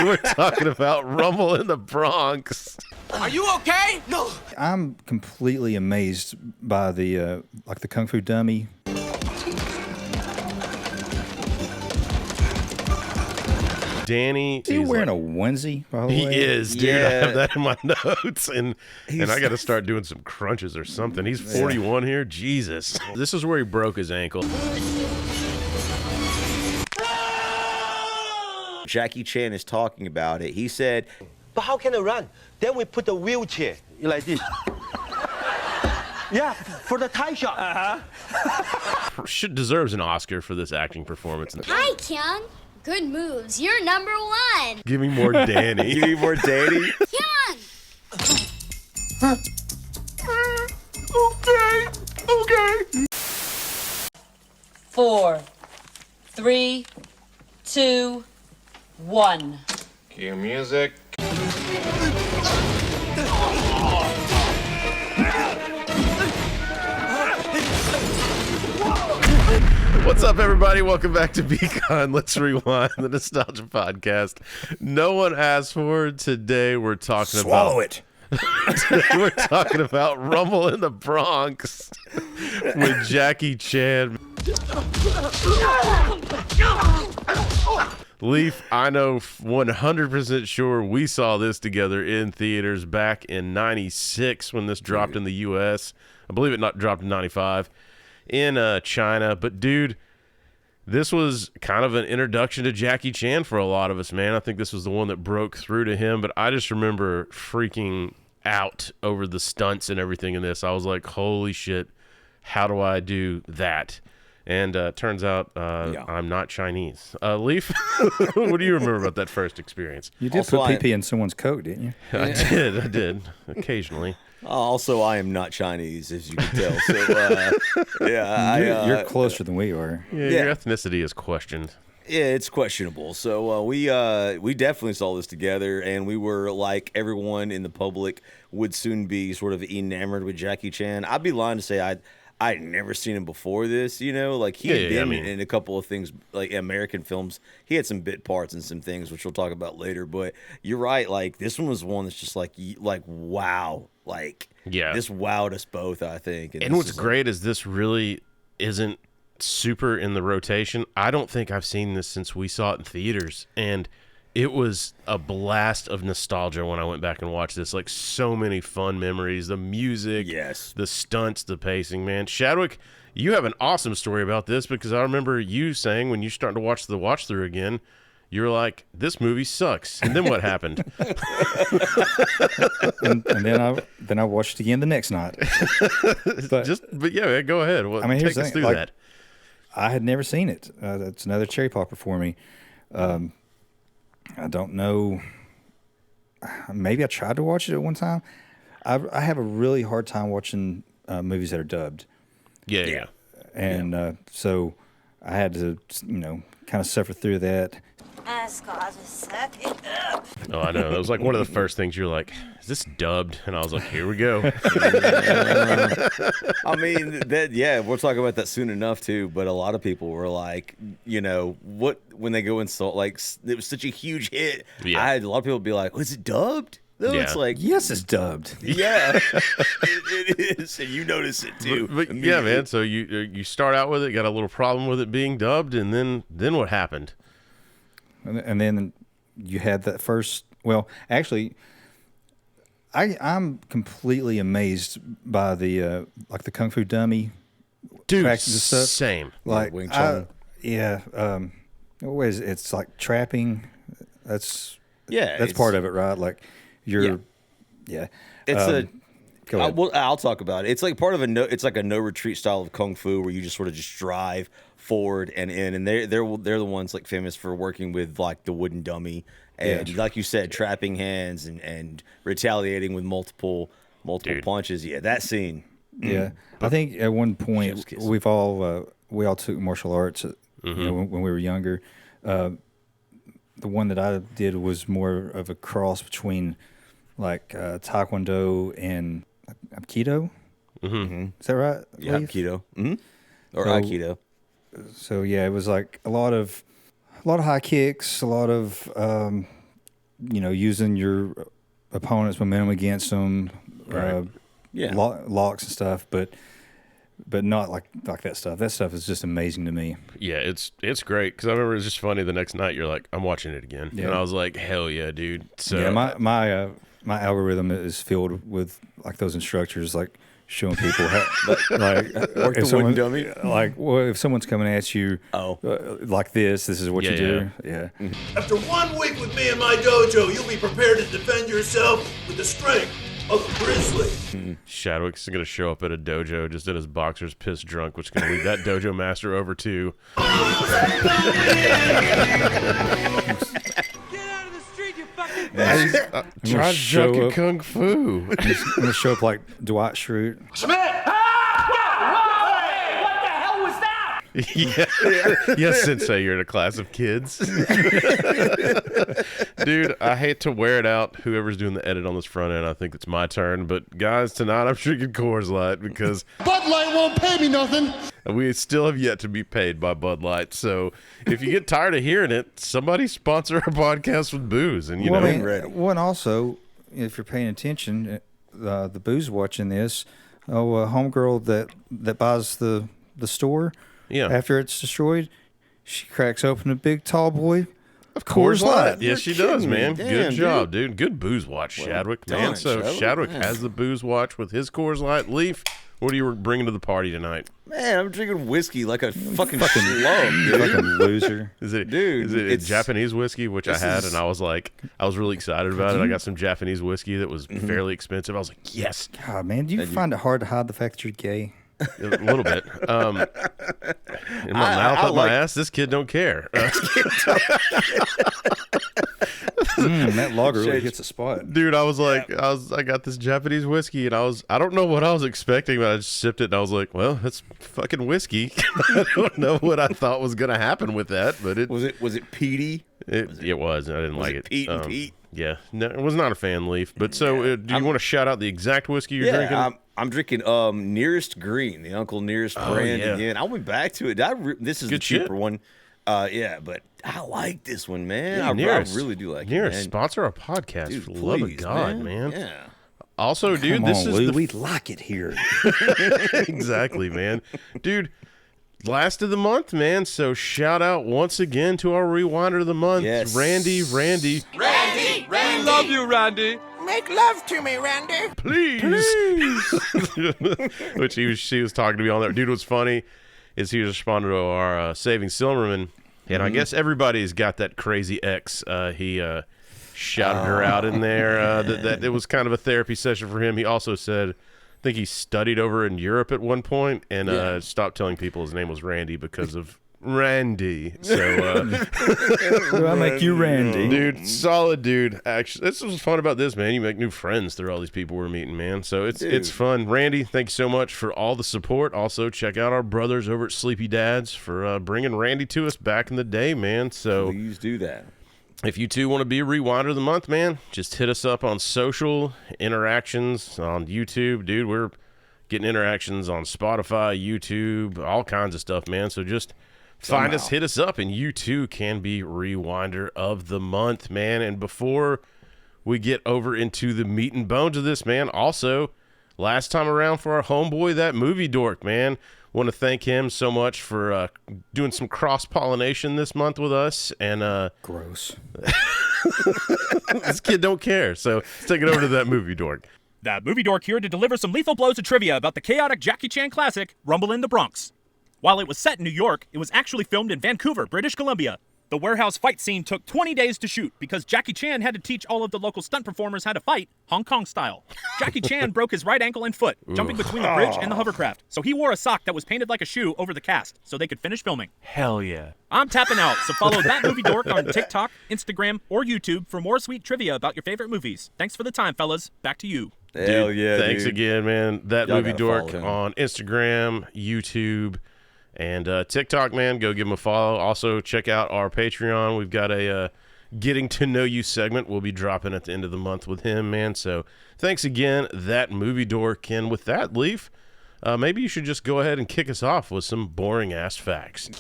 We're talking about Rumble in the Bronx. Are you okay? No. I'm completely amazed by the like the Kung Fu Dummy. Danny, Is he wearing a onesie, by the way? He is, dude. Yeah. I have that in my notes, and I got to start doing some crunches or something. He's 41 here. Jesus. This is where he broke his ankle. Jackie Chan is talking about it. He said, But how can I run? Then we put the wheelchair like this. Yeah, for the tie shot. Deserves an Oscar for this acting performance. Hi, Kyung. Good moves. You're number one. Give me more Danny. "Give me more Danny." Kyung! Okay. 4, 3, 2, 1. Cue music. What's up, everybody? Welcome back to Beacon. Let's rewind the Nostalgia Podcast. No one asked for it. Today we're talking Swallow about... it. Today we're talking about Rumble in the Bronx with Jackie Chan. Leaf, I know 100% sure we saw this together in theaters back in 96 when this dropped in the U.S. I believe it not dropped in 95 in China. But, dude, this was kind of an introduction to Jackie Chan for a lot of us, man. I think this was the one that broke through to him. But I just remember freaking out over the stunts and everything in this. I was like, holy shit, how do I do that? And turns out I'm not Chinese. Leaf, what do you remember about that first experience? You did put pee-pee in someone's coat, didn't you? I did, occasionally. Also, I am not Chinese, as you can tell. So, yeah, You're closer than we are. Yeah, your ethnicity is questioned. Yeah, it's questionable. So we definitely saw this together, and we were like everyone in the public would soon be sort of enamored with Jackie Chan. I'd be lying to say I'd never seen him before this, you know, like he had been in a couple of things, like American films. He had some bit parts and some things, which we'll talk about later. But you're right, like this one was one that's just like wow, like this wowed us both, I think. And what's great is this really isn't super in the rotation. I don't think I've seen this since we saw it in theaters, and it was a blast of nostalgia when I went back and watched this. Like, so many fun memories. The music, the stunts, the pacing, man. Shadwick, you have an awesome story about this because I remember you saying when you started to watch the watch-through again, you were like, this movie sucks. And then what happened? and then I watched it again the next night. But yeah, go ahead. Well, I mean, take us through that. I had never seen it. That's another cherry popper for me. I don't know. Maybe I tried to watch it at one time. I have a really hard time watching movies that are dubbed. Yeah. And so I had to, kind of suffer through that. Oh, I know. That was like one of the first things you're like, is this dubbed? And I was like, here we go. I mean, we'll talk about that soon enough too. But a lot of people were like, what when they go and saw, like, it was such a huge hit. Yeah. I had a lot of people be like, is it dubbed? No, it's like, yes, it's dubbed. Yeah, it is, and you notice it too. But yeah, man. So you start out with it, got a little problem with it being dubbed, and then what happened? And then you had that first. Well, actually, I'm completely amazed by the like the Kung Fu Dummy. Dude, stuff. Same. Like Wing Chun. What is it? It's like trapping. That's part of it, right? Like you're. Yeah. It's I'll talk about it. It's like part of it's like a no retreat style of kung fu where you just sort of just drive forward and in, and they're the ones like famous for working with like the wooden dummy and like you said, trapping hands and retaliating with multiple punches. Yeah, that scene. Yeah, I think at one point we all took martial arts when we were younger. The one that I did was more of a cross between like Taekwondo and Aikido. Mm-hmm. Is that right? Yeah, Aikido. Mm-hmm. Or Aikido. So yeah, it was like a lot of A lot of high kicks, a lot of using your opponent's momentum against them, locks and stuff, but not like that stuff. That stuff is just amazing to me. Yeah, it's great because I remember it was just funny. The next night, you're like, I'm watching it again, and I was like, hell yeah, dude. So yeah, my algorithm is filled with like those instructors, like showing people how, like if someone, dummy. Like, well, if someone's coming at you, like this is what you do. Yeah. After 1 week with me in my dojo, you'll be prepared to defend yourself with the strength of a grizzly. Shadwick's going to show up at a dojo just in his boxers, pissed drunk, which is going to lead that dojo master over to. Get out of the street, you fucking bitch! Try junkie kung fu. I'm going to show up like Dwight Schrute. Yeah, Sensei, you're in a class of kids. Dude, I hate to wear it out. Whoever's doing the edit on this front end, I think it's my turn. But guys, tonight I'm drinking Coors Light because Bud Light won't pay me nothing. We still have yet to be paid by Bud Light. So if you get tired of hearing it, somebody sponsor our podcast with booze. And one also, if you're paying attention, the booze watching this, a homegirl that buys the store. Yeah. After it's destroyed, she cracks open a big tall boy of Coors Light. Yes, she does, man. Good job, dude. Good booze watch, Shadwick, man. So Shadwick has the booze watch with his Coors Light. Leaf, what are you bringing to the party tonight? Man, I'm drinking whiskey like a fucking schlub, dude. Fucking loser. Is it Japanese whiskey, which I had, and I was really excited about it. I got some Japanese whiskey that was fairly expensive. I was like, yes. God, man, do you find it hard to hide the fact that you're gay? A little bit. In my mouth, up my ass, this kid don't care. That lager really hits a spot. Dude, I was like, I got this Japanese whiskey, and I don't know what I was expecting, but I just sipped it, and I was like, well, that's fucking whiskey. I don't know what I thought was going to happen with that, but it... Was it peaty? It was, and I didn't like it. Pete and Pete? Yeah. No, I was not a fan, Leaf. But so, do you want to shout out the exact whiskey you're drinking? I'm drinking Nearest Green, the Uncle Nearest brand again. I went back to it. This is the cheaper one. But I like this one, man. Yeah, I really do like Nearest, it, man. sponsor our podcast, dude, for the love of God, man. Yeah. Also, dude, this is we like it here. Exactly, man. Dude, last of the month, man. So shout out once again to our Rewinder of the month, Randy. Randy! We love you, Randy. Make love to me, Randy. Please. Which she was talking to me on there. Dude, what's funny is he was responding to our Saving Silverman, and I guess everybody's got that crazy ex. He shouted her out in there. That it was kind of a therapy session for him. He also said, I think he studied over in Europe at one point and stopped telling people his name was Randy because of Randy. So I make you Randy, dude. Solid dude. Actually, this was fun about this, man. You make new friends through all these people we're meeting, man. So it's fun. Randy, thank you so much for all the support. Also, check out our brothers over at Sleepy Dads for bringing Randy to us back in the day, man. So please do that. If you too want to be a Rewinder of the month, man, just hit us up on social interactions on YouTube, dude. We're getting interactions on Spotify, YouTube, all kinds of stuff, man. So just find us, hit us up, and you too can be Rewinder of the month, man. And before we get over into the meat and bones of this, man, also, last time around for our homeboy, that movie dork, man. Want to thank him so much for doing some cross-pollination this month with us. And gross. This kid don't care. So let's take it over to that movie dork. That movie dork here to deliver some lethal blows of trivia about the chaotic Jackie Chan classic, Rumble in the Bronx. While it was set in New York, it was actually filmed in Vancouver, British Columbia. The warehouse fight scene took 20 days to shoot because Jackie Chan had to teach all of the local stunt performers how to fight Hong Kong style. Jackie Chan broke his right ankle and foot, jumping between the bridge and the hovercraft. So he wore a sock that was painted like a shoe over the cast so they could finish filming. Hell yeah. I'm tapping out, so follow That Movie Dork on TikTok, Instagram, or YouTube for more sweet trivia about your favorite movies. Thanks for the time, fellas. Back to you. Hell yeah, thanks again, man. That Movie Dork on Instagram, YouTube, and TikTok, man. Go give him a follow. Also, check out our Patreon. We've got a Getting to Know You segment we'll be dropping at the end of the month with him, man. So thanks again, That Movie Dork. And with that, Leaf, maybe you should just go ahead and kick us off with some boring-ass facts.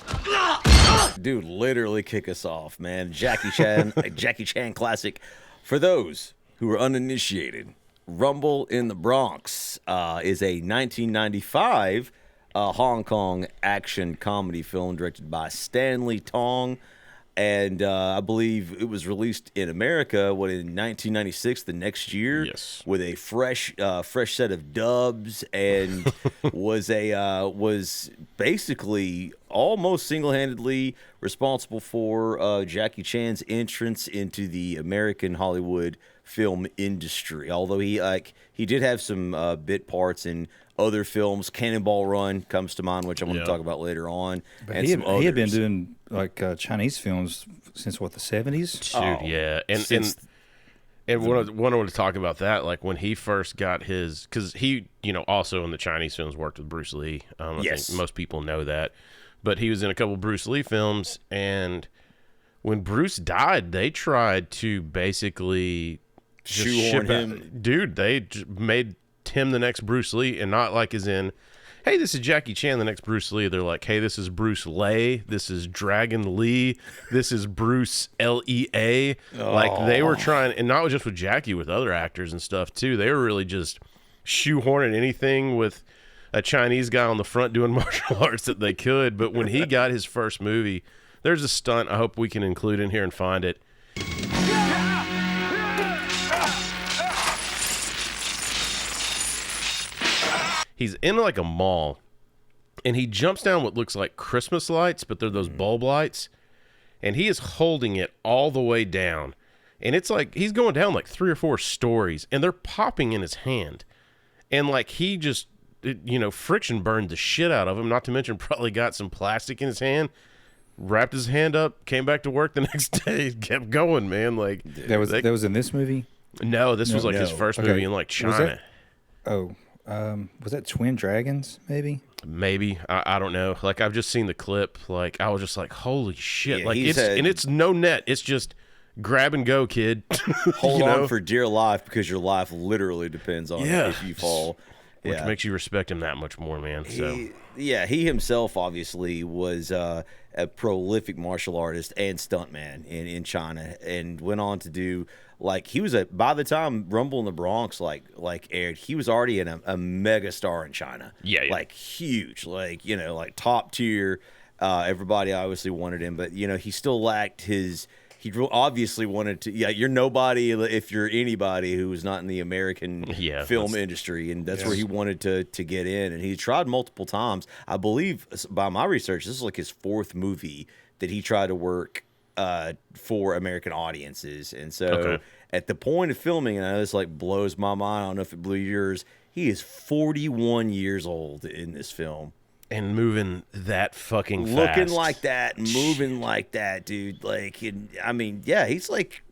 Dude, literally kick us off, man. Jackie Chan, a Jackie Chan classic. For those who are uninitiated, Rumble in the Bronx is a 1995 Hong Kong action comedy film directed by Stanley Tong. And I believe it was released in America, in 1996, the next year, yes, with a fresh set of dubs, and was basically almost single-handedly responsible for Jackie Chan's entrance into the American Hollywood film industry. Although he did have some bit parts in other films. Cannonball Run comes to mind, which I'm going to talk about later on. But and he had been doing like Chinese films since what, the 70s? Dude, yeah. And when I want to talk about that, like when he first got his, because he, also in the Chinese films worked with Bruce Lee. I think most people know that. But he was in a couple Bruce Lee films, and when Bruce died, they tried to basically shoehorn him. Dude, they made him the next Bruce Lee, and not like as in, hey, this is Jackie Chan, the next Bruce Lee. They're like, hey, this is Bruce Lei, this is Dragon Lee, this is Bruce Lea. Like they were trying, and not just with Jackie, with other actors and stuff too. They were really just shoehorning anything with a Chinese guy on the front doing martial arts that they could. But when he got his first movie, there's a stunt I hope we can include in here and find it. He's in like a mall, and he jumps down what looks like Christmas lights, but they're those bulb lights, and he is holding it all the way down. And it's like he's going down like 3 or 4 stories, and they're popping in his hand. And like he just, friction burned the shit out of him, not to mention probably got some plastic in his hand, wrapped his hand up, came back to work the next day, kept going, man. Like that was in this movie? No, this was like his first movie in like China. Was that Twin Dragons, maybe? Maybe. I don't know. Like, I've just seen the clip. Like, I was just like, holy shit. Yeah, like, it's no net. It's just grab and go, kid. Hold on for dear life, because your life literally depends on it if you fall. Which makes you respect him that much more, man. He himself obviously was a prolific martial artist and stuntman in China, and went on to do, like, he was by the time Rumble in the Bronx like aired, he was already a mega star in China. Yeah. Like huge, like top tier. Everybody obviously wanted him, but he still lacked his. He obviously wanted to. Yeah, you're nobody if you're anybody who was not in the American film industry, and that's where he wanted to get in. And he tried multiple times. I believe, by my research, this is like his 4th movie that he tried to work for American audiences. And so at the point of filming, and I know this like blows my mind, I don't know if it blew yours, he is 41 years old in this film. And moving that fucking fast. Looking like that, moving like that, dude. Like, he's like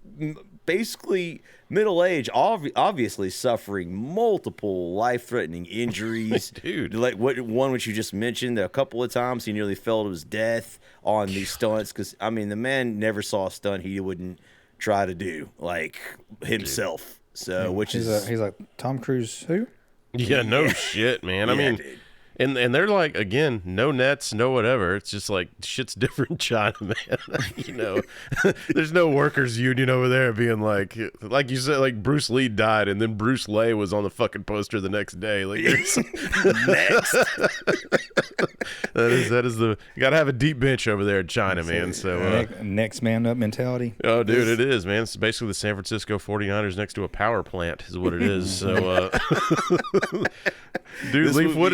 basically middle-aged, obviously suffering multiple life-threatening injuries. Dude. Like one which you just mentioned, a couple of times he nearly fell to his death on these stunts, because, the man never saw a stunt he wouldn't try to do, like, himself. So, he's like Tom Cruise who? Yeah, no shit, man. Dude. And they're like, again, no nets, no whatever. It's just like, shit's different in China, man. There's no workers union over there being like you said, like Bruce Lee died, and then Bruce Lei was on the fucking poster the next day. Like, next. that is you gotta have a deep bench over there in China, man. So next man up mentality. Oh, dude, it is, man. It's basically the San Francisco 49ers next to a power plant is what it is. So, dude, Leaf, what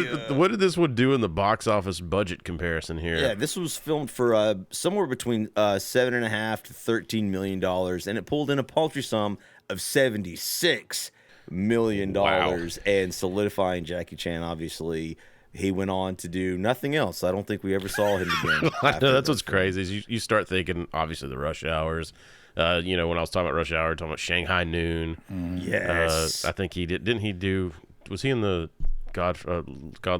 did this one do in the box office budget comparison here? Yeah, this was filmed for somewhere between $7.5 to $13 million, and it pulled in a paltry sum of $76 million. Wow. And solidifying Jackie Chan, obviously. He went on to do nothing else. I don't think we ever saw him again. I know, that's what's crazy. Is you start thinking, obviously, the Rush Hours. When I was talking about Rush Hour, talking about Shanghai Noon. Yes. I think he did. Didn't he do? Was he in the God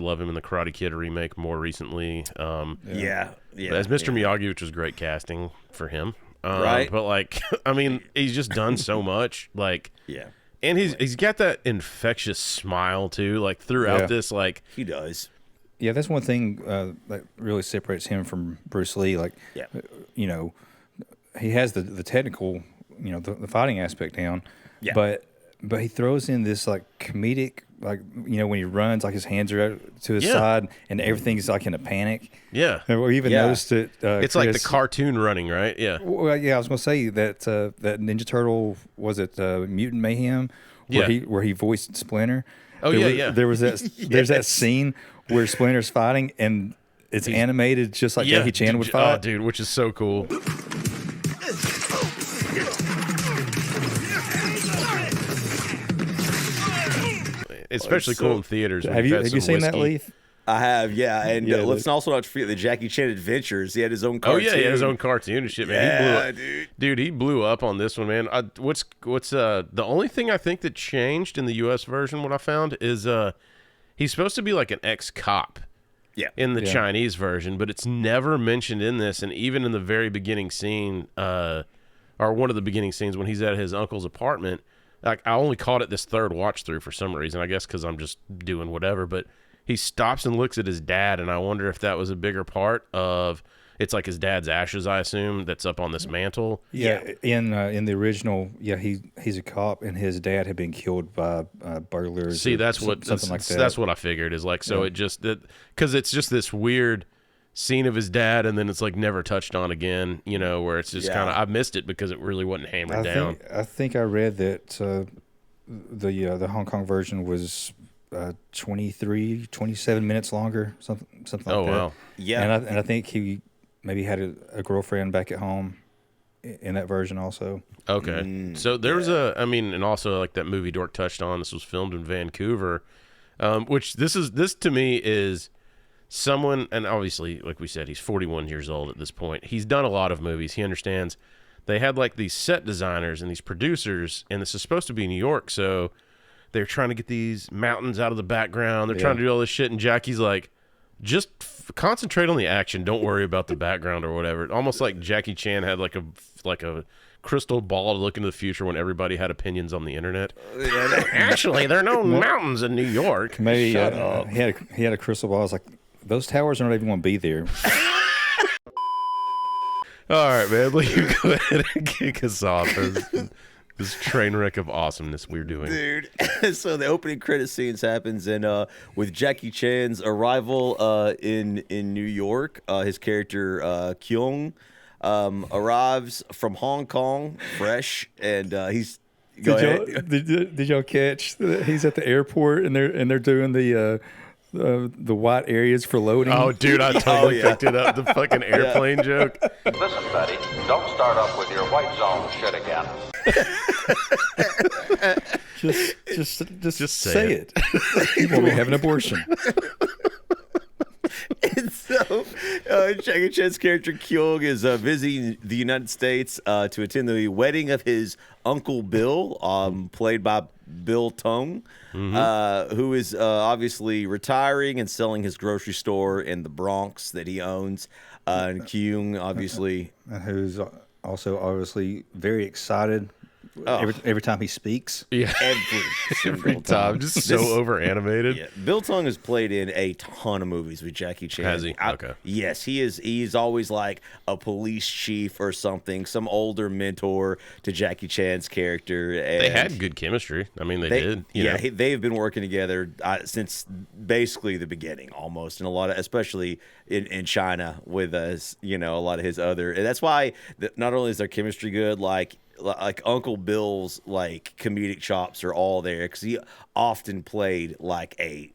Love Him in the Karate Kid remake more recently? Yeah. As Mr. Miyagi, which was great casting for him. Right. But like, he's just done so much. Like, yeah. And he's got that infectious smile too. Like throughout this, like he does. Yeah, that's one thing that really separates him from Bruce Lee. Like, you know, he has the technical, you know, the fighting aspect down. Yeah. But he throws in this like comedic, like, you know, when he runs, like his hands are out to his side and everything's like in a panic. Yeah. We even noticed it. It's like the cartoon running, right? Yeah. Well, yeah, I was gonna say that that Ninja Turtle, was it Mutant Mayhem, where he voiced Splinter. Oh, There was that. There's that scene where Splinter's fighting and it's animated just like Jackie Chan would fight. Oh, dude, which is so cool. Especially cool in theaters. Have you seen that, Leith? I have, yeah. And let's also not forget the Jackie Chan Adventures. He had his own cartoon. Oh, yeah, he had his own cartoon and shit, man. Dude, he blew up on this one, man. What's the only thing I think that changed in the U.S. version, what I found, is he's supposed to be like an ex-cop in the Chinese version, but it's never mentioned in this. And even in the very beginning scene, or one of the beginning scenes when he's at his uncle's apartment, like, I only caught it this third watch through for some reason, I guess because I'm just doing whatever, but he stops and looks at his dad, and I wonder if that was a bigger part of, it's like his dad's ashes, I assume, that's up on this mantle. Yeah, in the original, he's a cop, and his dad had been killed by burglars. See, that's something like that. That's what I figured, is like, so it just, because it's just this weird scene of his dad, and then it's like never touched on again, you know, where it's just kind of, I missed it because it really wasn't hammered down. I think I read that the Hong Kong version was 27 minutes longer, something like that. Oh, wow. Yeah. And I think he maybe had a girlfriend back at home in that version also. Okay. So there was and also like that movie Dork touched on, this was filmed in Vancouver, which this to me is someone, and obviously, like we said, he's 41 years old at this point. He's done a lot of movies. He understands. They had like these set designers and these producers, and this is supposed to be New York, so they're trying to get these mountains out of the background. They're trying to do all this shit, and Jackie's like, just concentrate on the action. Don't worry about the background or whatever. Almost like Jackie Chan had like a crystal ball to look into the future when everybody had opinions on the internet. Actually, there are no mountains in New York. Maybe he had a crystal ball. I was like, those towers are not even going to be there. All right, man. Let you go ahead and kick us off. This train wreck of awesomeness we're doing. Dude. So the opening credit scenes happens, and with Jackie Chan's arrival in New York, his character Kyung arrives from Hong Kong, fresh, and he's. Did y'all catch that he's at the airport and they're doing the white areas for loading? Oh, dude, I totally picked it up. The fucking airplane joke. Listen, Betty, don't start off with your white zone shit again. Just say it. You want me to have an abortion? And so, Jackie Chan's character Kyung is visiting the United States to attend the wedding of his Uncle Bill, played by Bill Tung, who is obviously retiring and selling his grocery store in the Bronx that he owns. And Kyung, obviously. Who's also obviously very excited every time he speaks. Yeah, every time. Just so over animated. Yeah. Bill Tung has played in a ton of movies with Jackie Chan. Has he? Okay. Yes, he is. He's always like a police chief or something, some older mentor to Jackie Chan's character. And they had good chemistry. I mean, they did. They've been working together since basically the beginning, almost, and a lot of, especially in China with us. You know, a lot of his other. And that's why not only is their chemistry good, like Uncle Bill's like comedic chops are all there because he often played like a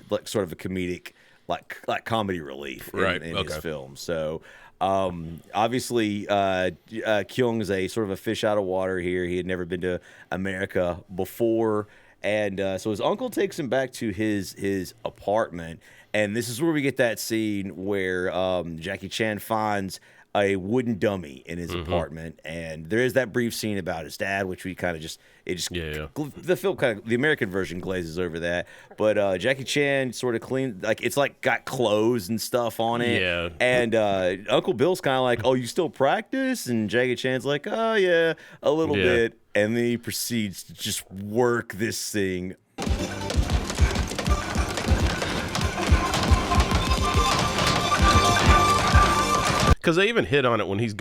like sort of a comedic like comedy relief in his films. So obviously Kyung is a sort of a fish out of water here. He had never been to America before, and so his uncle takes him back to his apartment, and this is where we get that scene where Jackie Chan finds a wooden dummy in his apartment, and there is that brief scene about his dad, which we kind of the film kind of, the American version glazes over that, but Jackie Chan sort of cleaned, like it's like got clothes and stuff on it, and Uncle Bill's kind of like, oh, you still practice? And Jackie Chan's like, oh yeah, a little bit, and then he proceeds to just work this thing. because they even hit on it when he's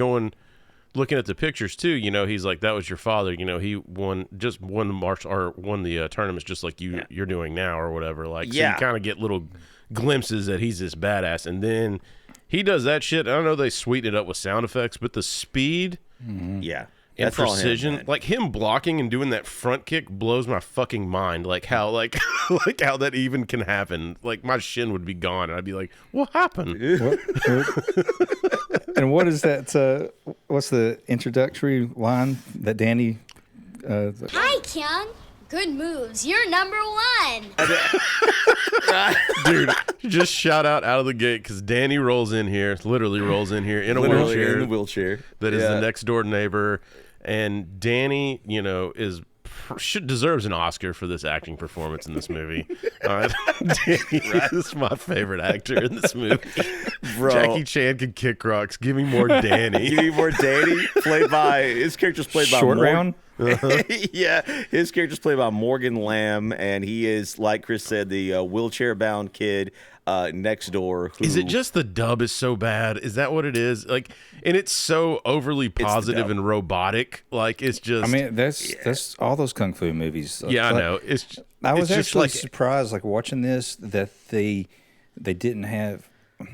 looking at the pictures too. You know, he's like, that was your father. You know, he won the tournaments just like you're doing now or whatever. Like, so you kind of get little glimpses that he's this badass, and then he does that shit. I don't know, they sweeten it up with sound effects, but the speed, and precision, like him blocking and doing that front kick blows my fucking mind. Like how how that even can happen. Like my shin would be gone, and I'd be like, "What happened?" And what is that? What's the introductory line that Danny? Hi, Kyung. Good moves. You're number one. Dude, just shout out of the gate because Danny literally rolls in here in a wheelchair. That is the next door neighbor. And Danny, you know, deserves an Oscar for this acting performance in this movie. Danny is my favorite actor in this movie. Bro. Jackie Chan can kick rocks. Give me more Danny. Give me more Danny. His character's played by Short Round. Yeah, his character's played by Morgan Lamb, and he is, like Chris said, the wheelchair-bound kid next door. Is it just the dub is so bad? Is that what it is? Like, and it's so overly positive and robotic. Like, it's just. I mean, that's all those kung fu movies. Yeah, I know. I was actually surprised, like watching this, that they didn't have.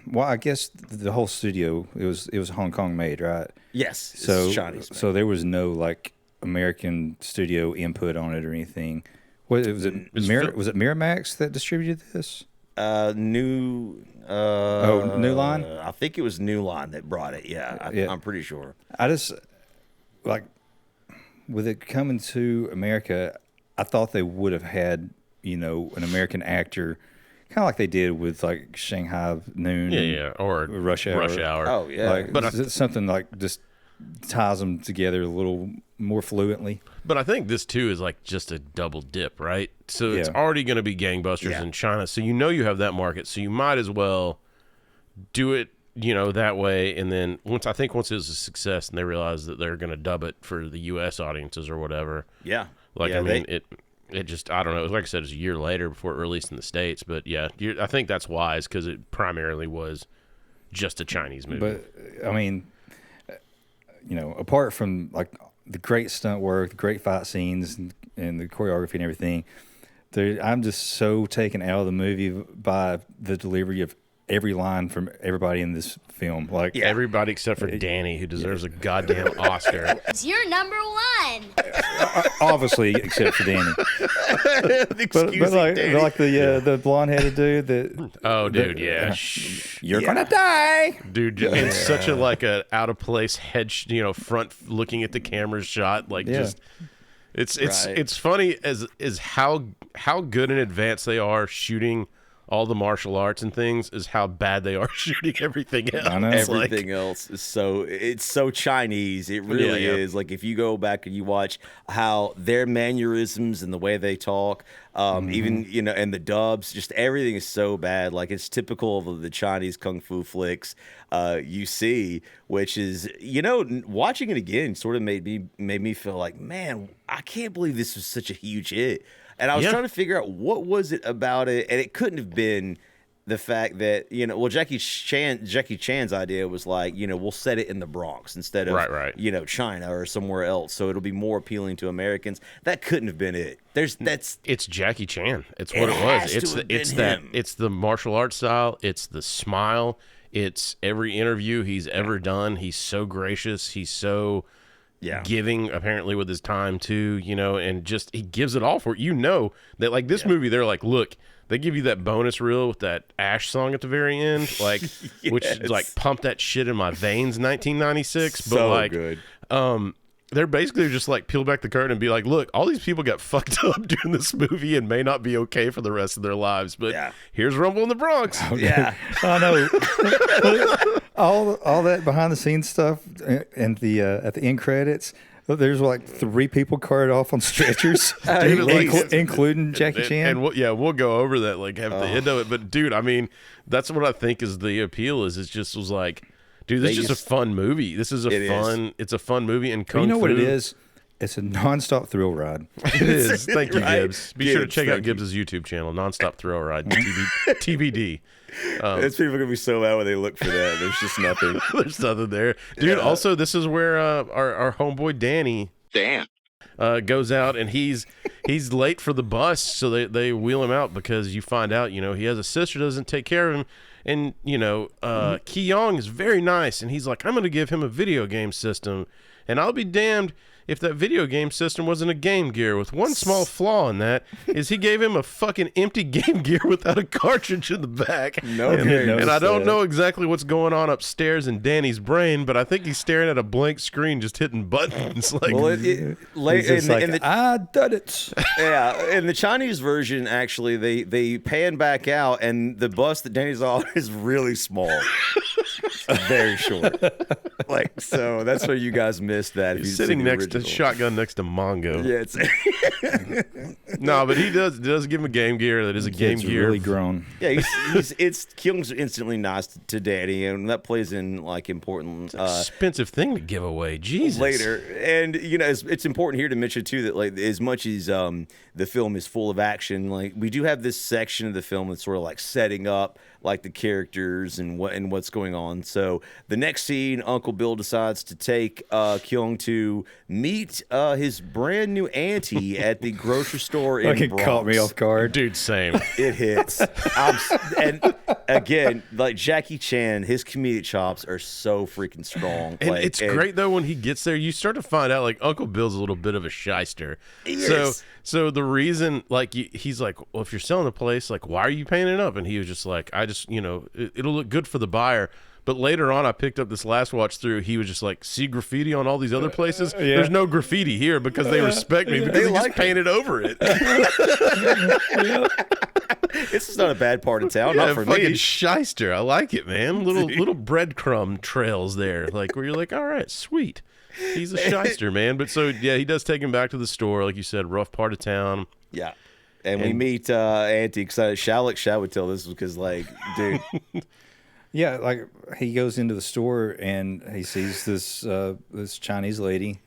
Well, I guess the whole studio it was Hong Kong made, right? Yes. So it's Chinese made. So there was no like American studio input on it or anything. Was it Miramax that distributed this? New Line? I think it was New Line that brought it. Yeah, I'm pretty sure. I just like with it coming to America, I thought they would have had, you know, an American actor, kind of like they did with like Shanghai Noon, or Rush Hour. Oh yeah, like, but something like just ties them together a little more fluently. But I think this too is like just a double dip, right? So it's already going to be gangbusters in China, so you know you have that market, so you might as well do it, you know, that way. And then once it was a success, and they realize that they're going to dub it for the U.S. audiences or whatever. Yeah, like I mean, it just, I don't know. Like I said, it was a year later before it released in the States, but yeah, I think that's wise because it primarily was just a Chinese movie. But I mean, you know, apart from like the great stunt work, the great fight scenes, and the choreography and everything, I'm just so taken out of the movie by the delivery of every line from everybody in this film. Like everybody except for Danny, who deserves a goddamn Oscar. You're number one. Obviously, except for Danny. but like the blonde-headed dude that. Oh, dude, you're gonna die, dude. It's such a like a out of place head, front looking at the camera shot, like just. It's funny as how good in advance they are shooting all the martial arts and things is how bad they are shooting everything else. I know. Everything else is so Chinese. It really is. Like if you go back and you watch how their mannerisms and the way they talk, even and the dubs, just everything is so bad. Like it's typical of the Chinese kung fu flicks you see, which is watching it again sort of made me feel like, man, I can't believe this was such a huge hit. And I was trying to figure out what was it about it, and it couldn't have been the fact that Jackie Chan's idea was like we'll set it in the Bronx instead of China or somewhere else, so it'll be more appealing to Americans. That couldn't have been it. It's Jackie Chan. It's what it was. It's the martial arts style. It's the smile. It's every interview he's ever done. He's so gracious. He's so. Giving apparently with his time too, and just he gives it all for it. That like this movie, they're like, look, they give you that bonus reel with that Ash song at the very end, like which is like pump that shit in my veins, 1996. But like, good. They're basically just like peel back the curtain and be like, look, all these people got fucked up during this movie and may not be okay for the rest of their lives, but here's Rumble in the Bronx. Yeah, I know. all that behind the scenes stuff and the at the end credits. There's like 3 people carted off on stretchers, including Jackie Chan. And we'll go over that like at the end of it. But dude, I mean, that's what I think is the appeal. Is it just was like. Dude, this is just a fun movie. It's a fun movie, and kung fu. What it is? It's a nonstop thrill ride. It is. Thank you, Right? Gibbs. Be sure to check out thank you. Gibbs' YouTube channel, Nonstop Thrill Ride, TBD. It's people are gonna be so mad when they look for that. There's just nothing. There's nothing there. Dude, also, this is where our homeboy Danny goes out, and he's late for the bus, so they wheel him out because you find out, he has a sister that doesn't take care of him. And, Ki Yong is very nice, and he's like, I'm going to give him a video game system, and I'll be damned if that video game system wasn't a Game Gear, with one small flaw in that is he gave him a fucking empty Game Gear without a cartridge in the back. And I don't know exactly what's going on upstairs in Danny's brain, but I think he's staring at a blank screen just hitting buttons. Like, I done it. Yeah, in the Chinese version, actually, they pan back out, and the bus that Danny's on is really small. It's very short. So that's where you guys missed that. He's sitting next to shotgun next to Mongo. Yeah, it's no, but he does give him a Game Gear that is a Game Gear. Really grown. Yeah, Kyung's instantly nice to Danny, and that plays in important expensive thing to give away. Jesus. Later, and it's important here to mention too that as much as the film is full of action, we do have this section of the film that's sort of setting up the characters and what's going on. So the next scene, Uncle Bill decides to take Kyung to meet his brand new auntie at the grocery store in Bronx. It caught me off guard. Dude, same. It hits. And again, Jackie Chan, his comedic chops are so freaking strong. And it's great, though, when he gets there, you start to find out, Uncle Bill's a little bit of a shyster. So the reason, he's like, well, if you're selling the place, why are you painting it up? And he was just like, it'll look good for the buyer. But later on, I picked up this last watch through. He was just like, see graffiti on all these other places? Yeah. There's no graffiti here because they respect me because they just painted over it. This is not a bad part of town, not for fucking me. Shyster. I like it, man. Little breadcrumb trails there, where you're like, all right, sweet. He's a shyster, man. But he does take him back to the store, like you said, rough part of town. Yeah. And we meet Auntie. Shao would tell this because, dude. Yeah, he goes into the store and he sees this Chinese lady,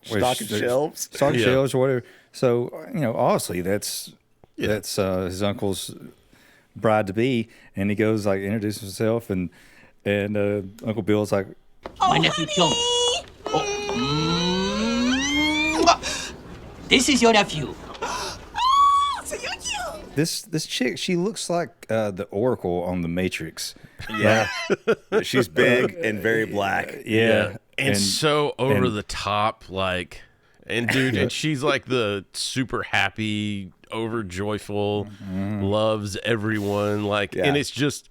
stocking shelves, or whatever. So obviously that's his uncle's bride to be, and he goes introduces himself, and Uncle Bill's like, my nephew Kyung. This is your nephew. This chick, she looks like the Oracle on the Matrix. Yeah, she's big and very black. Yeah, and so over the top, and dude, and she's the super happy, over joyful, loves everyone, and it's just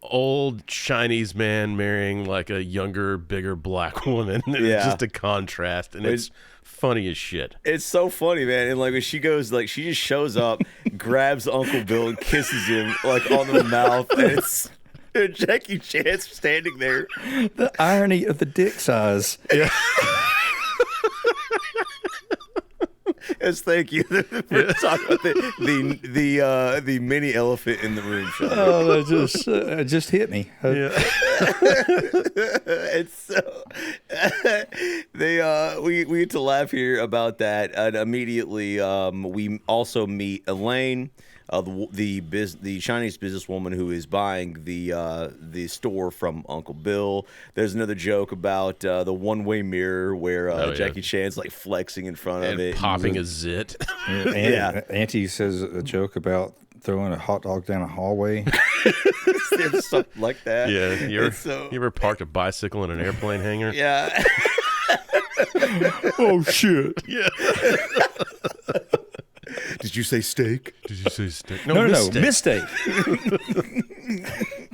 old Chinese man marrying a younger, bigger black woman. It's just a contrast, and it's funny as shit. It's so funny, man. And when she goes, she just shows up, grabs Uncle Bill and kisses him on the mouth, and Jackie Chan's standing there. The irony of the dick size. Yeah. Yes, thank you for talking about the mini elephant in the room shot. Oh, that just hit me. Yeah. And so we get to laugh here about that, and immediately we also meet Elaine, the Chinese businesswoman who is buying the store from Uncle Bill. There's another joke about the one-way mirror where Jackie Chan's flexing in front of it, popping a zit. Auntie says a joke about throwing a hot dog down a hallway. Something like that. Yeah, you ever parked a bicycle in an airplane hangar? Yeah. Oh shit. Yeah. Did you say steak? Did you say steak? No, mistake.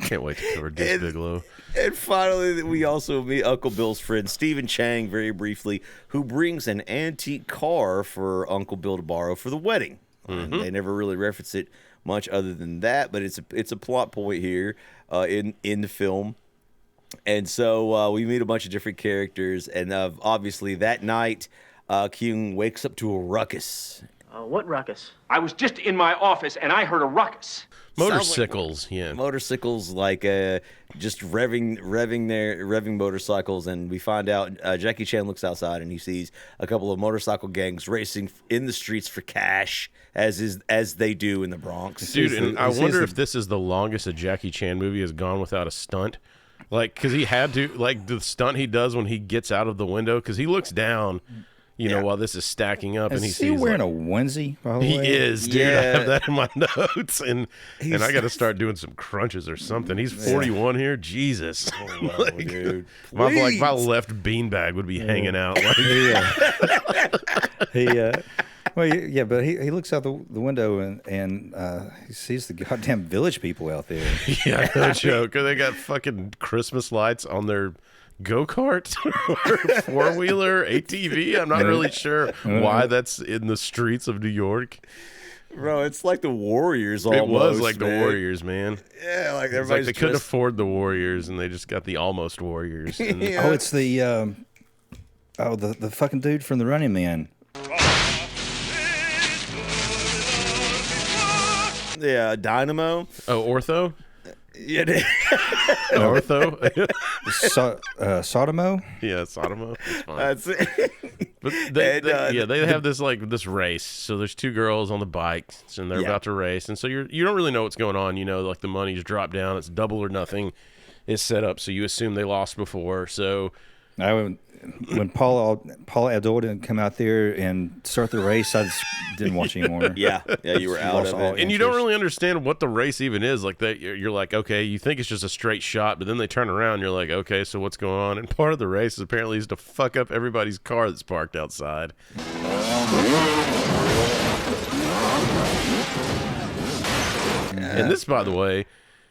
Can't wait to cover Dick Bigelow. And finally, we also meet Uncle Bill's friend, Stephen Chang, very briefly, who brings an antique car for Uncle Bill to borrow for the wedding. And they never really reference it much other than that, but it's a plot point here in the film. And so we meet a bunch of different characters, and obviously that night, Kyung wakes up to a ruckus. What ruckus? I was just in my office and I heard a ruckus. Motorcycles, yeah. Motorcycles, just revving motorcycles, and we find out Jackie Chan looks outside and he sees a couple of motorcycle gangs racing in the streets for cash, as they do in the Bronx. Dude, and I wonder if this is the longest a Jackie Chan movie has gone without a stunt. Like, because he had to, like, the stunt he does when he gets out of the window, because he looks down, you know, while this is stacking up, and he sees. Is he wearing a onesie, by the way? He is, dude. I have that in my notes, and I got to start doing some crunches or something. He's 41 here. Jesus. Oh, wow, dude. My left beanbag would be hanging out. Like, but he looks out the window and he sees the goddamn village people out there. Yeah, no joke. They got fucking Christmas lights on their go-kart or four-wheeler ATV. I'm not really sure why that's in the streets of New York. Bro, it's like the Warriors almost. It was like the Warriors, man. Yeah, like everybody's like they couldn't afford the Warriors, and they just got the almost Warriors. And... Oh, it's the the fucking dude from the Running Man. Yeah, Dynamo. Oh, Ortho? Yeah, Ortho? Sodomo? Yeah, Sodomo. That's it. But they have this race. So there's two girls on the bikes, and they're about to race. And so you don't really know what's going on. You know, like the money's dropped down. It's double or nothing. It's set up, so you assume they lost before. So when Paul Abdul didn't come out there and start the race, I just didn't watch anymore. Yeah, you were out of it. And you don't really understand what the race even is. Like that, you're like, okay, you think it's just a straight shot, but then they turn around, you're like, okay, so what's going on? And part of the race is apparently to fuck up everybody's car that's parked outside. And this, by the way,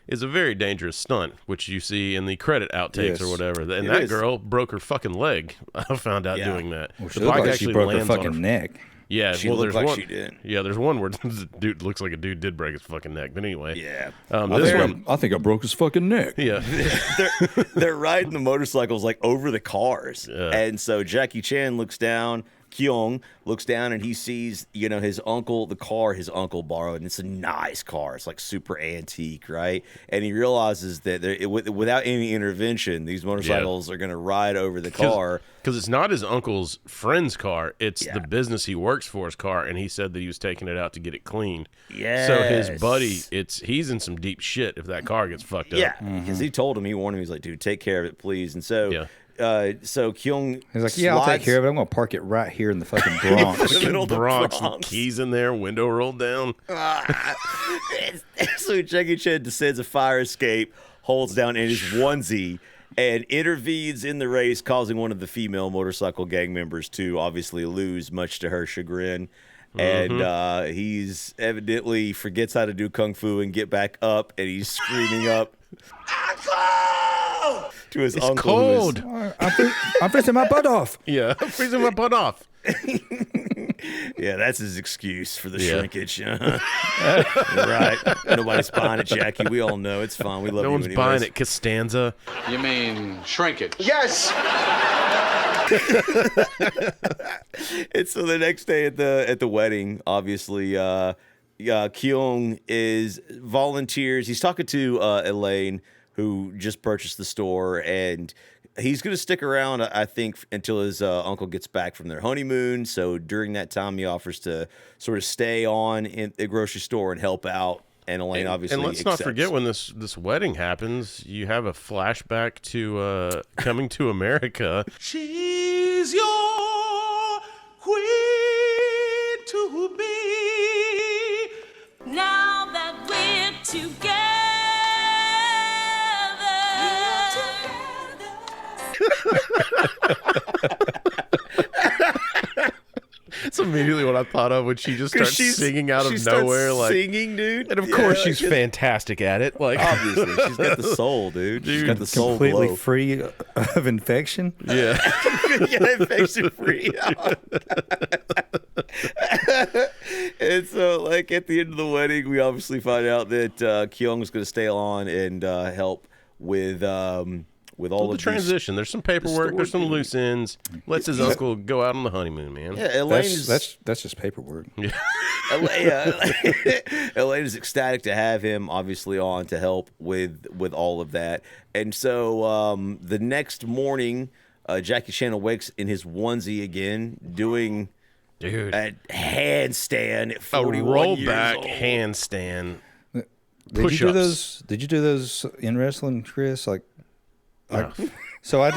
is a very dangerous stunt, which you see in the credit outtakes or whatever. And that girl broke her fucking leg. I found out doing that. Well, the bike actually broke her fucking neck. Yeah, she looked like she did. Yeah, there's one where the dude looks like a dude did break his fucking neck. But anyway, yeah. I think I broke his fucking neck. Yeah, they're riding the motorcycles like over the cars, and so Jackie Chan looks down. Kyung looks down and he sees, his uncle, the car his uncle borrowed, and it's a nice car. It's like super antique, right? And he realizes that without any intervention, these motorcycles are going to ride over the car. Because it's not his uncle's friend's car. It's the business he works for's car, and he said that he was taking it out to get it cleaned. Yeah. So his buddy, he's in some deep shit if that car gets fucked up. Yeah, because he told him, he warned him, he's like, dude, take care of it, please. And so... So Kyung, he's like, yeah, I'll take care of it. I'm going to park it right here in the fucking Bronx. In the middle of the Bronx. Keys in there, window rolled down. So Jackie Chan descends a fire escape, holds down in his onesie, and intervenes in the race, causing one of the female motorcycle gang members to obviously lose, much to her chagrin. And he's evidently forgets how to do kung fu and get back up, and he's screaming up, "Uncle!" to his uncle. Cold. I'm freezing my butt off. Yeah, I'm freezing my butt off. Yeah, that's his excuse for the shrinkage. Right. Nobody's buying it, Jackie. We all know. It's fine. We love you anyways. No one's buying it, Costanza. You mean shrinkage? Yes! And so the next day at the wedding, obviously, Kyung volunteers. He's talking to Elaine, who just purchased the store, and he's going to stick around, I think, until his uncle gets back from their honeymoon. So during that time, he offers to sort of stay on in the grocery store and help out. And Elaine obviously accepts. Not forget, when this wedding happens, you have a flashback to coming to America. She's your queen to be. Now that we're together. That's immediately what I thought of when she just starts singing out of nowhere, like singing, dude. And of course, she's fantastic at it. Like obviously, she's got the soul, dude. She's got the soul completely glow. Free of infection. Yeah, infection free. And so, like at the end of the wedding, we obviously find out that Kyung is going to stay on and help with all of the transition. There's some paperwork. There's some loose ends. Lets his uncle go out on the honeymoon, man. Yeah, Elaine's that's just paperwork. Yeah. Elaine is ecstatic to have him, obviously, on to help with all of that. And so the next morning, Jackie Chan awakes in his onesie again, doing a handstand at 41 years rollback old. handstand. Did you do those? Did you do those in wrestling, Chris? So I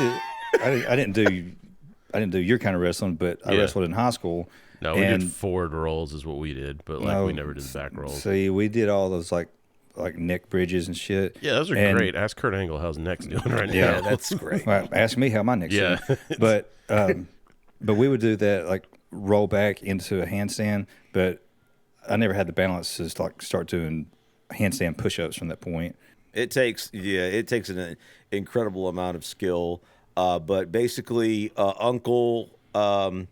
didn't do your kind of wrestling, but I wrestled in high school. No, we did forward rolls is what we did, but we never did back rolls. See, we did all those like neck bridges and shit. Yeah, those are great. Ask Kurt Angle how's neck's doing right now. Yeah, that's great. Well, ask me how my neck's doing. But we would do that, like roll back into a handstand, but I never had the balance to start doing handstand push-ups from that point. It takes an incredible amount of skill, but basically Uncle Bill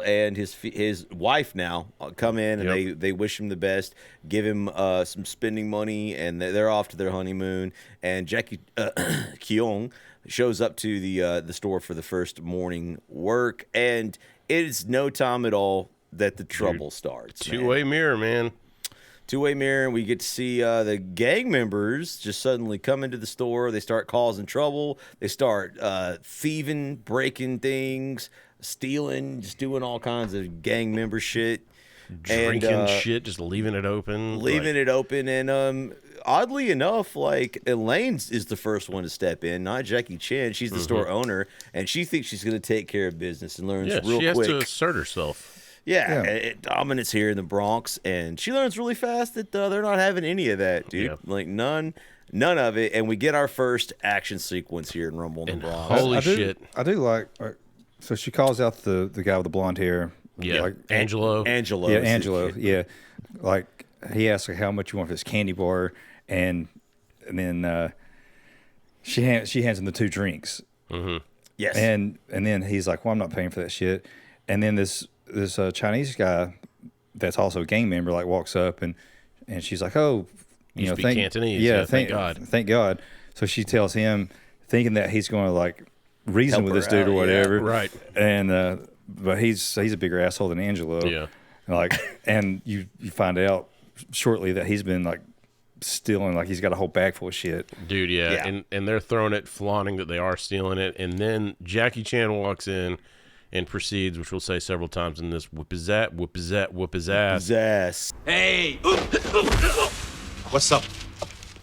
and his wife now come in and they wish him the best, give him some spending money, and they're off to their honeymoon. And Jackie Keong shows up to the store for the first morning work, and it is no time at all that the trouble starts. Two-way mirror, man. Two-way mirror, and we get to see the gang members just suddenly come into the store. They start causing trouble. They start thieving, breaking things, stealing, just doing all kinds of gang member shit. Drinking shit, just leaving it open. And oddly enough, like, Elaine is the first one to step in, not Jackie Chan. She's the store owner, and she thinks she's going to take care of business and learns real quick. She has to assert herself. Dominance here in the Bronx, and she learns really fast that they're not having any of that, dude. Like none of it. And we get our first action sequence here in Rumble in the Bronx. Holy shit! I do like. So she calls out the guy with the blonde hair. Yeah, like, Angelo. Yeah, Angelo. Yeah, like he asks her how much you want for this candy bar, and then she hands him the 2 drinks. Mm-hmm. Yes, and then he's like, "Well, I'm not paying for that shit." And then this Chinese guy that's also a gang member walks up and she's like, "Oh, you speak Cantonese? Thank God." So she tells him, thinking that he's going to reason with this dude or whatever, right? And but he's a bigger asshole than Angelo. Yeah, and you find out shortly that he's been stealing, he's got a whole bag full of shit, dude. Yeah. And they're throwing it, flaunting that they are stealing it, and then Jackie Chan walks in and proceeds, which we'll say several times in this, whip his ass, whip his ass, whip his ass. His ass. Hey! What's up?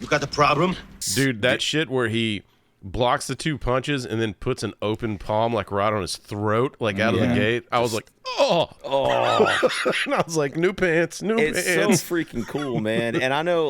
You got the problem? Dude, that shit where he blocks the 2 punches and then puts an open palm right on his throat, out of the gate. I was like, oh. And I was like, new pants. It's so freaking cool, man. And I know,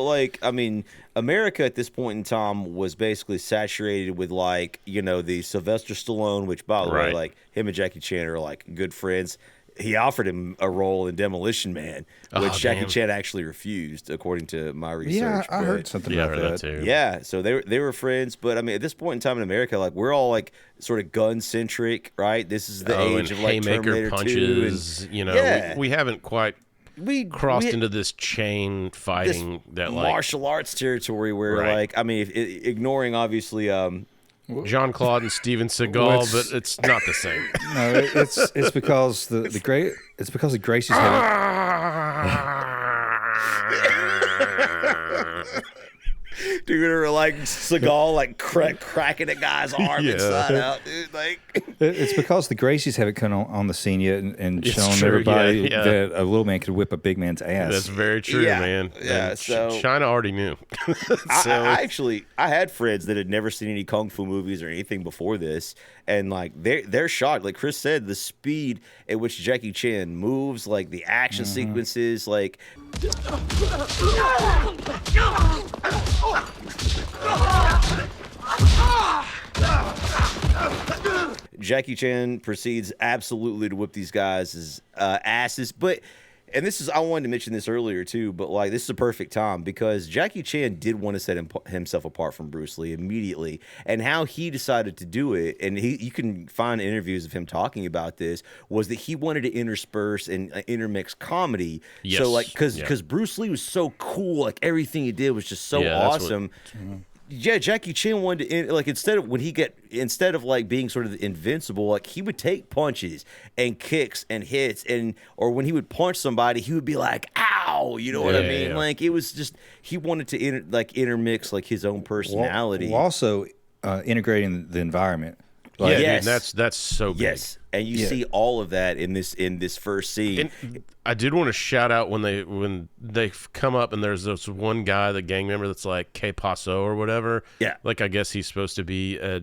America at this point in time was basically saturated with the Sylvester Stallone, which, by the way, him and Jackie Chan are good friends. He offered him a role in Demolition Man, which Jackie Chan actually refused, according to my research. Yeah, I heard something about that too. Yeah, so they were friends, but at this point in time in America, we're all sort of gun centric, right? This is the age of haymaker Terminator punches. 2, and, we haven't quite crossed into this chain fighting, this martial arts territory where ignoring obviously Jean-Claude and Steven Seagal, but it's not the same. No, it's because the Gracies have dude, or Seagal cracking a guy's arm inside out, dude. It's because the Gracies haven't come on the scene yet and shown true, everybody that a little man could whip a big man's ass. That's very true, man. Yeah, so China already knew. I had friends that had never seen any kung fu movies or anything before this, and they're shocked. Like Chris said, the speed at which Jackie Chan moves, the action sequences, Jackie Chan proceeds absolutely to whip these guys' asses. And I wanted to mention this earlier too, but this is a perfect time because Jackie Chan did want to set himself apart from Bruce Lee immediately, and how he decided to do it, and you can find interviews of him talking about this, was that he wanted to intersperse and intermix comedy. Yes. So because Bruce Lee was so cool, everything he did was just so awesome. Yeah, Jackie Chan wanted to like instead of like being sort of invincible, like he would take punches and kicks and hits, or when he would punch somebody, he would be like, "Ow," you know what I mean? Yeah. Like it was just he wanted to intermix like his own personality. While also integrating the environment. Like, yeah, dude, that's so big. Yes, and you see all of that in this first scene. And I did want to shout out when they come up and there's this one guy, the gang member that's like Que Paso or whatever. Yeah, like I guess he's supposed to be a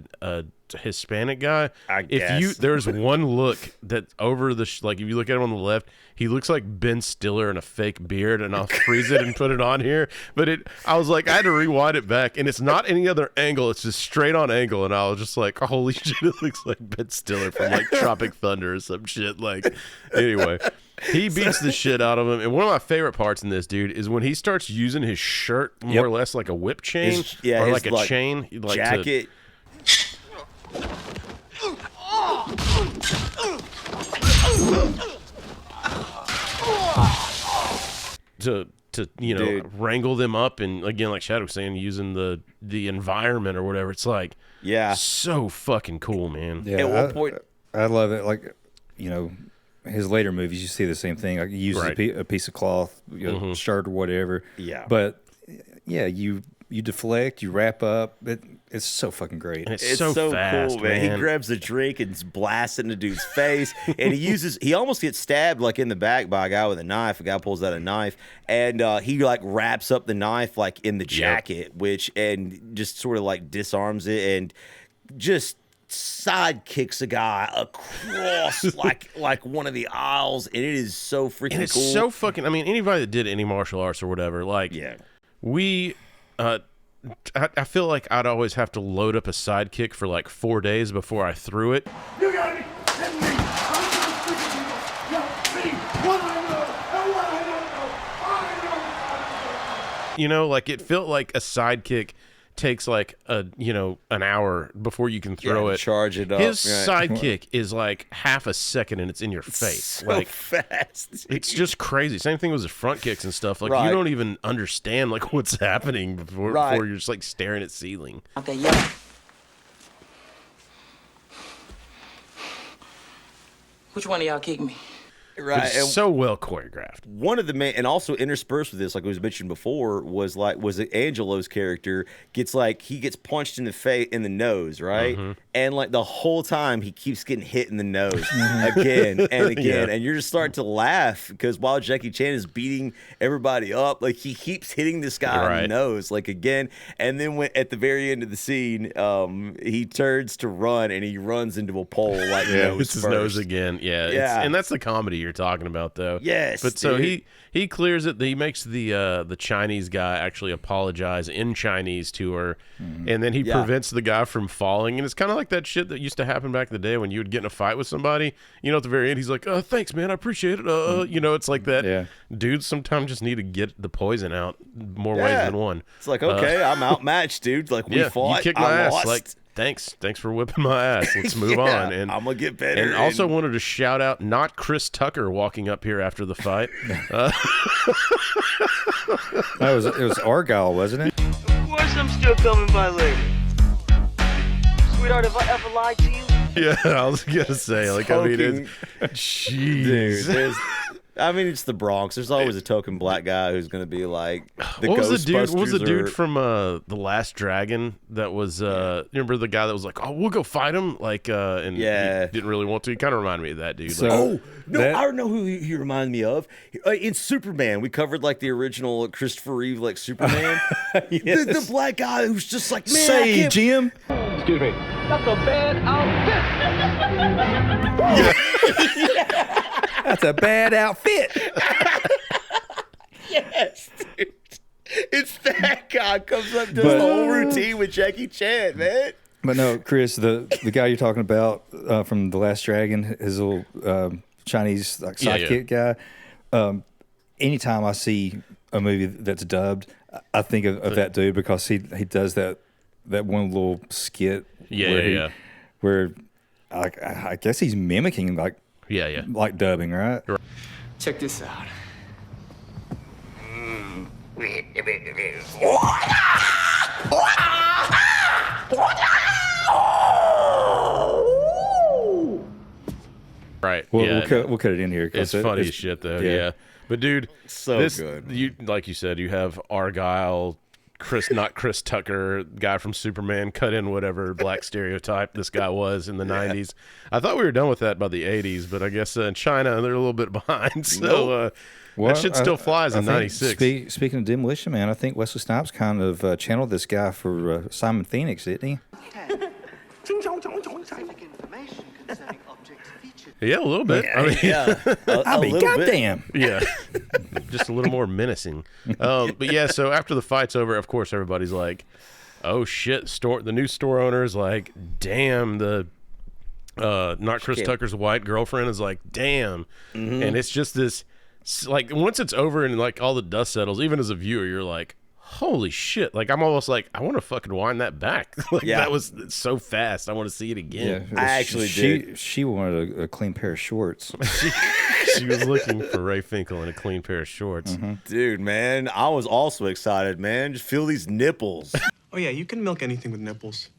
Hispanic guy. I guess. There's one look that over the like if you look at him on the left, he looks like Ben Stiller in a fake beard, and I'll freeze it and put it on here. But I was like, I had to rewind it back, and it's not any other angle; it's just straight on angle, and I was just like, holy shit, it looks like Ben Stiller from like Tropic Thunder or some shit. Like, anyway. He beats the shit out of him, and one of my favorite parts in this, dude, is when he starts using his shirt more or less like a whip chain, or like a chain, like jacket. To wrangle them up, and again, like Shadow was saying, using the environment or whatever. It's like so fucking cool, man. Yeah, at one point, I love it. Like his later movies, you see the same thing. Like he uses a piece of cloth, shirt or whatever. Yeah, but you deflect, you wrap up. It's so fucking great. And it's so fast, cool, man. He grabs a drink and blasts it in the dude's face, and he almost gets stabbed like in the back by a guy with a knife. A guy pulls out a knife, and he like wraps up the knife like in the jacket, and just sort of like disarms it and just side kicks a guy across like one of the aisles, and it is so freaking and it's cool. So fucking. I mean, anybody that did any martial arts or whatever, like we. I feel like I'd always have to load up a sidekick for like 4 days before I threw it. You gotta be kidding me! You know, like it felt like a sidekick takes like an hour before you can throw it. Charge it up. His sidekick is like half a second and it's in your face. So like fast. Dude. It's just crazy. Same thing with his front kicks and stuff. Like you don't even understand like what's happening before you're just like staring at ceiling. Okay, yeah. Which one of y'all kicked me? Right, it's so well choreographed. One of the main, and also interspersed with this, like it was mentioned before, was Angelo's character gets punched in the face, in the nose, right? Mm-hmm. And like the whole time he keeps getting hit in the nose again and again, and you're just starting to laugh because while Jackie Chan is beating everybody up, like he keeps hitting this guy in the nose, like again, and then when at the very end of the scene, he turns to run and he runs into a pole like nose hits his nose again, and that's the comedy you're talking about, though. Yes, but so he clears it. He makes the Chinese guy actually apologize in Chinese to her, and then he prevents the guy from falling. And it's kind of like that shit that used to happen back in the day when you would get in a fight with somebody. You know, at the very end, he's like, "Thanks, man, I appreciate it." You know, it's like that. Yeah. Dudes sometimes just need to get the poison out more ways than one. It's like, okay, I'm outmatched, dude. Like we fought. You kicked my ass. Lost. Like, thanks for whipping my ass. Let's move on. And I'm gonna get better. And also wanted to shout out not Chris Tucker walking up here after the fight. It was Argyle, wasn't it? Of course I'm still coming by later. Sweetheart, have I ever lied to you? Yeah, I was gonna say, like, I mean, jeez. Dude, I mean, it's the Bronx. There's always a token black guy who's going to be like the What was the dude from The Last Dragon that was, remember the guy that was like, oh, we'll go fight him? Like, and he didn't really want to. He kind of reminded me of that dude. So, I don't know who he reminded me of. In Superman, we covered like the original Christopher Reeve, like Superman. The black guy who's just like, man, say, Jim. Excuse me. That's a bad outfit. That's a bad outfit. Yes, dude. It's that guy comes up does the whole routine with Jackie Chan, man. But no, Chris, the guy you're talking about from The Last Dragon, his little Chinese like sidekick guy. Anytime I see a movie that's dubbed, I think of that dude because he does that one little skit. Where I guess he's mimicking like. Like dubbing, right? Check this out. Right. We'll cut it in here. It's funny as shit, though. Yeah. But, dude, so good. Like you said, you have Argyle, not Chris Tucker, guy from Superman, cut in whatever black stereotype this guy was in the 90s. I thought we were done with that by the 80s, but I guess in China, they're a little bit behind. So that shit still flies in 96. Speaking of Demolition Man, I think Wesley Snipes kind of channeled this guy for Simon Phoenix, didn't he? Yeah, a little bit. I mean, I mean, goddamn. Yeah, just a little more menacing. But yeah, so after the fight's over, of course, everybody's like, "Oh shit!" The new store owner is like, "Damn!" The not Chris Tucker's white girlfriend is like, "Damn!" And it's just this, like, once it's over and like all the dust settles, even as a viewer, you're like, holy shit. Like, I'm almost like, I want to fucking wind that back. Like, that was so fast. I want to see it again. Yeah, I actually did. She wanted a clean pair of shorts. She was looking for Ray Finkel in a clean pair of shorts. Dude, man, I was also excited, man. Just feel these nipples. Oh, yeah, you can milk anything with nipples.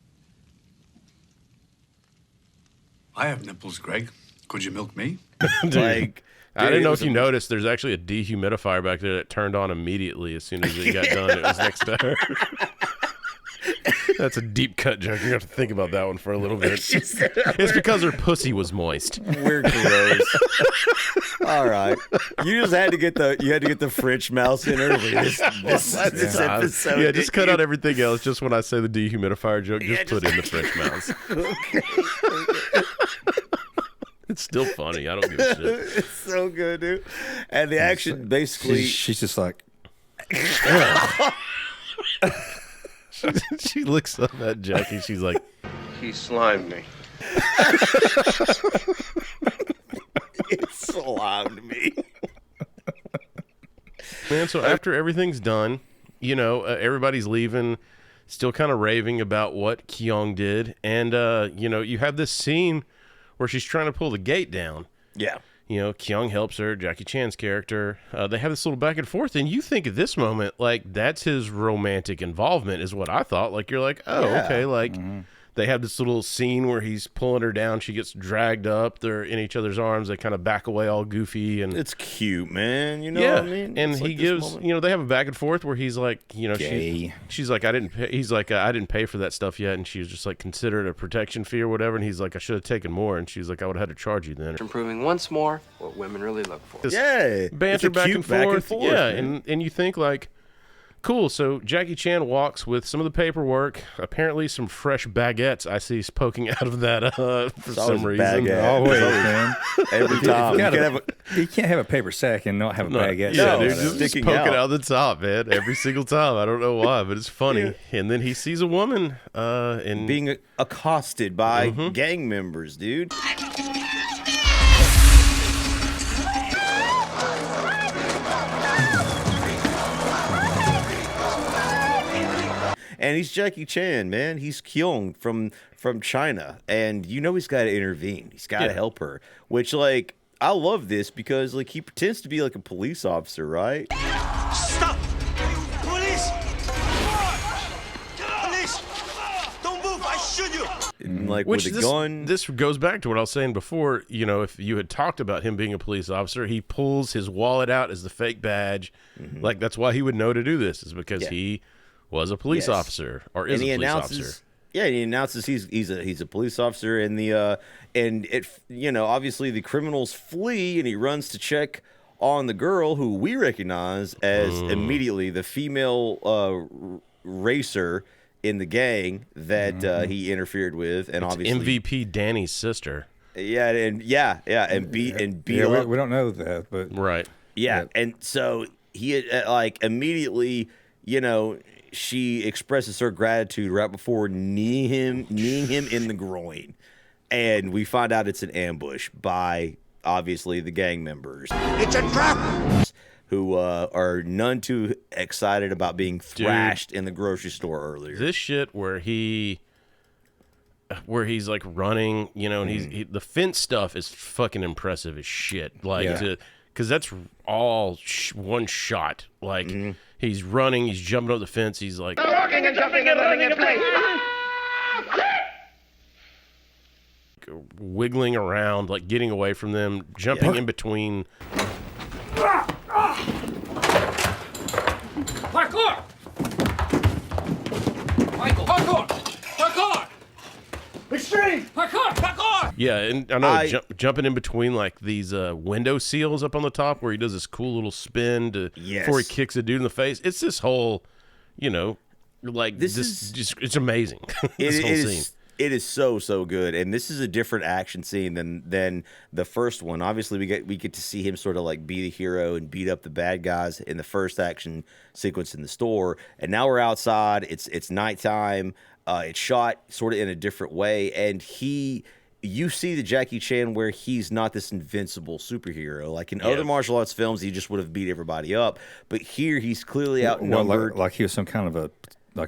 I have nipples, Greg. Could you milk me? Dude, I didn't know if you noticed, there's actually a dehumidifier back there that turned on immediately as soon as it got done. It was next to her. That's a deep cut joke. You're going to have to think about that one for a little bit. It's because her pussy was moist. We're gross. All right. You just had to get the French mouse in early this episode. Yeah, just cut out everything else. Just when I say the dehumidifier joke, just put in the French mouse. It's still funny. I don't give a shit. It's so good, dude. And the action basically... She's just like... She looks up at Jackie. She's like... He slimed me. It slimed me. Man, so after everything's done, everybody's leaving, still kind of raving about what Kyung did. And, you have this scene where she's trying to pull the gate down. Yeah. Kyung helps her, Jackie Chan's character. They have this little back and forth, and you think at this moment, like, that's his romantic involvement is what I thought. Like, you're like, oh, okay, like, they have this little scene where he's pulling her down. She gets dragged up. They're in each other's arms. They kind of back away all goofy. And it's cute, man. You know what I mean? And it's he like gives, they have a back and forth where he's like, she's like, I didn't pay. He's like, I didn't pay for that stuff yet. And she was just like, consider it a protection fee or whatever. And he's like, I should have taken more. And she's like, I would have had to charge you then. Improving once more what women really look for. Yeah. Banter back and forth. Yeah. And you think like, cool. So Jackie Chan walks with some of the paperwork, apparently some fresh baguettes I see poking out of that for some reason. Always, man. Every time. You can't have a paper sack and not have a baguette. Yeah, dude, just poking out of the top, man. Every single time. I don't know why, but it's funny. And then he sees a woman and being accosted by gang members, dude. And he's Jackie Chan, man. He's Kyung from China. And he's got to intervene. He's got to help her. Which, like, I love this because, like, he pretends to be, like, a police officer, right? Stop! Police! Police! Don't move! I shoot you! And, like, with a gun. This goes back to what I was saying before. If you had talked about him being a police officer, he pulls his wallet out as the fake badge. Like, that's why he would know to do this, is because he was a police officer or is a police officer. Yeah, and he announces he's a police officer, and obviously the criminals flee, and he runs to check on the girl who we recognize as immediately the female racer in the gang that he interfered with, and it's obviously MVP Danny's sister. Yeah, and beat her up. We don't know that, but right. Yeah, and so he immediately, she expresses her gratitude right before kneeing him in the groin. And we find out it's an ambush by, obviously, the gang members. It's a trap! Who are none too excited about being thrashed in the grocery store earlier. This shit where he's like running, and the fence stuff is fucking impressive as shit. Like, because that's all one shot. Like, he's running, he's jumping over the fence, he's like... Walking and jumping and running in place. wiggling around, like getting away from them, jumping in between. Parkour! Michael, parkour! Parkour! Extreme! Parkour! Parkour! Yeah, and I know jumping in between like these window seals up on the top where he does this cool little spin before he kicks a dude in the face. It's this whole, like this is just, it's amazing. This whole scene. It is so good, and this is a different action scene than the first one. Obviously, we get to see him sort of like be the hero and beat up the bad guys in the first action sequence in the store, and now we're outside. It's nighttime. It's shot sort of in a different way, and you see the Jackie Chan where he's not this invincible superhero. Like in other martial arts films, he just would have beat everybody up, but here he's clearly outnumbered. Like he was some kind of a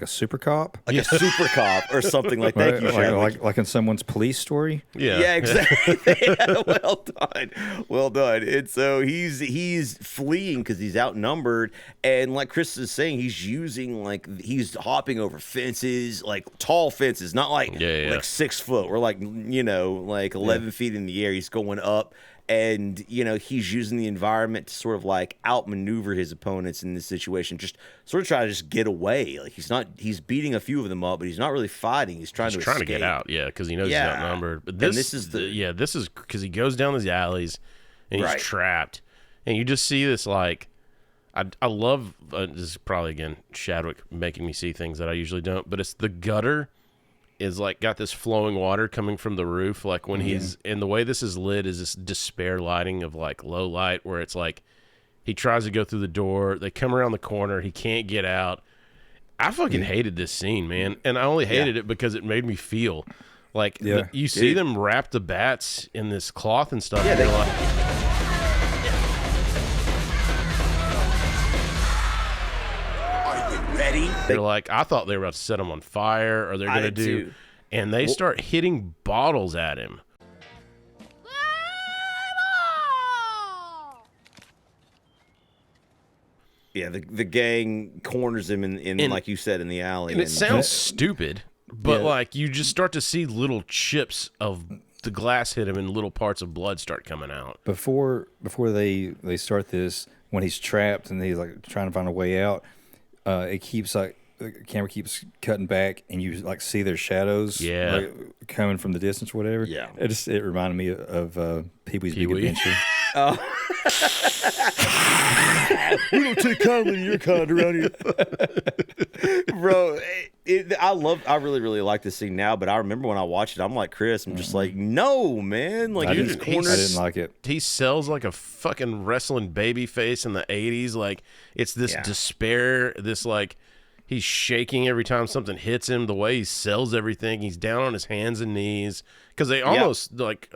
super cop, like a super cop or something like that. Like in someone's police story. Yeah, exactly. Well done. And so he's fleeing because he's outnumbered, and like Chris is saying, he's hopping over fences, like tall fences, not like 6 foot or like 11 feet in the air. He's going up. And, he's using the environment to sort of like outmaneuver his opponents in this situation, just sort of try to just get away. Like he's beating a few of them up, but he's not really fighting. He's trying to get out. Yeah. Because he knows he's outnumbered. But this is because he goes down these alleys and he's trapped. And you just see this, like, I love, this is probably again, Chadwick making me see things that I usually don't, but it's the gutter is like got this flowing water coming from the roof, like when he's, and the way this is lit is this despair lighting of like low light, where it's like he tries to go through the door, they come around the corner, he can't get out. I fucking hated this scene, man, and I only hated it because it made me feel like you see them wrap the bats in this cloth and stuff. And you're like, ready? They're like, I thought they were about to set him on fire, or they're going to do, and they start hitting bottles at him. Yeah, the gang corners him in like you said, in the alley. And it sounds stupid, but like you just start to see little chips of the glass hit him and little parts of blood start coming out. Before they start this, when he's trapped and he's like trying to find a way out, it keeps like the camera keeps cutting back and you like see their shadows like, coming from the distance or whatever. Yeah. It reminded me of Pee-wee's Big Adventure. We don't take kindly to your kind around here. Bro, I really, really like this scene now, but I remember when I watched it, I'm like Chris, I'm just like, no, man. Like, I didn't like it. He sells like a fucking wrestling baby face in the 80s. Like, it's this despair, this like, he's shaking every time something hits him, the way he sells everything. He's down on his hands and knees. Because they almost, like,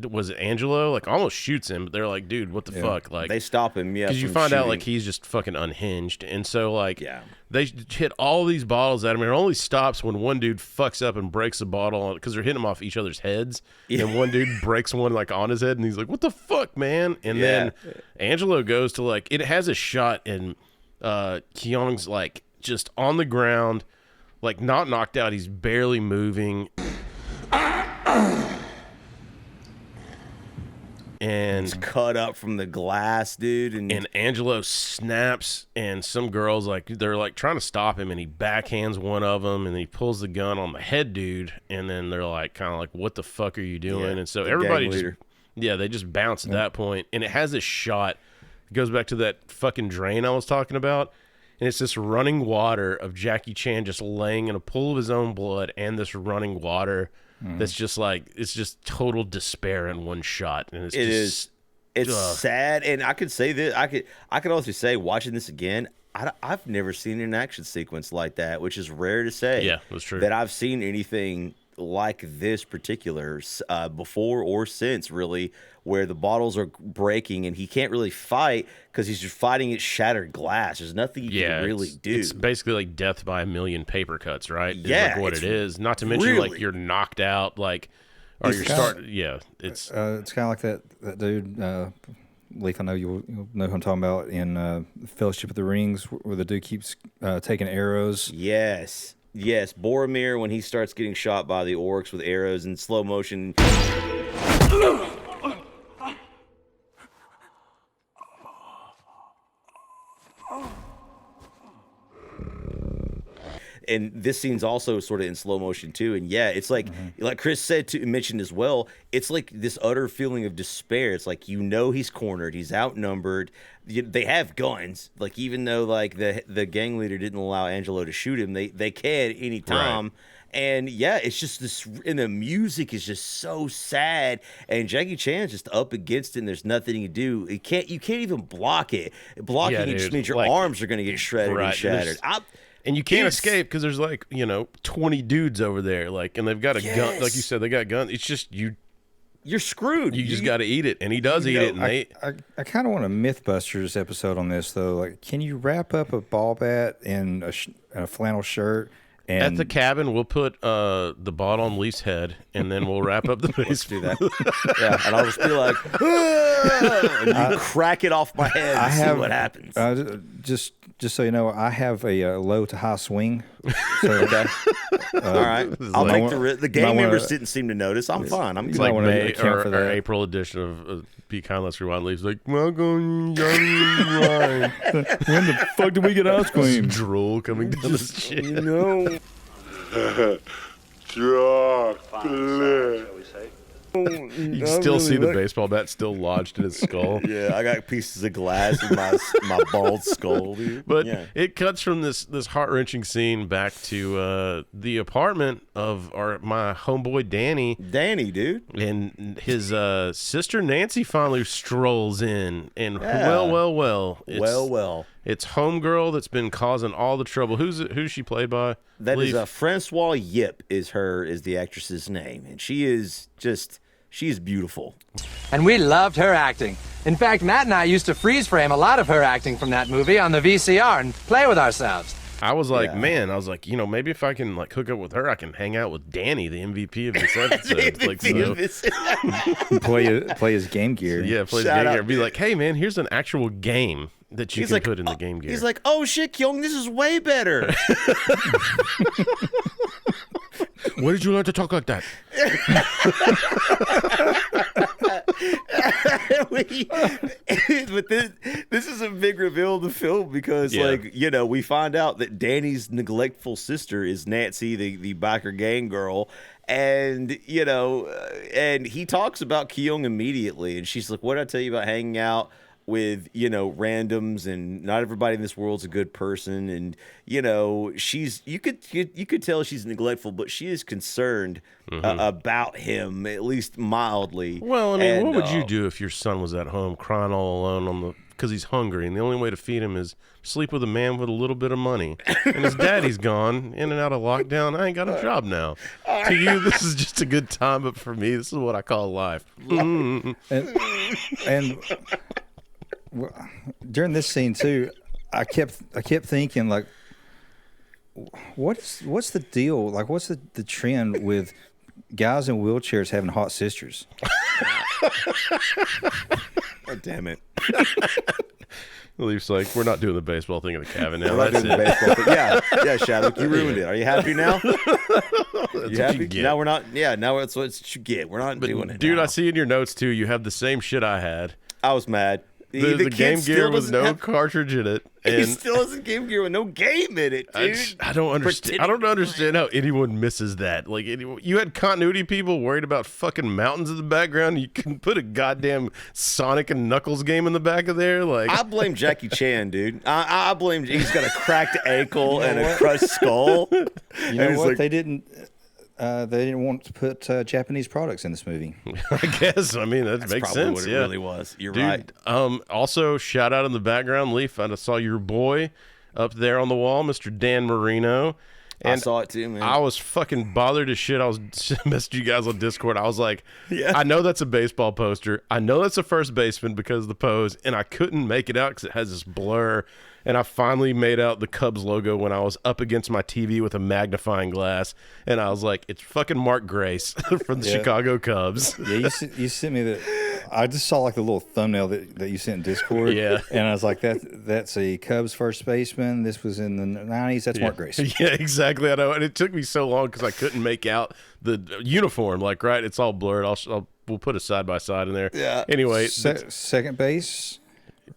was it Angelo? Like, almost shoots him, but they're like, dude, what the fuck? Like, they stop him, because you find out, like, he's just fucking unhinged. And so, like, they hit all these bottles at him, and it only stops when one dude fucks up and breaks a bottle, because they're hitting him off each other's heads. And one dude breaks one, like, on his head, and he's like, what the fuck, man? And then Angelo goes to, like, it has a shot, and Keong's, like, just on the ground, like, not knocked out. He's barely moving. And he's cut up from the glass, dude. And Angelo snaps, and some girls, like, they're like trying to stop him, and he backhands one of them, and he pulls the gun on the head dude, and then they're like, kind of like, what the fuck are you doing? And so everybody they just bounce at that point. And it has this shot, it goes back to that fucking drain I was talking about, and it's this running water of Jackie Chan just laying in a pool of his own blood, and this running water that's just like, it's just total despair in one shot. And it's sad. And I could say this, I could also say, watching this again, I've never seen an action sequence like that, which is rare to say. Yeah, that's true. That I've seen anything like this particular before or since, really, where the bottles are breaking and he can't really fight because he's just fighting at shattered glass. There's nothing you can really do. It's basically like death by a million paper cuts, right? Yeah, is like what it is. Not to mention, like, you're knocked out, like, or you're starting. Yeah, it's kind of like that dude. Leaf, I know you'll know who I'm talking about in Fellowship of the Rings, where the dude keeps taking arrows. Yes. Yes, Boromir when he starts getting shot by the orcs with arrows in slow motion. And this scene's also sort of in slow motion too. And yeah, it's like Chris said mentioned as well, it's like this utter feeling of despair. It's like, he's cornered, he's outnumbered. They have guns. Like, even though like the gang leader didn't allow Angelo to shoot him, they can any time. Right. And yeah, it's just this, and the music is just so sad. And Jackie Chan's just up against it, and there's nothing you can do. You can't even block it. Blocking it just means your arms are going to get shredded and shattered. And you can't escape because there's 20 dudes over there, and they've got a gun. Like you said, they got guns. It's just you're screwed. You just got to eat it, and he does eat it. And I kind of want a MythBusters episode on this though. Like, can you wrap up a ball bat in a flannel shirt? And at the cabin, we'll put the ball on Lee's head, and then we'll wrap up the base. Let's do that. Yeah, and I'll just be like, and you crack it off my head and see what happens. Just so you know, I have a low to high swing. So, okay. All right. I'll make the gang members didn't seem to notice. I'm fine. I'm like May or April edition of Be Kind, Let's Rewind. Leaves like, welcome, young Ryan. When the fuck did we get ice cream? Drool coming down this shit. Chocolate. You can still see the baseball bat still lodged in his skull. Yeah, I got pieces of glass in my bald skull, dude. But it cuts from this heart-wrenching scene back to the apartment of my homeboy Danny. Danny, dude. And his sister Nancy finally strolls in. And well. It's homegirl that's been causing all the trouble. Who's she played by? That is Francois Yip is the actress's name, and she is beautiful. And we loved her acting. In fact, Matt and I used to freeze frame a lot of her acting from that movie on the VCR and play with ourselves. I was like, maybe if I can hook up with her, I can hang out with Danny, the MVP of this episode. Play his Game Gear. Yeah, play his Game Gear. Be like, hey man, here's an actual game that you can put in the Game Gear. He's like, oh shit, Kyung, this is way better. Where did you learn to talk like that? But this is a big reveal of the film because, we find out that Danny's neglectful sister is Nancy, the biker gang girl. And, and he talks about Kyung immediately. And she's like, what did I tell you about hanging out with randoms, and not everybody in this world's a good person, and she's you could tell she's neglectful, but she is concerned about him, at least mildly. Well, I mean, what would you do if your son was at home crying all alone because he's hungry, and the only way to feed him is sleep with a man with a little bit of money, and his daddy's gone in and out of lockdown? I ain't got a job now. To you, this is just a good time, but for me, this is what I call life. And during this scene too, I kept thinking, like, what's the deal? Like, what's the trend with guys in wheelchairs having hot sisters? Oh, damn it. Leaf's like, we're not doing the baseball thing in the cabin now. We're not doing the baseball thing. Yeah, Shattuck, you ruined it. Are you happy now? You happy? Now we're not. Yeah, now it's what you get. We're not doing it. Dude, now. I see in your notes too. You have the same shit I had. I was mad. The Game Gear with no cartridge in it. And he still has a Game Gear with no game in it, dude. I don't understand. I don't understand how anyone misses that. Like, you had continuity people worried about fucking mountains in the background. You couldn't put a goddamn Sonic and Knuckles game in the back of there. Like, I blame Jackie Chan, dude. I blame. He's got a cracked ankle and a crushed skull. You know what? They didn't want to put Japanese products in this movie. I guess. I mean, that makes sense. What it really was. You're Dude, right. Also, shout out in the background, Leaf. I saw your boy up there on the wall, Mr. Dan Marino. And I saw it too, man. I was fucking bothered as shit. I was messaging you guys on Discord. I was like, I know that's a baseball poster. I know that's a first baseman because of the pose, and I couldn't make it out because it has this blur. And I finally made out the Cubs logo when I was up against my TV with a magnifying glass, and I was like, "It's fucking Mark Grace from the Chicago Cubs." Yeah, you sent me that. I just saw like the little thumbnail that you sent in Discord. Yeah. And I was like, that's a Cubs first baseman. This was in the 90s. That's Mark Grace. Yeah, exactly. I know. And it took me so long because I couldn't make out the uniform. Like, right, it's all blurred. We'll put a side by side in there. Yeah. Anyway, second base.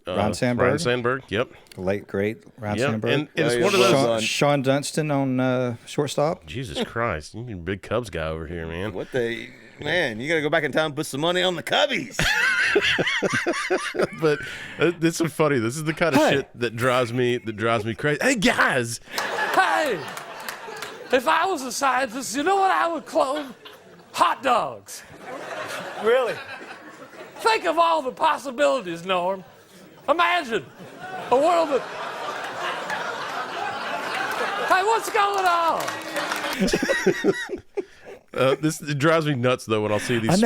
Ron Sandberg. Ron Sandberg, yep. Late, great Ron Sandberg. And it's one of those. Sean Dunston on shortstop. Jesus Christ. You're a big Cubs guy over here, man. Man, you got to go back in time and put some money on the Cubbies. But this is funny. This is the kind of shit that drives me crazy. Hey, guys. Hey, if I was a scientist, you know what I would clone? Hot dogs. Really? Think of all the possibilities, Norm. Imagine a world that... Hey, what's going on? This it drives me nuts though when I'll see these.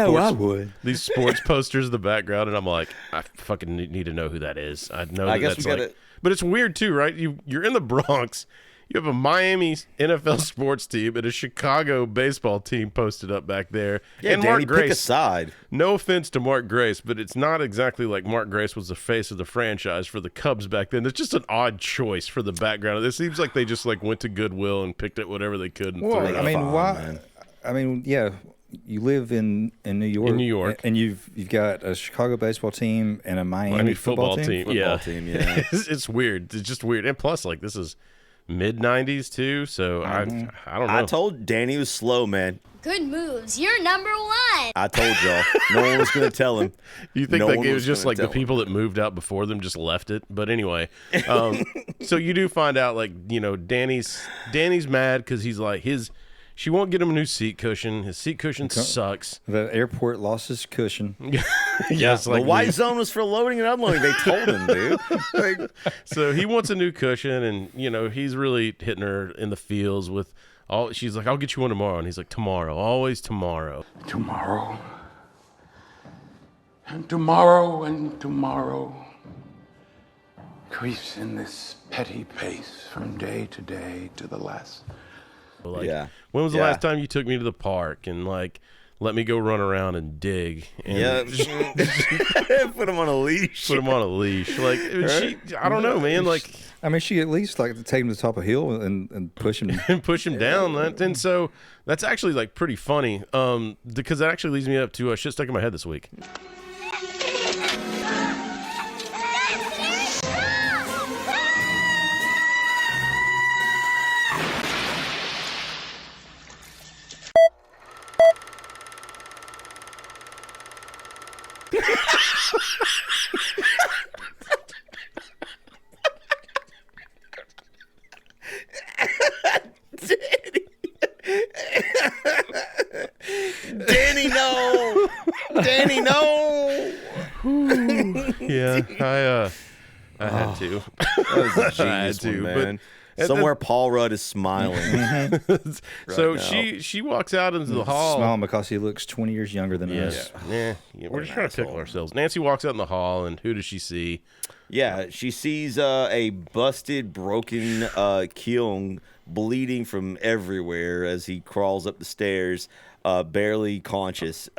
These sports posters in the background, and I'm like, I fucking need to know who that is. I know I guess that's we like, gotta... but it's weird too, right? You're in the Bronx. You have a Miami NFL sports team and a Chicago baseball team posted up back there. Yeah, and Danny, Mark Grace, pick a side. No offense to Mark Grace, but it's not exactly like Mark Grace was the face of the franchise for the Cubs back then. It's just an odd choice for the background. It seems like they just like went to Goodwill and picked up whatever they could and threw it I up. mean, why? Man. I mean, yeah. You live in New York. In New York. And you've got a Chicago baseball team and a Miami football team. Football team, yeah. It's weird. It's just weird. And plus, like, this is mid-90s, too, so I don't know. I told Danny he was slow, man. Good moves. You're number one. I told y'all. No one was going to tell him. You think that game was just like the people that moved out before them just left it? But anyway, so you do find out, like, you know, Danny's mad because he's like, she won't get him a new seat cushion. His seat cushion sucks. The airport lost his cushion. Yes, the white zone was for loading and unloading. They told him, dude. So he wants a new cushion, and you know he's really hitting her in the feels with all. She's like, "I'll get you one tomorrow," and he's like, "Tomorrow, always tomorrow." Tomorrow. And tomorrow and tomorrow creeps in this petty pace from day to day to the last. Like, when was the last time you took me to the park and like let me go run around and dig? And put him on a leash. Put him on a leash. Like I don't know, man. Like, I mean, she at least like to take him to the top of a hill and push him and push him down. And so that's actually like pretty funny. Because that actually leads me up to shit stuck in my head this week. Danny, no. Danny, no. Yeah, I had to. That was a genius one, man. Somewhere Paul Rudd is smiling. So she walks out into the hall. Smiling because he looks 20 years younger than us. Yeah, we're just trying to pickle ourselves. Nancy walks out in the hall, and who does she see? Yeah, she sees a busted, broken Kyung bleeding from everywhere as he crawls up the stairs, barely conscious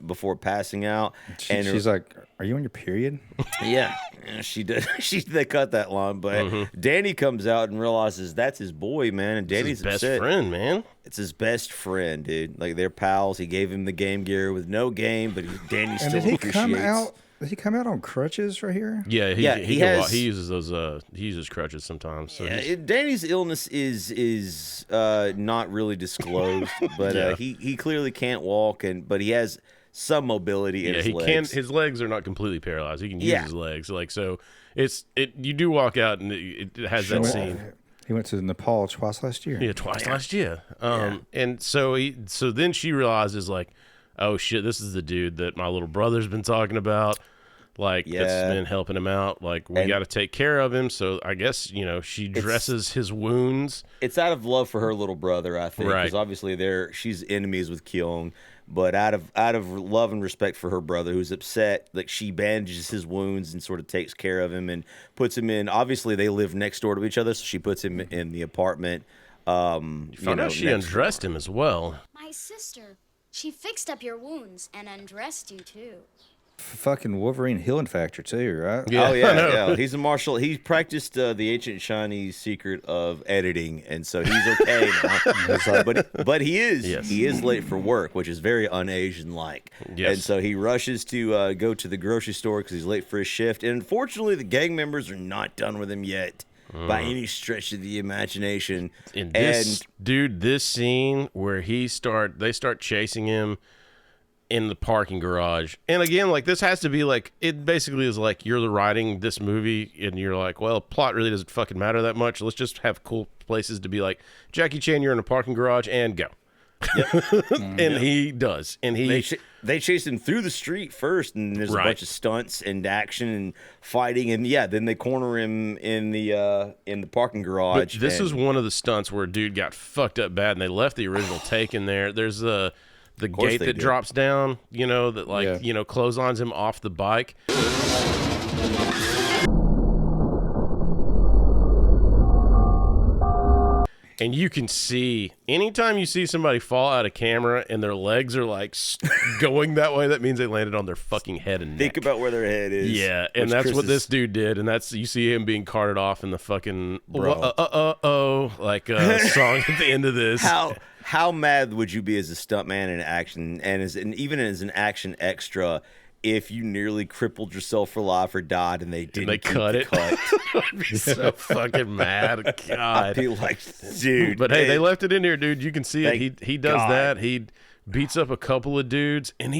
before passing out. She's like, "Are you on your period?" Yeah, she did. They cut that line, but Danny comes out and realizes that's his boy, man. And Danny's his best upset. friend, man. It's his best friend, dude. Like, they're pals. He gave him the Game Gear with no game, but Danny still appreciates. Did he come out on crutches right here? Yeah, he uses those. He uses crutches sometimes. So Danny's illness is not really disclosed, but he clearly can't walk, but he has some mobility in his legs. His legs are not completely paralyzed. He can use his legs. Like, so you do walk out and it has that scene. He went to Nepal twice last year. Yeah, twice last year. And so then she realizes, like, oh shit, this is the dude that my little brother's been talking about. Like, that's been helping him out. Like, we got to take care of him. So I guess, she dresses his wounds. It's out of love for her little brother, I think. Right. Because obviously she's enemies with Kyung. But out of love and respect for her brother, who's upset, like, she bandages his wounds and sort of takes care of him and puts him in. Obviously, they live next door to each other, so she puts him in the apartment. You found out she undressed him as well. My sister. She fixed up your wounds and undressed you, too. fucking Wolverine healing factor too, right? Yeah, oh yeah. He's a martial. He practiced the ancient Chinese secret of editing, and so he's okay now. but he is late for work, which is very un-Asian like. Yes. And so he rushes to go to the grocery store because he's late for his shift. And unfortunately, the gang members are not done with him yet. By any stretch of the imagination. And this scene where they start chasing him in the parking garage. And again, like, this has to be like, it basically is like you're writing this movie and you're like, well, plot really doesn't fucking matter that much. Let's just have cool places to be like, Jackie Chan, you're in a parking garage, and go. Yep. And he does. And they chase him through the street first, and there's a bunch of stunts and action and fighting, and then they corner him in the parking garage. But this is one of the stunts where a dude got fucked up bad, and they left the original take in there. There's the gate that drops down, that clotheslines him off the bike. And you can see, anytime you see somebody fall out of camera and their legs are like going that way, that means they landed on their fucking head and neck. Think about where their head is. Yeah, and that's what this dude did. And you see him being carted off in the fucking song at the end of this. How mad would you be as a stuntman in action and even as an action extra if you nearly crippled yourself for life or died and they didn't cut it? I'd be so fucking mad. God. I'd be like, dude. But hey, they left it in here, dude. You can see it. He does that. He beats up a couple of dudes, and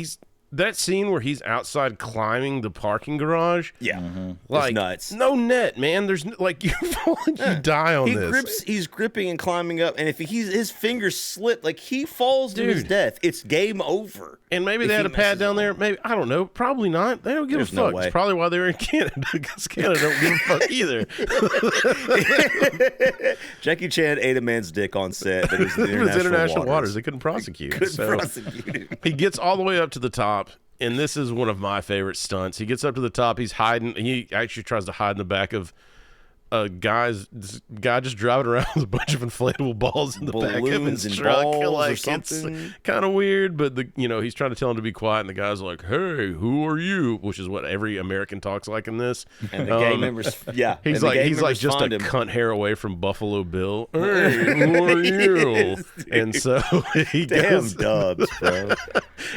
that scene where he's outside climbing the parking garage. Yeah. Like, it's nuts. No net, man. There's like, you fall and you die on this. He's gripping and climbing up, and if his fingers slip, like, he falls to his death. It's game over. And maybe they had a pad down there. Maybe, I don't know. Probably not. They don't give a fuck. It's probably why they were in Canada, because Canada don't give a fuck either. Jackie Chan ate a man's dick on set, but it was international waters. They couldn't prosecute. He gets all the way up to the top. And this is one of my favorite stunts. He gets up to the top. He's hiding. He actually tries to hide in the back of a guy just driving around with a bunch of inflatable balls in the back of his truck. Like, it's kind of weird, but he's trying to tell him to be quiet, and the guy's like, "Hey, who are you?" Which is what every American talks like in this. And the gang members, he's like just a cunt hair away from Buffalo Bill. Hey, who are you? And so he goes, dubs, bro.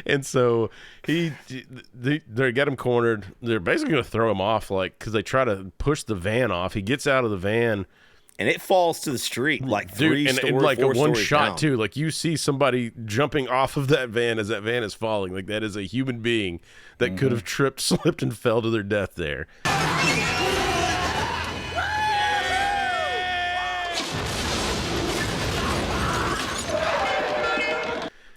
And so they get him cornered. They're basically going to throw him off, like, because they try to push the van off. He gets out of the van, and it falls to the street like three stories, and like a one shot down. too. Like, you see somebody jumping off of that van as that van is falling. Like, that is a human being that could have tripped, slipped, and fell to their death there.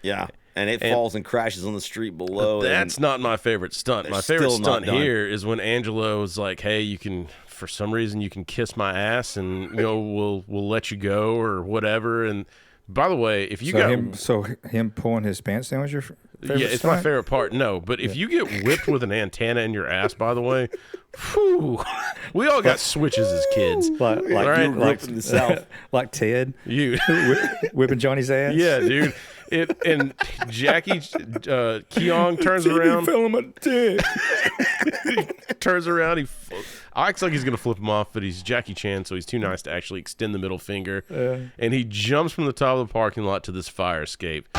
Yeah. And it falls and crashes on the street below. That's not my favorite stunt. My favorite stunt here is when Angelo is like, "Hey, for some reason you can kiss my ass, and we'll let you go or whatever." And by the way, if you him pulling his pants down was your favorite it's stunt? my favorite part. No, but if you get whipped with an antenna in your ass, by the way, whew, we all got switches as kids. Like you grew up in the South, like Ted, whipping Johnny's ass. Yeah, dude. And Jackie Keong turns around. Fell on my dick. He turns around. He acts like he's gonna flip him off, but he's Jackie Chan, so he's too nice to actually extend the middle finger. And he jumps from the top of the parking lot to this fire escape.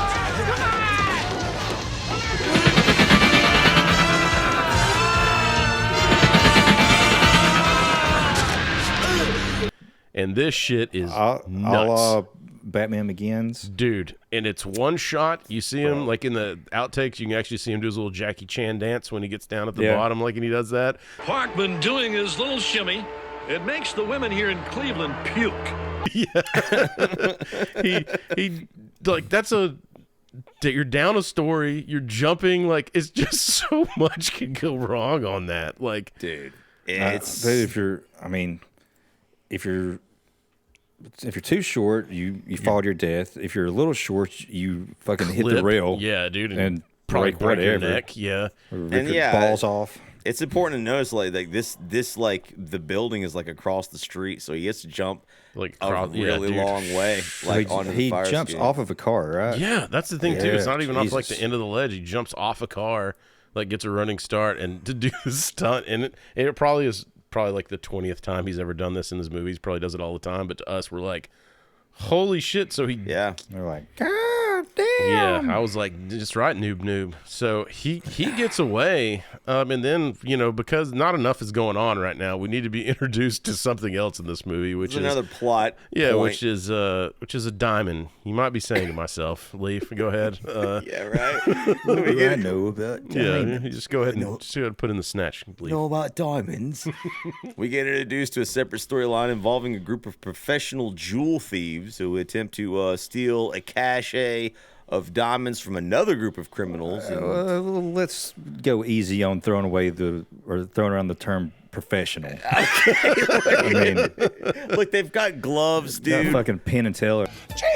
And this shit is nuts. Batman Begins, dude, and it's one shot. You see him like in the outtakes. You can actually see him do his little Jackie Chan dance when he gets down at the bottom, like, and he does that. Parkman doing his little shimmy. It makes the women here in Cleveland puke. Yeah, he like you're down a story. You're jumping, like, it's just so much can go wrong on that. Like, dude, it's if you're too short, you fall to your death. If you're a little short, you fucking hit the rail. Yeah, dude, and probably break your neck. Yeah, or rip your balls off. It's important to notice, like this like the building is like across the street, so he gets to jump like a really long way, like onto the fire escape. He jumps off of a car, right? Yeah, that's the thing too. It's not even off like the end of the ledge. He jumps off a car. like gets a running start and to do the stunt, and it probably is like the 20th time he's ever done this in his movies. Probably does it all the time, but to us, we're like, holy shit! So they're like, God damn. Yeah, I was like, just right, noob. So he gets away, and then because not enough is going on right now, we need to be introduced to something else in this movie, which is another plot. Yeah, point. which is a diamond. You might be saying to myself, Leaf, go ahead. Yeah, right. What do I know about diamonds? Yeah, just go ahead and put in the snatch. Leaf. Know about diamonds. We get introduced to a separate storyline involving a group of professional jewel thieves who attempt to steal a cache of diamonds from another group of criminals. Let's go easy on throwing around the term professional. I mean, look, they've got gloves, dude. Got fucking Penn and Teller.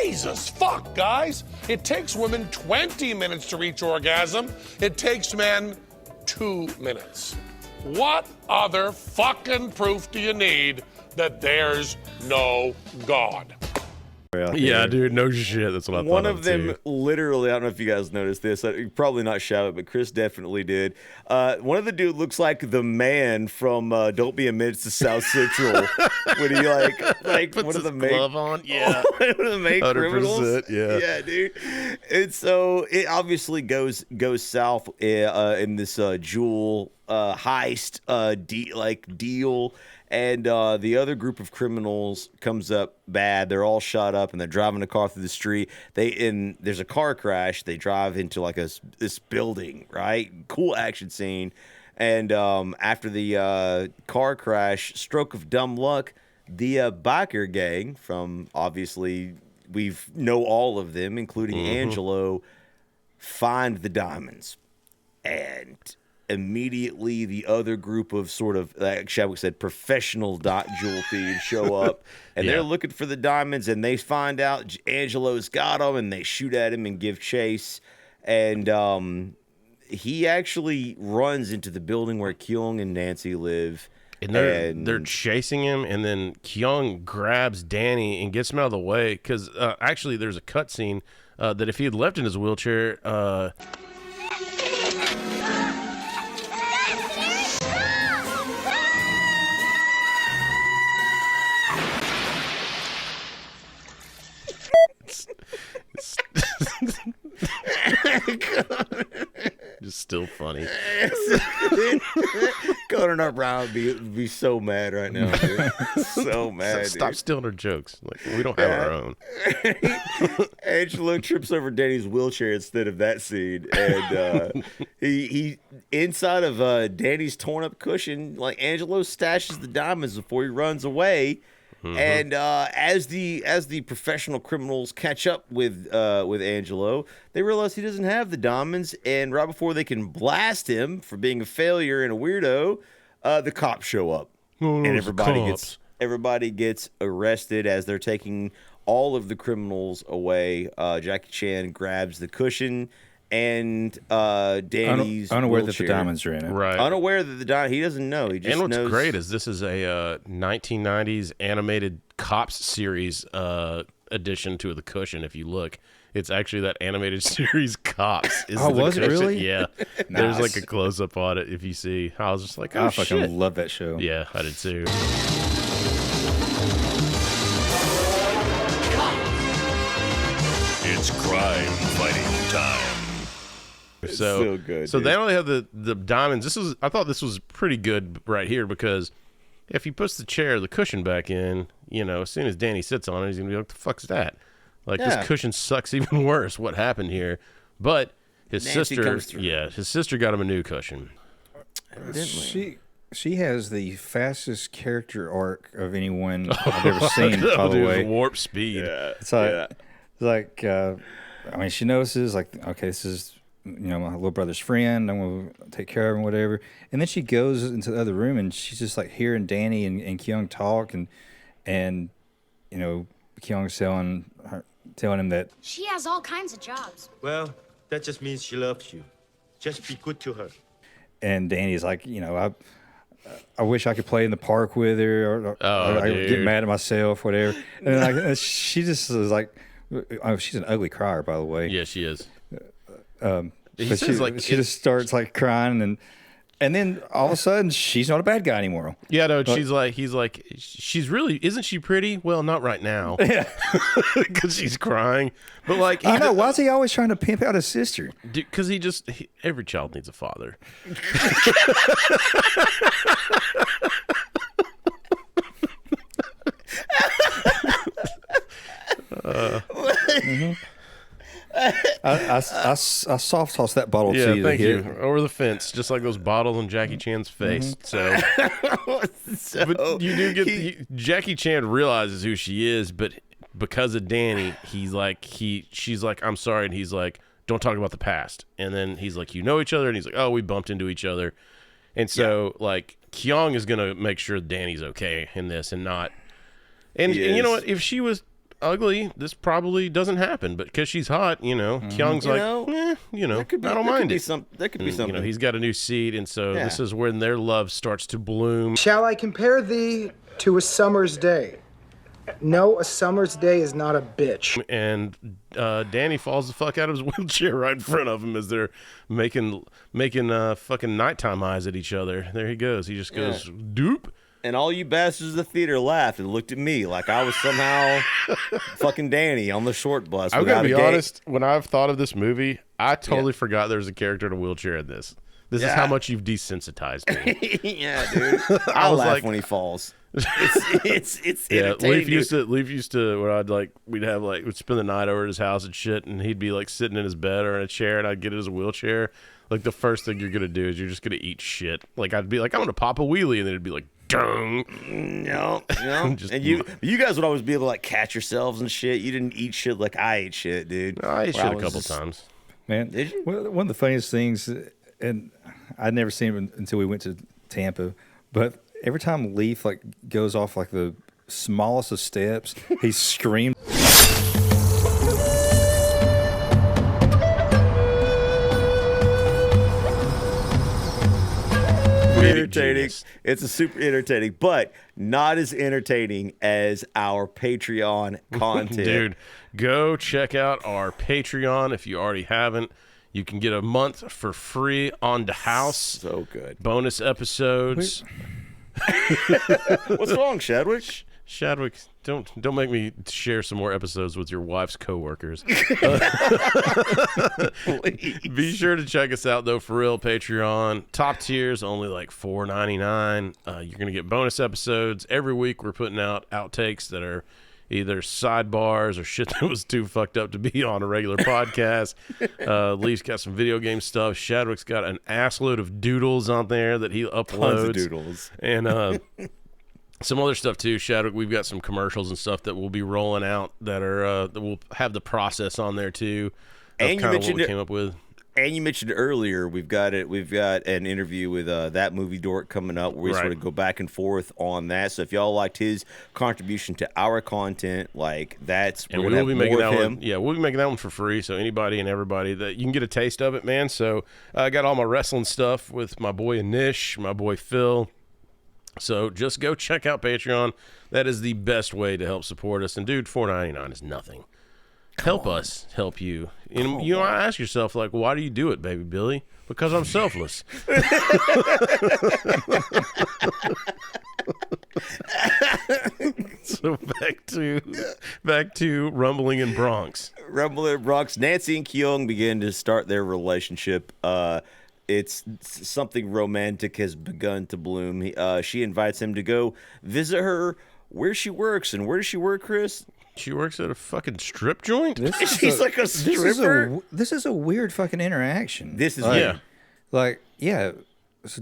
Jesus fuck, guys. It takes women 20 minutes to reach orgasm. It takes men 2 minutes. What other fucking proof do you need that there's no God? Yeah, dude, no shit. That's what I thought. One of them, literally, I don't know if you guys noticed this. Probably not shout it, but Chris definitely did. One of the dude looks like the man from Don't Be a Menace to South Central when he like puts one of the his glove on. Yeah, one of the main 100%, criminals. yeah, dude. And so it obviously goes south in this jewel heist deal. And the other group of criminals comes up bad. They're all shot up, and they're driving a car through the street. There's a car crash. They drive into like this building, right? Cool action scene. And after the car crash, stroke of dumb luck, the biker gang from obviously we know all of them, including Angelo, find the diamonds, and immediately the other group of sort of, like Chadwick said, professional jewel thieves show up, and they're looking for the diamonds, and they find out Angelo's got them, and they shoot at him and give chase, and he actually runs into the building where Kyung and Nancy live. And they're chasing him, and then Kyung grabs Danny and gets him out of the way, because actually there's a cutscene that if he had left in his wheelchair... Just still funny. Connor Brown would be so mad right now, dude. So mad. Stop stealing our jokes. Like, we don't have our own. Angelo trips over Danny's wheelchair instead of that scene, and he inside of Danny's torn up cushion, like Angelo stashes the diamonds before he runs away. And as the professional criminals catch up with Angelo, they realize he doesn't have the diamonds, and right before they can blast him for being a failure and a weirdo, the cops show up, and everybody gets arrested as they're taking all of the criminals away. Jackie Chan grabs the cushion and Danny's unaware wheelchair. that the diamonds are in it. Right. Unaware that the diamond, he doesn't know. He just knows. And what's great is this is a 1990s animated Cops series addition to the cushion. If you look, it's actually that animated series Cops. Was it really? Yeah. Nice. There's like a close up on it. If you see, I was just like, oh, I shit. fucking love that show. Yeah, I did too. It's crime fighting time. So good. So dude. they only have the diamonds. I thought this was pretty good right here, because if he puts the cushion back in, as soon as Danny sits on it, he's gonna be like, "What the fuck's that?" Like, this cushion sucks even worse. What happened here? But his Nancy comes through. his sister got him a new cushion. She has the fastest character arc of anyone I've ever seen. By the way, warp speed. Yeah. It's like I mean, she notices, like, okay, this is, my little brother's friend. I'm going to take care of him, whatever. And then she goes into the other room, and she's just, like, hearing Danny and Kyung talk, and Kyung's telling him that... She has all kinds of jobs. Well, that just means she loves you. Just be good to her. And Danny's like, I wish I could play in the park with her, or I would get mad at myself, whatever. And then she just is like... Oh, she's an ugly crier, by the way. Yeah, she is. He But says like she just starts like crying, and then all of a sudden she's not a bad guy anymore. Yeah, no, he's like, she's really, isn't she pretty? Well, not right now. Yeah, because she's crying. But like, I know. Why is he always trying to pimp out his sister? Because every child needs a father. I soft tossed that bottle to you. Thank you. Over the fence, just like those bottles on Jackie Chan's face. So, but you do get Jackie Chan realizes who she is, but because of Danny, she's like, I'm sorry, and he's like, don't talk about the past. And then he's like, you know each other, and he's like, oh, we bumped into each other, and so like Kyung is gonna make sure Danny's okay in this and not, and you know what, if she was ugly, this probably doesn't happen, but because she's hot, Kyung's I don't mind it. There could be something. He's got a new seat, and so this is when their love starts to bloom. Shall I compare thee to a summer's day? No, a summer's day is not a bitch. And Danny falls the fuck out of his wheelchair right in front of him as they're making fucking nighttime eyes at each other. There he goes. He just goes, doop. And all you bastards in the theater laughed and looked at me like I was somehow fucking Danny on the short bus. I'm going to be honest, when I've thought of this movie, I totally forgot there's a character in a wheelchair in this. This is how much you've desensitized me. Yeah, dude. I laugh when he falls. It's entertaining. Leaf used to when we'd spend the night over at his house and shit, and he'd be like sitting in his bed or in a chair, and I'd get in his wheelchair. Like the first thing you're gonna do is you're just gonna eat shit. Like I'd be like, I'm gonna pop a wheelie, and then it'd be like, dung. No. And you guys would always be able to like catch yourselves and shit. You didn't eat shit like I ate shit, dude. I ate shit a couple times. Man, did you? One of the funniest things, and I'd never seen him until we went to Tampa, but every time Leaf like goes off like the smallest of steps, he screams. Entertaining. It's a super entertaining, but not as entertaining as our Patreon content. Dude, go check out our Patreon if you already haven't. You can get a month for free on the house. So good. Bonus episodes. What's wrong, Shadwick? Shadwick, don't make me share some more episodes with your wife's coworkers. Be sure to check us out though, for real. Patreon top tiers only like $4.99. You're gonna get bonus episodes every week. We're putting out outtakes that are either sidebars or shit that was too fucked up to be on a regular podcast. Lee's got some video game stuff. Shadwick's got an assload of doodles on there that he uploads. Tons of doodles. And some other stuff too, Shadwick. We've got some commercials and stuff that we'll be rolling out that are that will have the process on there too. And you mentioned what we came up with. And you mentioned earlier we've got an interview with That Movie Dork coming up where we sort of go back and forth on that. So if y'all liked his contribution to our content, like that's and we'll be making that one. Yeah, we'll be making that one for free. So anybody and everybody that you can get a taste of it, man. So I got all my wrestling stuff with my boy Anish, my boy Phil. So just go check out Patreon. That is the best way to help support us. And dude, $4.99 is nothing. Help us help you. And you know, I ask yourself, like, why do you do it, baby Billy? Because I'm selfless. So back to Rumbling in Bronx. Rumbling in Bronx. Nancy and Kyung begin to start their relationship. It's something romantic has begun to bloom. She invites him to go visit her where she works. And where does she work, Chris? She works at a fucking strip joint? She's like a stripper? This is a weird fucking interaction. This is So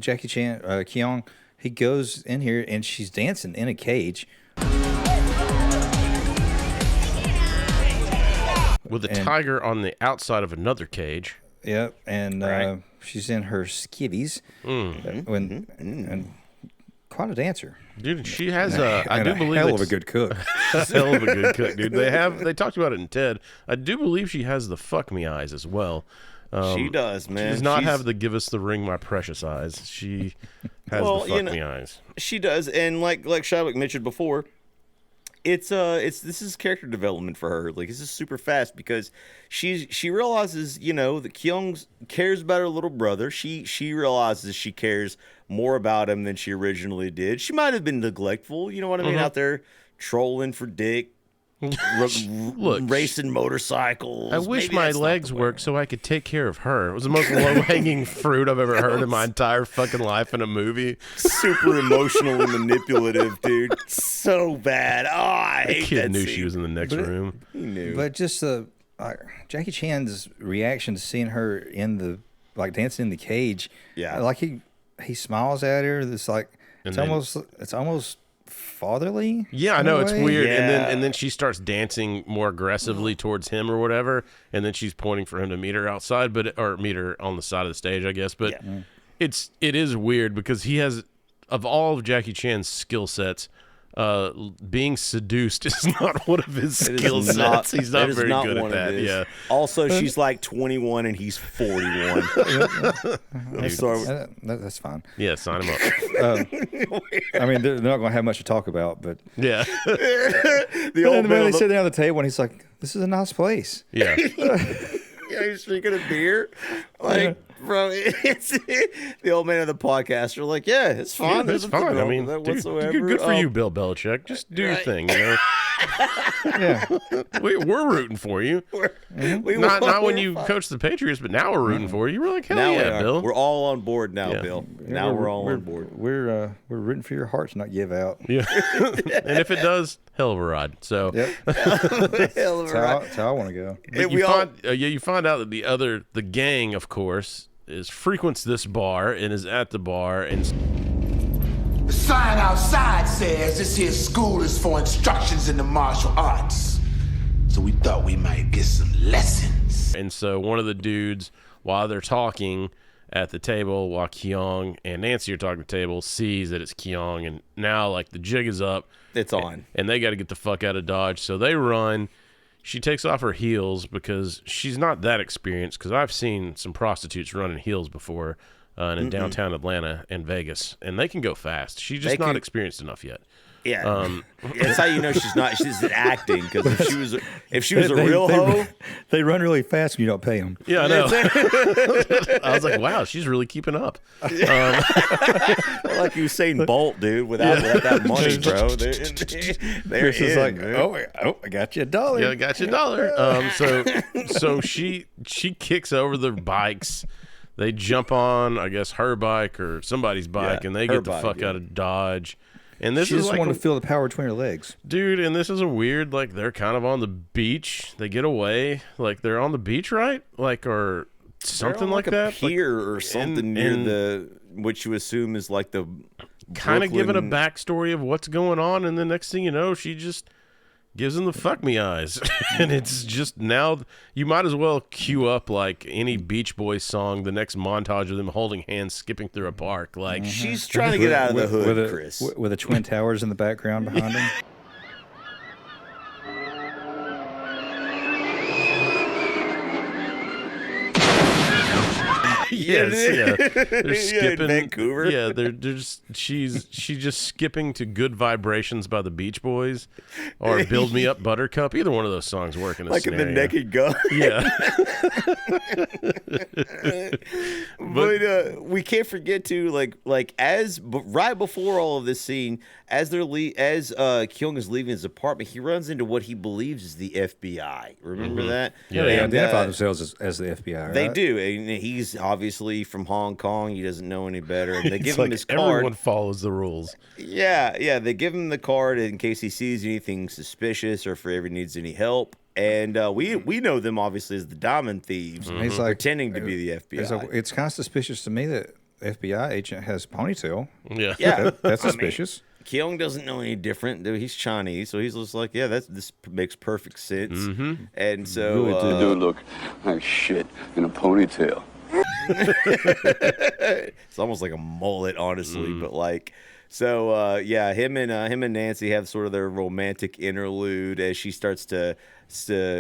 Jackie Chan, Kyung, he goes in here and she's dancing in a cage. With a tiger on the outside of another cage. Yep, and she's in her skivvies. And quite a dancer. Dude, she has I do believe hell of a good cook. Hell of a good cook, dude. They talked about it in Ted. I do believe she has the fuck me eyes as well. She does, man. She does not have the give us the ring, my precious eyes. She has the fuck me eyes. She does, and like Shadwick mentioned before, this is character development for her. Like, this is super fast because she realizes, that Kyung cares about her little brother. She realizes she cares more about him than she originally did. She might have been neglectful, you know what I mean, out there trolling for dick. Look, racing motorcycles. I wish my legs worked so I could take care of her. It was the most low-hanging fruit I've ever heard in my entire fucking life in a movie. Super emotional and manipulative, dude. So bad. Oh, I hate kid that knew scene. she was in the next room. He knew. But just Jackie Chan's reaction to seeing her in the dancing in the cage. Yeah. Like he smiles at her. It's like it's almost fatherly. Yeah, I know, it's weird. Yeah. And then she starts dancing more aggressively towards him or whatever, and then she's pointing for him to meet her outside, or meet her on the side of the stage, I guess. But it is weird because he has, of all of Jackie Chan's skill sets, being seduced is not one of his skill sets. He's not very good at that. Yeah. Also, she's like 21 and he's 41. I'm sorry. That's fine. Yeah, sign him up. I mean, they're not going to have much to talk about, but yeah. The old man, they sit down at the table and he's like, "This is a nice place." Yeah. Yeah, he's drinking a beer. Like, bro, it's the old man of the podcast are like, yeah, it's fine. Yeah, it's fine. I mean, whatsoever. Good for you, Bill Belichick. Just do your thing, Yeah. We're rooting for you. Not when you coach the Patriots, but now we're rooting for you. We're like, hell now yeah, Bill. We're all on board now, Bill. Now we're all on board. We're rooting for your heart to not give out. Yeah. And if it does, hell of a ride. So hell of a ride. That's how I want to go. But you find out that the gang, of course, frequents this bar and is at the bar and. The sign outside says this here school is for instructions in the martial arts. So we thought we might get some lessons. And so one of the dudes, while they're talking at the table, while Kyung and Nancy are talking at the table, sees that it's Kyung, and now like the jig is up. It's on. And they got to get the fuck out of Dodge. So they run. She takes off her heels because she's not that experienced, because I've seen some prostitutes run in heels before in downtown Atlanta and Vegas, and they can go fast. She's just not experienced enough yet. Yeah, that's how you know she's acting, because if she was a real hoe, they run really fast when you don't pay them. Yeah, I know. I was like, wow, she's really keeping up. Like Usain Bolt, dude, without that money, bro. Chris is like, oh, I got you $1. Yeah, I got you $1. So she kicks over the bikes. They jump on, I guess, her bike or somebody's bike, and they get the fuck out of Dodge. And this she is just like wanted to feel the power between her legs, dude. And this is a weird, like, they're kind of on the beach. They get away, like they're on the beach, right? Like, or something like that, pier or something near what you assume is like the kind of giving a backstory of what's going on. And the next thing you know, she just gives him the fuck me eyes. And it's just, now you might as well cue up like any Beach Boys song, the next montage of them holding hands skipping through a park. Like, she's trying to get out of the hood, Chris. With the Twin Towers in the background behind him. Yes, yeah. They're skipping in Vancouver. Yeah, they're just she's just skipping to Good Vibrations by the Beach Boys or Build Me Up Buttercup. Either one of those songs work in a scenario. In the Naked Gun. Yeah. But we can't forget to right before all of this scene, as Kyung is leaving his apartment, he runs into what he believes is the FBI. Remember that? Yeah, they identify themselves as the FBI. Right? They do, and he's obviously from Hong Kong. He doesn't know any better. And they give him his card. Everyone follows the rules. Yeah. They give him the card in case he sees anything suspicious or if he ever needs any help. And we know them obviously as the Diamond Thieves. He's like, pretending to be the FBI. It's kind of suspicious to me that FBI agent has a ponytail. Yeah. That's suspicious. Kyung doesn't know any different. He's Chinese, so he's just like, yeah, this makes perfect sense. Mm-hmm. And so you do look like shit in a ponytail. It's almost like a mullet, honestly, but like. So him and Nancy have sort of their romantic interlude as she starts to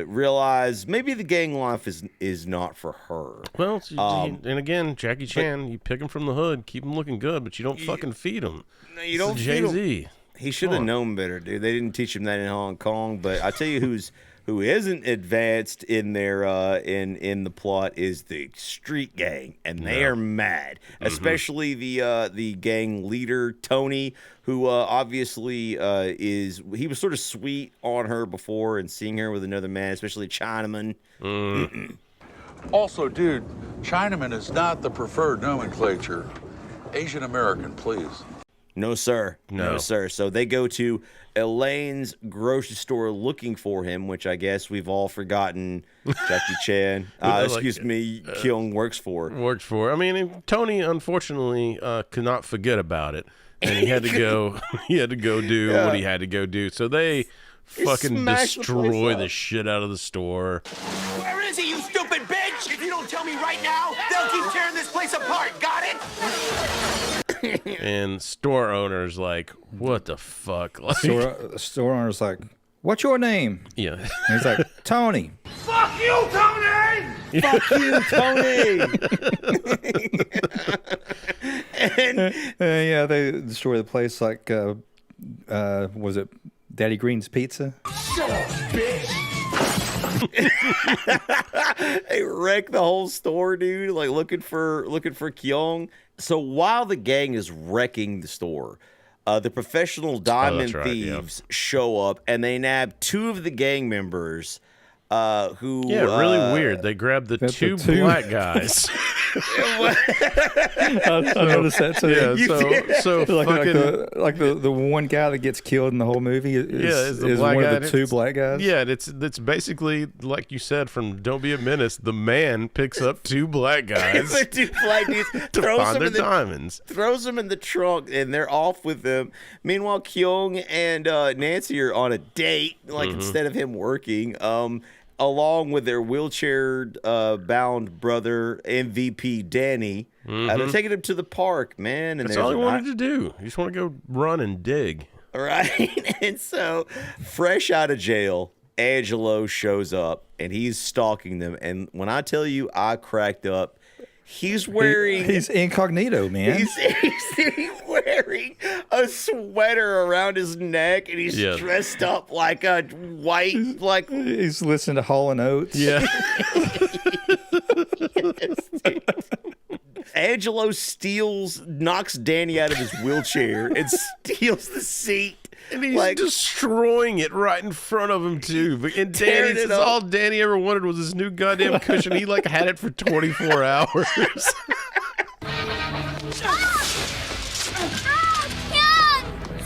realize maybe the gang life is not for her. Well, and again, Jackie Chan, you pick him from the hood, keep him looking good, but you don't fucking feed him. No, you don't feed Jay-Z. him. He should have known better, dude. They didn't teach him that in Hong Kong. But I tell you, who isn't advanced in their in the plot is the street gang, and they are mad. Especially the gang leader Tony, who obviously he was sort of sweet on her before, and seeing her with another man, especially Chinaman. Also, dude, Chinaman is not the preferred nomenclature. Asian American, please. No, sir. No, sir. So they go to Elaine's grocery store looking for him, which I guess we've all forgotten Jackie Chan, Kyung works for. I mean, Tony, unfortunately, could not forget about it. And he had to go do what he had to go do. So they fucking destroy the shit out of the store. Where is he, you stupid bitch? If you don't tell me right now, they'll keep tearing this place apart. Got it? And store owner's like, what the fuck? Like, store owner's like, what's your name? Yeah. And he's like, Tony. Fuck you, Tony! Fuck you, Tony! Yeah, they destroy the place like, was it Daddy Green's Pizza? Shut up, bitch! They wreck the whole store, dude. Like looking for Kyung. So while the gang is wrecking the store, the professional diamond thieves show up, and they nab 2 of the gang members. Who? Yeah, really weird. They grabbed the two black guys. I noticed that too. Yeah, so like the one guy that gets killed in the whole movie is the black one guy. of the 2 black guys. Yeah, it's basically like you said from Don't Be a Menace. The man picks up 2 black guys. The 2 black dudes to find their diamonds. Throws them in the trunk, and they're off with them. Meanwhile, Kyung and Nancy are on a date, instead of him working. Along with their wheelchair-bound brother, MVP Danny. They're taking him to the park, man. And that's all he wanted to do. He just want to go run and dig. Right? And so, fresh out of jail, Angelo shows up, and he's stalking them. And when I tell you I cracked up, he's wearing... He's incognito, man. He's wearing a sweater around his neck, and he's dressed up like a white... He's listening to Hall & Oates. Yeah. Angelo knocks Danny out of his wheelchair and steals the seat. And he's destroying it right in front of him, too. And Danny says all Danny ever wanted was his new goddamn cushion. He, had it for 24 hours.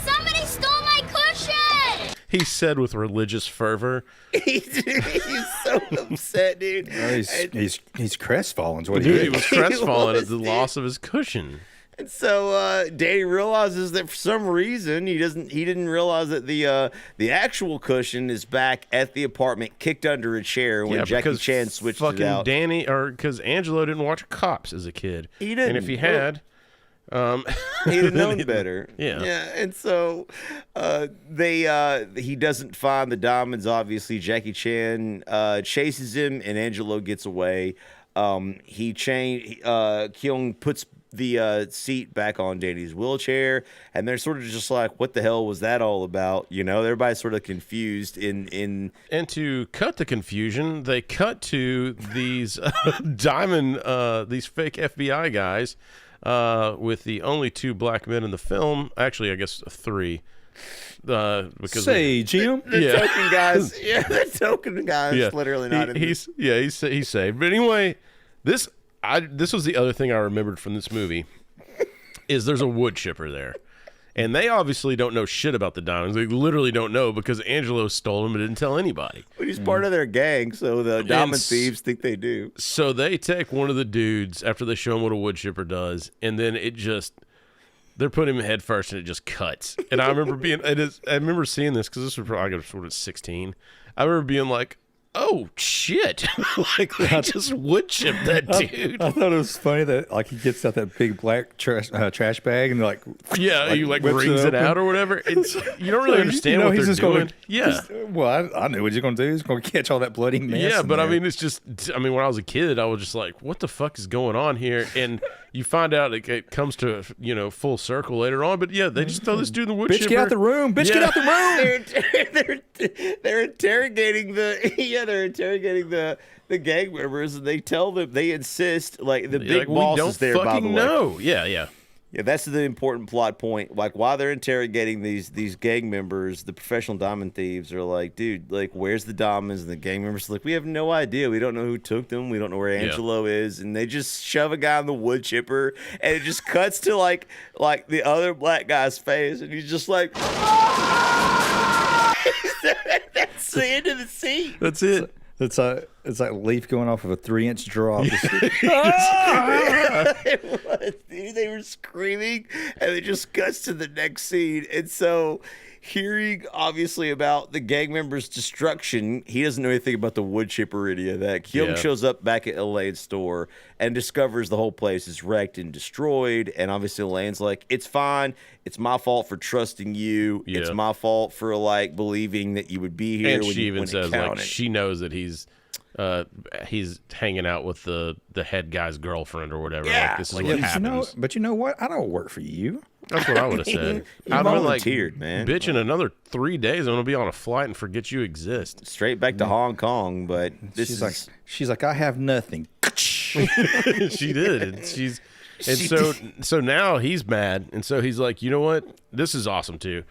Somebody stole my cushion! He said with religious fervor. He's so upset, dude. He's crestfallen. Is what he was crestfallen at the loss of his cushion. And so Danny realizes that for some reason he didn't realize that the actual cushion is back at the apartment, kicked under a chair when Jackie Chan switched it out. Because Angelo didn't watch Cops as a kid. He didn't. And if he had, he'd have known better. Yeah. And so he doesn't find the diamonds. Obviously, Jackie Chan chases him, and Angelo gets away. Kyung puts the seat back on Danny's wheelchair, and they're sort of just like, what the hell was that all about? Everybody's sort of confused and to cut the confusion, they cut to these these fake FBI guys with the only 2 black men in the film. Actually, I guess 3. Because Jim? The token guys. Yeah, the token guys literally not in this. He's saved. But anyway, this was the other thing I remembered from this movie is there's a wood chipper there. And they obviously don't know shit about the diamonds. They literally don't know because Angelo stole them and didn't tell anybody. But he's part of their gang, so the diamond thieves think they do. So they take one of the dudes after they show him what a wood chipper does, and then they're putting him head first, and it just cuts. And I remember I remember seeing this because this was probably sort of 16. I remember being like, oh shit! They just wood chipped that dude. I thought it was funny that he gets out that big black trash bag and he rings it out or whatever. You don't really understand what they're doing. I knew what he's going to do. He's going to catch all that bloody mess. Yeah, but I mean, it's just when I was a kid, I was just like, what the fuck is going on here? And you find out it comes to full circle later on. But yeah, they just throw this dude in the wood Bitch, chipper. get out the room. Bitch, get out the room. They're interrogating the gang members, and they tell them, they insist, like the big boss is there. By the way, know. Yeah. That's the important plot point. Like, while they're interrogating these gang members, the professional diamond thieves are like, dude, like, where's the diamonds? And the gang members are like, we have no idea. We don't know who took them. We don't know where Angelo is. And they just shove a guy in the wood chipper, and it just cuts to like the other black guy's face, and he's just like, that's the end of the scene. That's it. It's like Leaf going off of a 3-inch drop. It was, dude. They were screaming, and it just cuts to the next scene. And so, hearing obviously about the gang members' destruction, he doesn't know anything about the wood chipper or any of that. Kyung shows up back at Elaine's store and discovers the whole place is wrecked and destroyed. And obviously, Elaine's like, "It's fine. It's my fault for trusting you. Yeah. It's my fault for like believing that you would be here." And she even says like she knows that he's hanging out with the head guy's girlfriend or whatever. Yeah, like, this is what happens. But you know what? I don't work for you. That's what I would have said. I'd have been like, man. Bitch, in another 3 days, I'm gonna be on a flight and forget you exist. Straight back to Hong Kong. But she's like, I have nothing. She did. And so now he's mad, and so he's like, you know what? This is awesome too.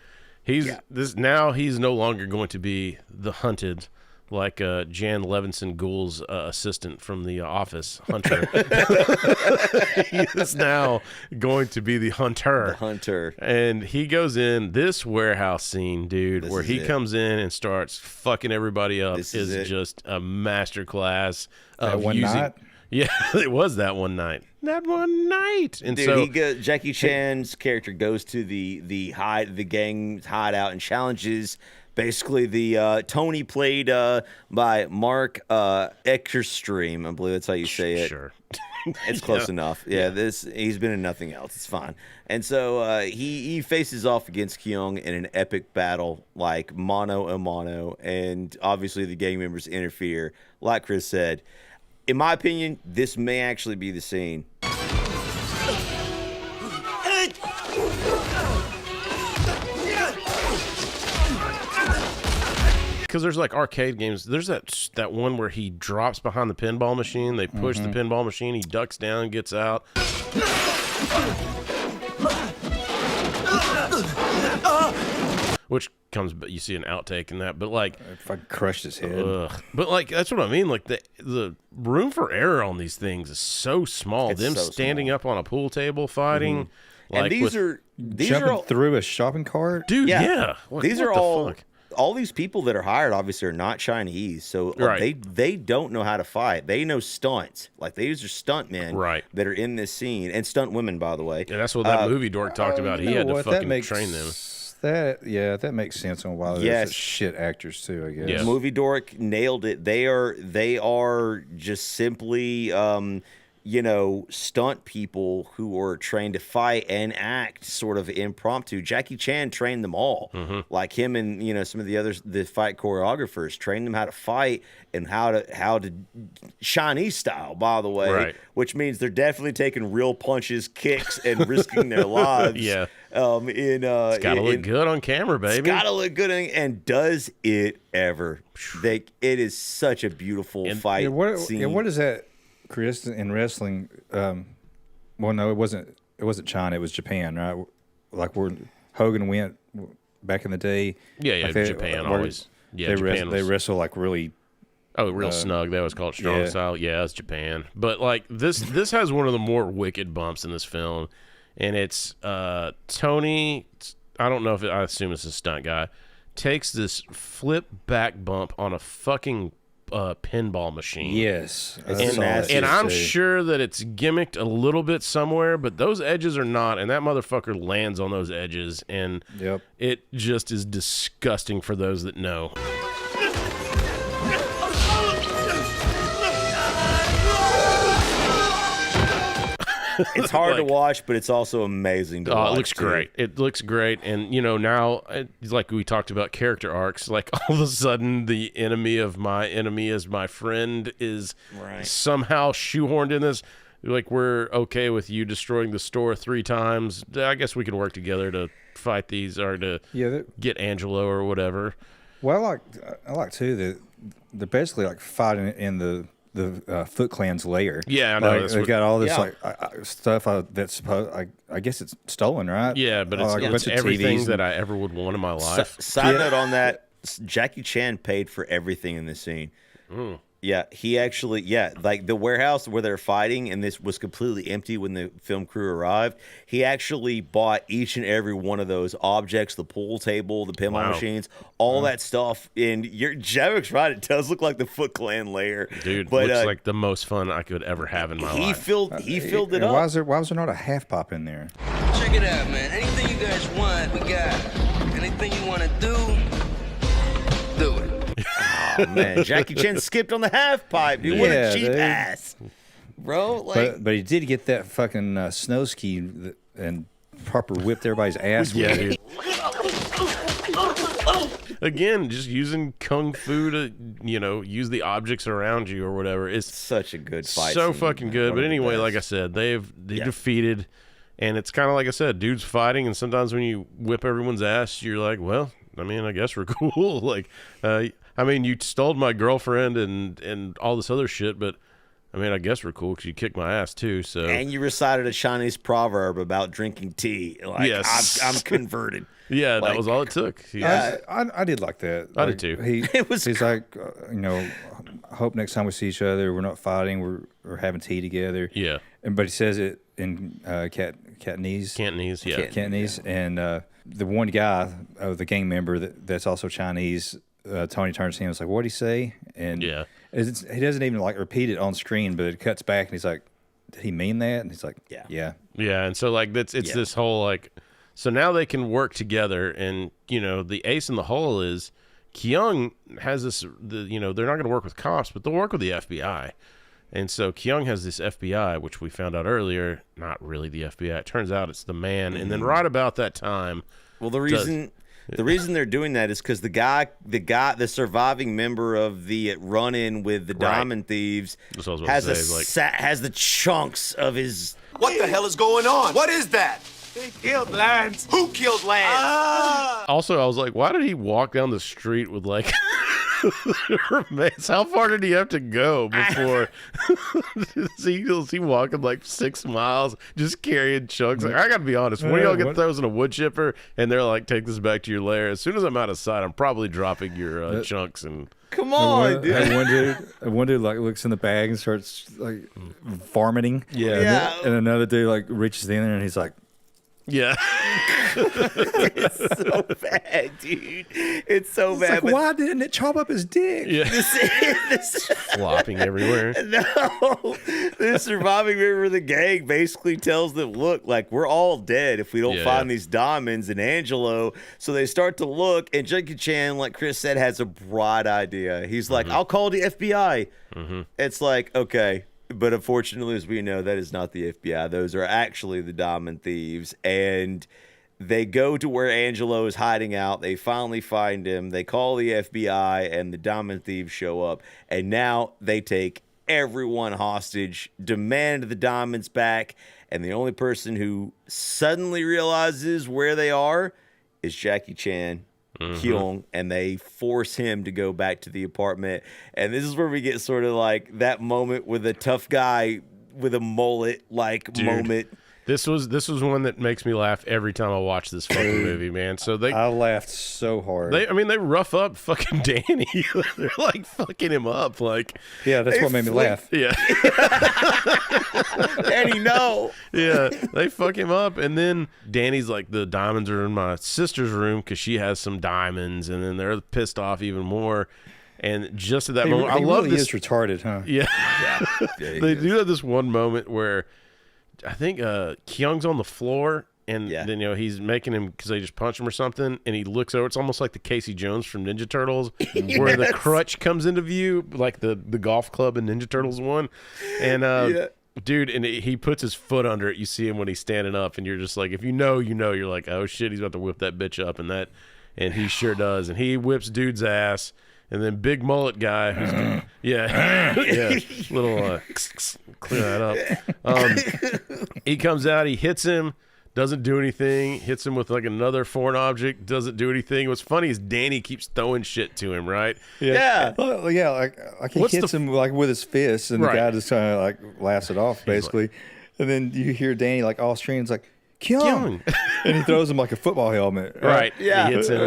He's no longer going to be the hunted, like Jan Levinson Gould's assistant from The Office, Hunter. He is now going to be the hunter. The hunter. And he goes in this warehouse scene, dude, where he comes in and starts fucking everybody up. This is just a masterclass of one using. night? Yeah, it was that one night. That one night. And dude, so Jackie Chan's character goes to the gang's hideout and challenges basically the Tony, played by Mark Eckerstream. I believe that's how you say it. Sure. It's close enough. Yeah, he's been in nothing else. It's fine. And so he faces off against Kyung in an epic battle, like mano a mano, and obviously the gang members interfere. Like Chris said, in my opinion, this may actually be the scene. Because there's like arcade games. There's that one where he drops behind the pinball machine. They push the pinball machine. He ducks down, gets out. Which comes, you see an outtake in that. But like, if I crushed his head. But like, that's what I mean. Like the room for error on these things is so small. It's Them so standing small. up on a pool table fighting. Like, and these are jumping through a shopping cart, dude. Yeah, these are all these people that are hired obviously are not Chinese, so they don't know how to fight. They know stunts. Like, these are stunt men that are in this scene, and stunt women, by the way. Yeah, that's what that movie dork talked about. He had to fucking train them. That makes sense on why they're such shit actors too, I guess. Yes. Movie dork nailed it. They are just simply stunt people who are trained to fight and act sort of impromptu. Jackie Chan trained them all. Like him and, some of the others, the fight choreographers trained them how to fight and how to Chinese style, by the way, which means they're definitely taking real punches, kicks, and risking their lives. Yeah. It's got to look good on camera, baby. It's got to look good, and does it ever? It is such a beautiful fight scene. Yeah, what is that, Chris, in wrestling? Well, no, it wasn't China. It was Japan, right? Like where Hogan went back in the day. Yeah, like Japan always. Yeah, they wrestle like really. Oh, real snug. That was called strong style. Yeah, it's Japan. But like this has one of the more wicked bumps in this film, and it's Tony. I don't know if I assume it's a stunt guy. Takes this flip back bump on a fucking pinball machine. Yes, and I'm sure that it's gimmicked a little bit somewhere, but those edges are not, and that motherfucker lands on those edges, and it just is disgusting for those that know. It's hard to watch, but it's also amazing to watch. It looks great. It looks great. And, now, like we talked about character arcs, like all of a sudden the enemy of my enemy is my friend is somehow shoehorned in this. like we're okay with you destroying the store 3 times. I guess we can work together to fight these or to get Angelo or whatever. Well, I like too that they're basically like fighting in the Foot Clan's lair. Yeah, I know. Like, they've got all this stuff that's supposed. I guess it's stolen, right? Yeah, but it's everything that I ever would want in my life. Side note on that: Jackie Chan paid for everything in this scene. Yeah, he actually, like the warehouse where they're fighting, and this was completely empty when the film crew arrived. He actually bought each and every one of those objects, the pool table, the pinball machines, all that stuff. And Javic's right, it does look like the Foot Clan lair. Dude, but, looks like the most fun I could ever have in my life. He filled it up. Why was there not a half pop in there? Check it out, man. Anything you guys want, we got. Anything you want to do it. Oh, man. Jackie Chan skipped on the half pipe, dude. What a cheap ass. Bro, like. But he did get that fucking snow ski and proper whipped everybody's ass with it. Again, just using kung fu to, use the objects around you or whatever. It's such a good fight. So fucking good. But anyway, like I said, they defeated, and it's kind of like I said, dudes fighting, and sometimes when you whip everyone's ass, you're like, well, I mean, I guess we're cool. Like, I mean, you stole my girlfriend and all this other shit, but I mean, I guess we're cool because you kicked my ass too. So and you recited a Chinese proverb about drinking tea. Like, yes, I'm converted. Yeah, that was all it took. I did like that. I did too. He's like, I hope next time we see each other, we're not fighting. We're having tea together. Yeah. But he says it in Cantonese. Cantonese, yeah. Cantonese, and the one guy, the gang member that's also Chinese. Tony turns to him and is like, what'd he say? And he doesn't even like repeat it on screen, but it cuts back and he's like, did he mean that? And he's like, yeah. And so like it's this whole like, so now they can work together, and the ace in the hole is Kyung has this, they're not going to work with cops, but they'll work with the FBI. And so Kyung has this FBI, which we found out earlier, not really the FBI. It turns out it's the man. And then right about that time, the reason they're doing that is because the surviving member of the run-in with the Diamond Thieves has the chunks of his. What the hell is going on? What is that? They killed Lance. Who killed Lance? Also, I was like, why did he walk down the street with like remains? How far did he have to go before? Is he walking like 6 miles just carrying chunks? Like, I gotta be honest, when y'all get those in a wood chipper and they're like, take this back to your lair, as soon as I'm out of sight, I'm probably dropping your chunks. And come on, dude. And one dude like looks in the bag and starts like vomiting. And another dude like reaches in there and he's like, yeah. It's so bad, dude. It's so bad. Like, why didn't it chop up his dick? Yeah. This flopping everywhere. No. The surviving member of the gang basically tells them, look, like, we're all dead if we don't find these diamonds and Angelo. So they start to look, and Jackie Chan, like Chris said, has a bright idea. He's like, I'll call the FBI. It's like, okay. But unfortunately, as we know, that is not the FBI. Those are actually the Diamond Thieves. And they go to where Angelo is hiding out. They finally find him. They call the FBI, and the Diamond Thieves show up. And now they take everyone hostage, demand the diamonds back. And the only person who suddenly realizes where they are is Jackie Chan. Kyung, and they force him to go back to the apartment. And this is where we get sort of like that moment with a tough guy with a mullet moment. This was one that makes me laugh every time I watch this fucking movie, man. So I laughed so hard. They rough up fucking Danny. They're like fucking him up, like that's what made me laugh. Yeah, Danny, no. Yeah, they fuck him up, and then Danny's like, the diamonds are in my sister's room because she has some diamonds, and then they're pissed off even more. And just at that moment, I love this. Is retarded, huh? Yeah, they do have this one moment where I think Kyung's on the floor, and then he's making him because they just punch him or something, and he looks over. It's almost like the Casey Jones from Ninja Turtles, where the crutch comes into view, like the golf club in Ninja Turtles 1. And dude, and he puts his foot under it. You see him when he's standing up, and you're just like, if you know, you're like, oh shit, he's about to whip that bitch up, and he sure does, and he whips dude's ass. And then big mullet guy, Yeah. Yeah. Little clear that up. He comes out, he hits him, doesn't do anything, hits him with like another foreign object, doesn't do anything. What's funny is Danny keeps throwing shit to him, right? Yeah. Well, yeah, like he hits him like with his fists, and the guy just kind of like laughs it off, basically. And then you hear Danny like off screen, it's like, Kyung! And he throws him like a football helmet. Right. Yeah. He hits him.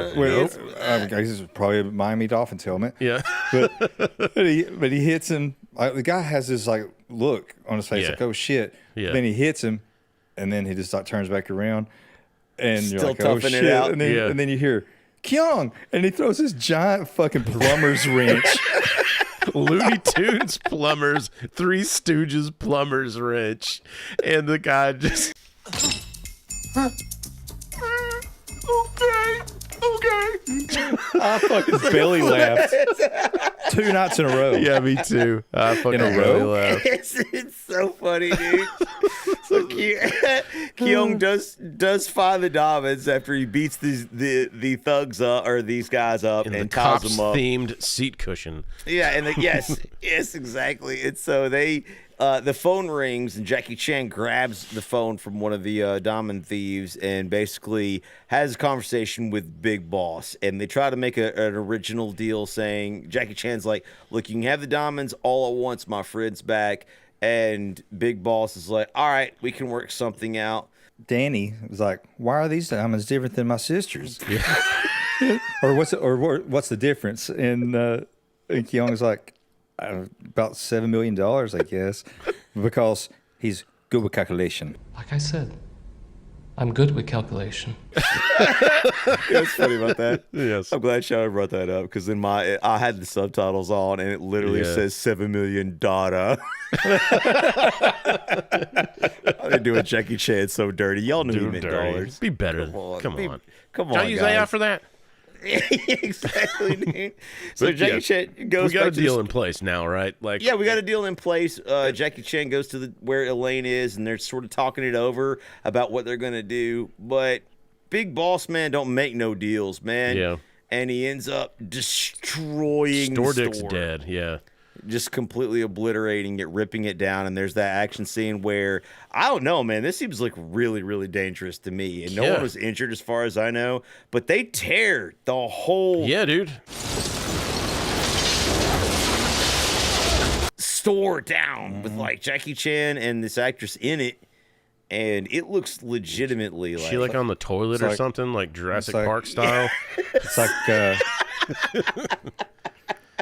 I guess it's probably a Miami Dolphins helmet. Yeah. But he hits him. Like, the guy has this like look on his face, like, oh shit. Yeah. Then he hits him, and then he just like turns back around, and you're Still like, oh toughing shit. it out. And then you hear Kyung, and he throws this giant fucking plumber's wrench. Looney Tunes plumbers, Three Stooges plumbers wrench, and the guy just. Okay. I fucking belly laughed 2 nights in a row. Yeah, me too. I fucking belly laughed. It's so funny, dude. So Kyung does find the diamonds after he beats the thugs up, or these guys up, and and the ties cops them up. themed seat cushion. Yeah, and yes, exactly. And so they. The phone rings, and Jackie Chan grabs the phone from one of the diamond thieves and basically has a conversation with Big Boss. And they try to make an original deal, saying, Jackie Chan's like, look, you can have the diamonds all at once, my friend's back. And Big Boss is like, all right, we can work something out. Danny was like, why are these diamonds different than my sister's? Yeah. or what's the difference? And Kyung is like, about $7 million, I guess, because he's good with calculation. Like I said, I'm good with calculation. It's funny about that. Yes. I'm glad Shadow brought that up, because in I had the subtitles on, and it literally says $7 million. They're doing Jackie Chan so dirty. Y'all knew he meant dollars. Be better. Come on. Come on, Can I use AI for that? Exactly, dude. So Jackie Chan goes. We got a back to deal in place now, right? Like, yeah, we got a deal in place. Jackie Chan goes to where Elaine is, and they're sort of talking it over about what they're gonna do. But Big Boss Man don't make no deals, man. Yeah. And he ends up destroying the Dick's store. dead. Yeah. Just completely obliterating it, ripping it down, and there's that action scene where, I don't know, man, this seems like really, really dangerous to me, and no one was injured as far as I know, but they tear the whole dude store down with like Jackie Chan and this actress in it, and it looks legitimately like she like on the toilet or something, like Jurassic Park style. It's like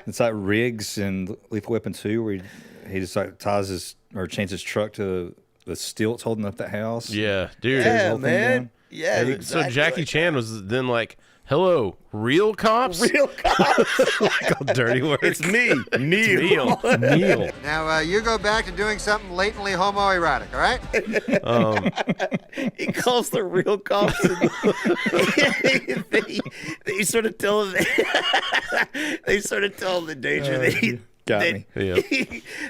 it's like Riggs in Lethal Weapon 2, where he just like ties his or chains his truck to the stilts holding up the house. Yeah, dude. Yeah, man. Yeah, and exactly. So Jackie Chan was then like, hello, real cops? Real cops. Like all dirty work. It's me, Neil. Neil. Now, you go back to doing something latently homoerotic, all right? He calls the real cops. And they sort of tell him the danger that he got me. Yeah.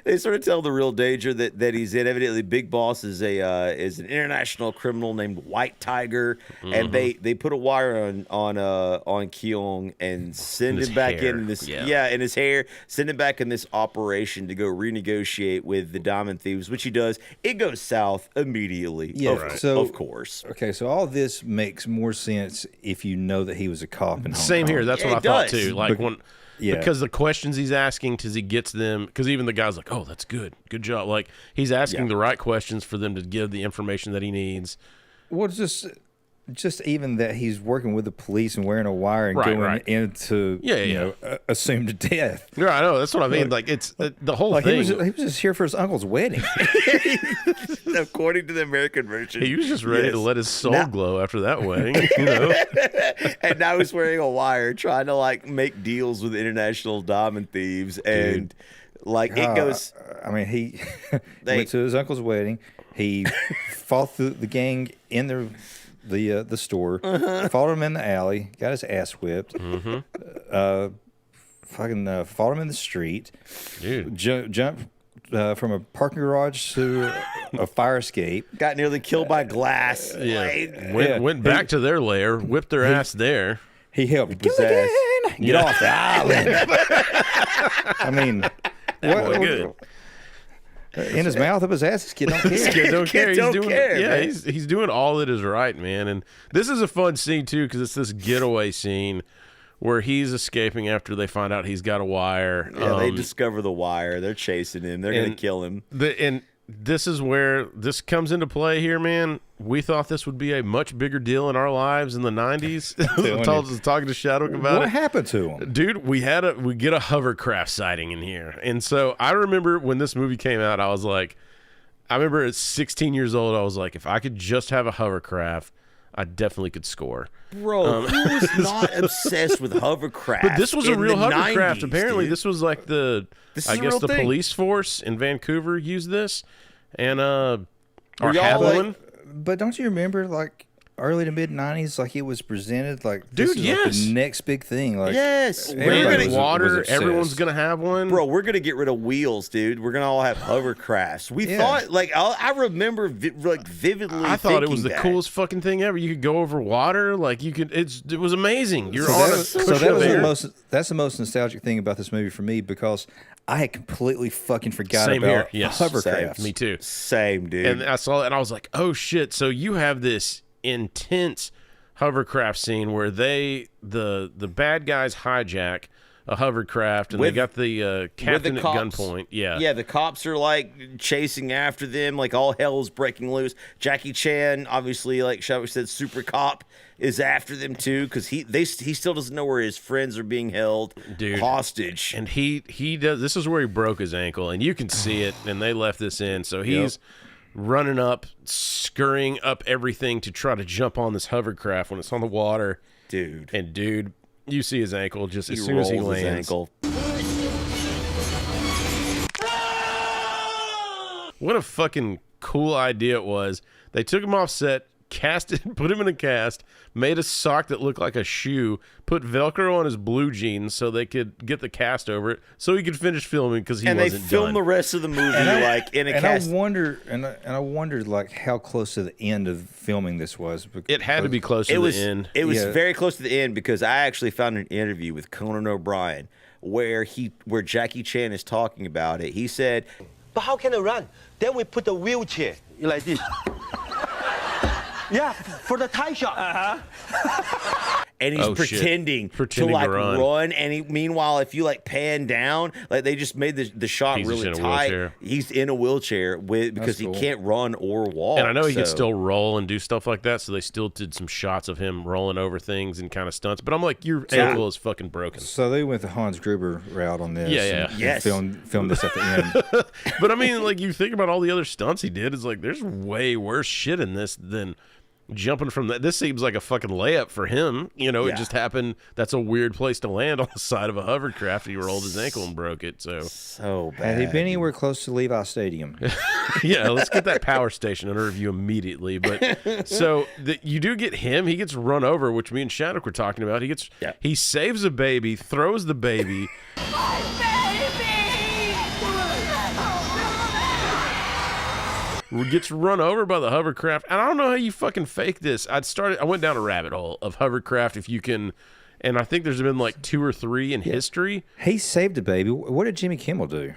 They sort of tell the real danger that he's in. Evidently, Big Boss is an international criminal named White Tiger, and they put a wire on Kyung and send him back in this in his hair, send him back in this operation to go renegotiate with the diamond thieves, which he does. It goes south immediately. Yeah, of course. Okay, so all this makes more sense if you know that he was a cop in Hong Same Kong. here. That's what I thought too. Like when. Yeah. Because the questions he's asking, because he gets them, because even the guy's like, oh, that's good. Good job. Like, he's asking the right questions for them to give the information that he needs. Well, just even that he's working with the police and wearing a wire and going into you know, assumed death. Yeah, I know. That's what I mean. Like, it's the whole thing. He was just here for his uncle's wedding. According to the American version. He was just ready to let his soul glow after that wedding, you know. And now he's wearing a wire, trying to like make deals with international diamond thieves, and like it goes. I mean, he went to his uncle's wedding. He fought the gang in the store, fought him in the alley, got his ass whipped. Fucking fought him in the street. Dude, jumped from a parking garage to a fire escape. Got nearly killed by glass. Yeah, went back to their lair, whipped their ass there. He helped get off the island. I mean, That boy good. In his mouth, up his ass, this kid don't care. This kid don't care. Kid don't care, yeah, man. he's doing all that is right, man. And this is a fun scene too, because it's this getaway scene where he's escaping after they find out he's got a wire. Yeah, they discover the wire. They're chasing him. They're going to kill him. And this is where this comes into play here, man. We thought this would be a much bigger deal in our lives in the 90s. Talking to Shadwick about it. What happened to him? Dude, we get a hovercraft sighting in here. And so I remember when this movie came out, I remember at 16 years old, I was like, if I could just have a hovercraft, I definitely could score. Bro, who was not obsessed with hovercraft? But this was a real hovercraft. 90s, Apparently, dude. this was like the police force in Vancouver used this, and or had one. But don't you remember, like, early to mid '90s, like it was presented like, dude, this is like the next big thing. Like, yes, water. Everyone's gonna have one, bro. We're gonna get rid of wheels, dude. We're gonna all have hovercrafts. We thought, like, I remember vividly. I thought it was the coolest fucking thing ever. You could go over water, like you could. It was amazing. You're on a that's the most nostalgic thing about this movie for me, because I had completely fucking forgot about hovercrafts. Me too. Same, dude. And I saw it, and I was like, oh shit. So you have this intense hovercraft scene where the bad guys hijack a hovercraft, and they got the captain at gunpoint. Yeah, the cops are like chasing after them, like all hell is breaking loose. Jackie Chan, obviously, like Shadwick said, super cop, is after them too, because he still doesn't know where his friends are being held hostage. And he does. This is where he broke his ankle, and you can see it. And they left this in, so he's running up, scurrying up everything to try to jump on this hovercraft when it's on the water, dude. And dude, you see his ankle just as soon as he lands. His ankle. What a fucking cool idea it was. They took him off set, put him in a cast, made a sock that looked like a shoe, put Velcro on his blue jeans so they could get the cast over it, so he could finish filming because he wasn't done. And they filmed the rest of the movie like in a cast. I wondered like how close to the end of filming this was. It had to be close to the end. It was very close to the end, because I actually found an interview with Conan O'Brien where Jackie Chan is talking about it. He said, "But how can I run? Then we put the wheelchair like this." Yeah, for the tie shot. And he's pretending to like run. And meanwhile, if you like pan down, like they just made the shot really tight. He's in a wheelchair because he can't run or walk. And I know he can still roll and do stuff like that. So they still did some shots of him rolling over things and kind of stunts. But I'm like, your ankle is fucking broken. So they went the Hans Gruber route on this. Yeah. And filmed this at the end. But I mean, like, you think about all the other stunts he did. It's like there's way worse shit in this than jumping from that. This seems like a fucking layup for him. You know, it just happened. That's a weird place to land, on the side of a hovercraft. He rolled his ankle and broke it. So bad. Had he been anywhere close to Levi Stadium? Yeah, let's get that power station under review immediately. But so you do get him. He gets run over, which me and Shadwick were talking about. He saves a baby, throws the baby. Gets run over by the hovercraft, and I don't know how you fucking fake this. I went down a rabbit hole of hovercraft, if you can, and I think there's been like 2 or 3 in history. He saved a baby. What did Jimmy Kimmel do?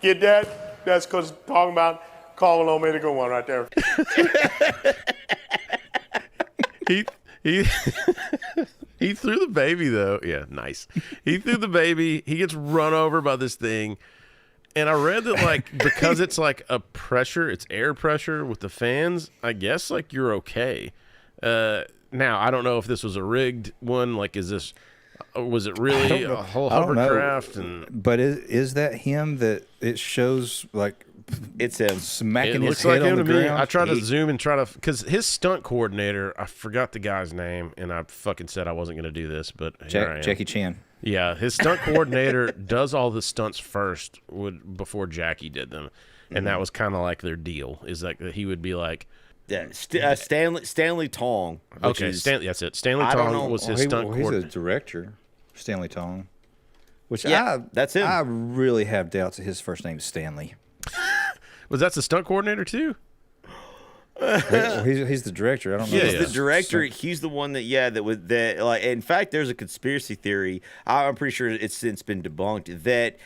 Get that? That's because talking about calling on me to go on right there. He threw the baby though. Yeah, nice. He threw the baby. He gets run over by this thing. And I read that, like, because it's like it's air pressure with the fans, I guess, like, you're okay. Now, I don't know if this was a rigged one. Like, was it really a whole hovercraft? But is that him that it shows, like, it's him smacking his head on the ground? I tried to zoom and because his stunt coordinator, I forgot the guy's name, and I fucking said I wasn't going to do this, but here I am. Jackie Chan. Yeah, his stunt coordinator does all the stunts first before Jackie did them, and that was kind of like their deal. Is like he would be like, Stanley Tong. Okay, that's it. Stanley Tong was his stunt coordinator. He's a director, Stanley Tong. Which that's him. I really have doubts that his first name is Stanley. Was that the stunt coordinator too? Well, he's the director. I don't know. He's the director. He's the one that like. In fact, there's a conspiracy theory. I'm pretty sure it's since been debunked that.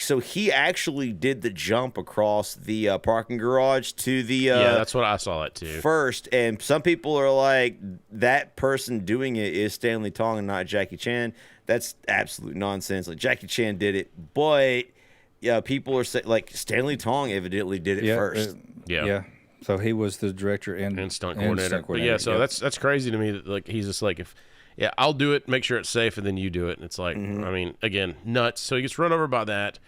So he actually did the jump across the parking garage to the. That's what I saw it too. First, and some people are like, that person doing it is Stanley Tong and not Jackie Chan. That's absolute nonsense. Like Jackie Chan did it, but people are saying like Stanley Tong evidently did it first. Yeah. So he was the director and stunt coordinator. But yeah, so that's crazy to me that like he's just like I'll do it, make sure it's safe, and then you do it. And it's like, I mean, again, nuts. So he gets run over by that.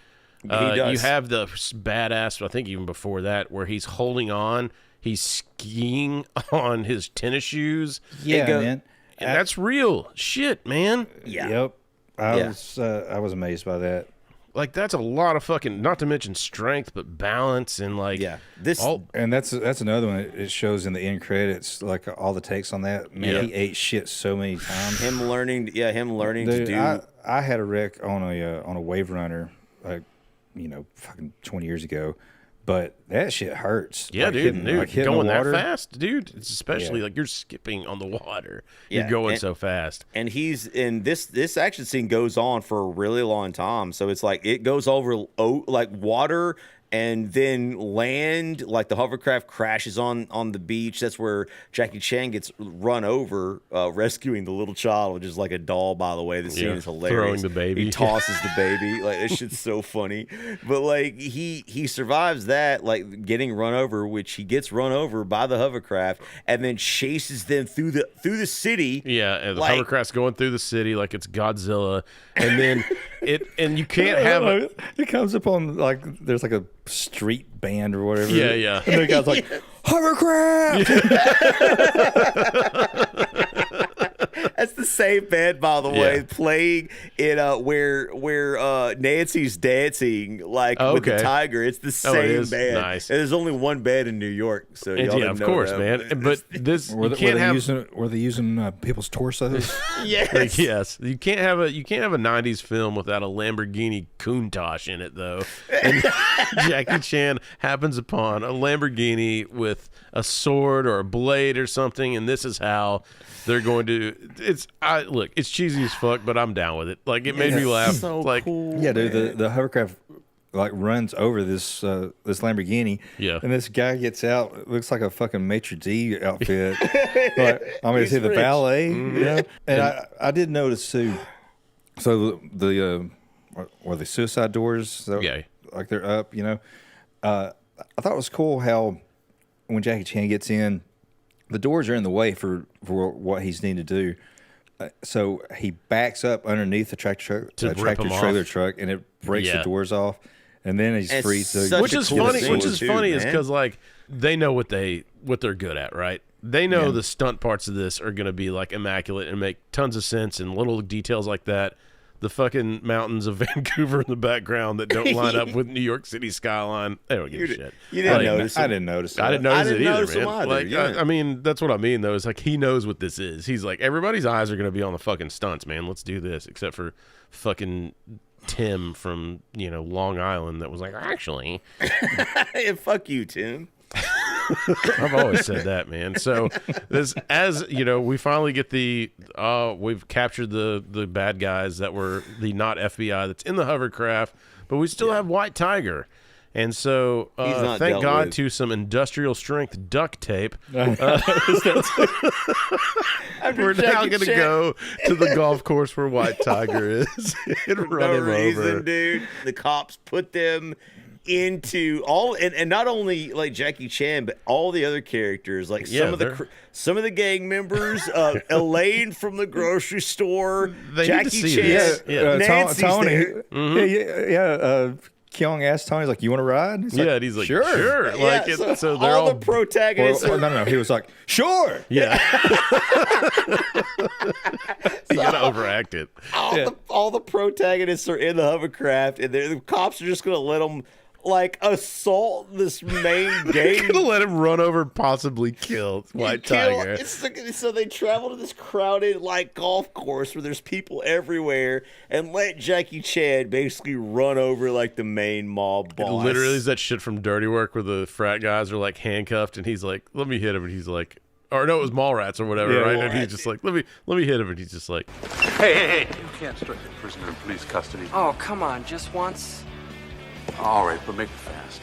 He does. You have the badass, I think even before that, where he's holding on. He's skiing on his tennis shoes. Yeah, man. And that's real shit, man. Yeah. Yep. I was amazed by that. Like that's a lot of fucking, not to mention strength, but balance and like and that's another one. It shows in the end credits, like all the takes on that. Man, he ate shit so many times. Him learning to do. I had a wreck on a wave runner, like fucking 20 years ago. But that shit hurts. Yeah, like dude. Going that fast, dude. It's especially Yeah. like you're skipping on the water. Yeah, You're going and- so fast. And he's in this action scene goes on for a really long time. So it's like it goes over like water and then land, like the hovercraft crashes on the beach. That's where Jackie Chan gets run over, rescuing the little child, which is like a doll, by the way. The scene is hilarious. Throwing the baby. He tosses the baby. Like, that shit's so funny. But like he survives that, like getting run over, which he gets run over by the hovercraft and then chases them through the city. Yeah, and the like- hovercraft's going through the city like it's Godzilla, and then and you can't have it. It comes up on like there's like a street band or whatever. Yeah. And the guy's like, Hovercraft. That's the same band, by the way, playing in where Nancy's dancing with the tiger. It's the same band. Nice. And there's only one band in New York, so y'all Yeah, of know course, that. man. But this Were you can't have. were they using people's torsos? Yes. Like, yes, you can't have a '90s film without a Lamborghini Countach in it, though. And Jackie Chan happens upon a Lamborghini with a sword or a blade or something, and this is how they're going to. Look, it's cheesy as fuck, but I'm down with it. Like it made me laugh. So like, cool, Yeah, dude, the hovercraft like runs over this Lamborghini. Yeah. And this guy gets out. It looks like a fucking maitre d' outfit. Like, I mean, He's see the rich. ballet, And I did notice too. So the the suicide doors, like they're up. I thought it was cool how when Jackie Chan gets in, the doors are in the way for what he's needed to do. So he backs up underneath the tractor trailer truck, and it breaks the doors off, and then he's free. Which is funny is because like they know what they're good at, right? They know the stunt parts of this are going to be like immaculate and make tons of sense, and little details like that. The fucking mountains of Vancouver in the background that don't line up with New York City skyline. They don't give a shit. You didn't notice. I didn't notice. I didn't notice it either, man. Either, Like, yeah. I mean, that's what I mean, though. Is like he knows what this is. He's like, everybody's eyes are going to be on the fucking stunts, man. Let's do this. Except for fucking Tim from Long Island that was like, actually, fuck you, Tim. I've always said that, man. So this, we finally get we've captured the bad guys that were the not FBI that's in the hovercraft, but we still have White Tiger. And so, thank God to some industrial strength duct tape, we're now going to go to the golf course where White Tiger is and run him over. Dude. The cops put them into all, and not only like Jackie Chan, but all the other characters, like some of the gang members, Elaine from the grocery store, Jackie Chan, Nancy's there. Kyung asked Tony, he's like, "You want to ride?" He's like, and he's like, "Sure." Like, so they're all the protagonists. No. He was like, "Sure." Yeah. You gotta overact it. All the protagonists are in the hovercraft, and the cops are just gonna let them like assault this main gang. Gonna let him run over, possibly kill White Tiger. So they travel to this crowded like golf course where there's people everywhere, and let Jackie Chan basically run over like the main mob boss. It literally is that shit from Dirty Work where the frat guys are like handcuffed, and he's like, "Let me hit him," and he's like, or no, it was Mallrats or whatever, Yeah, right? Mallrats. And he's just like, "Let me hit him," and he's just like, Hey. You can't strike a prisoner in police custody. Oh, come on, just once. All right, but make it fast.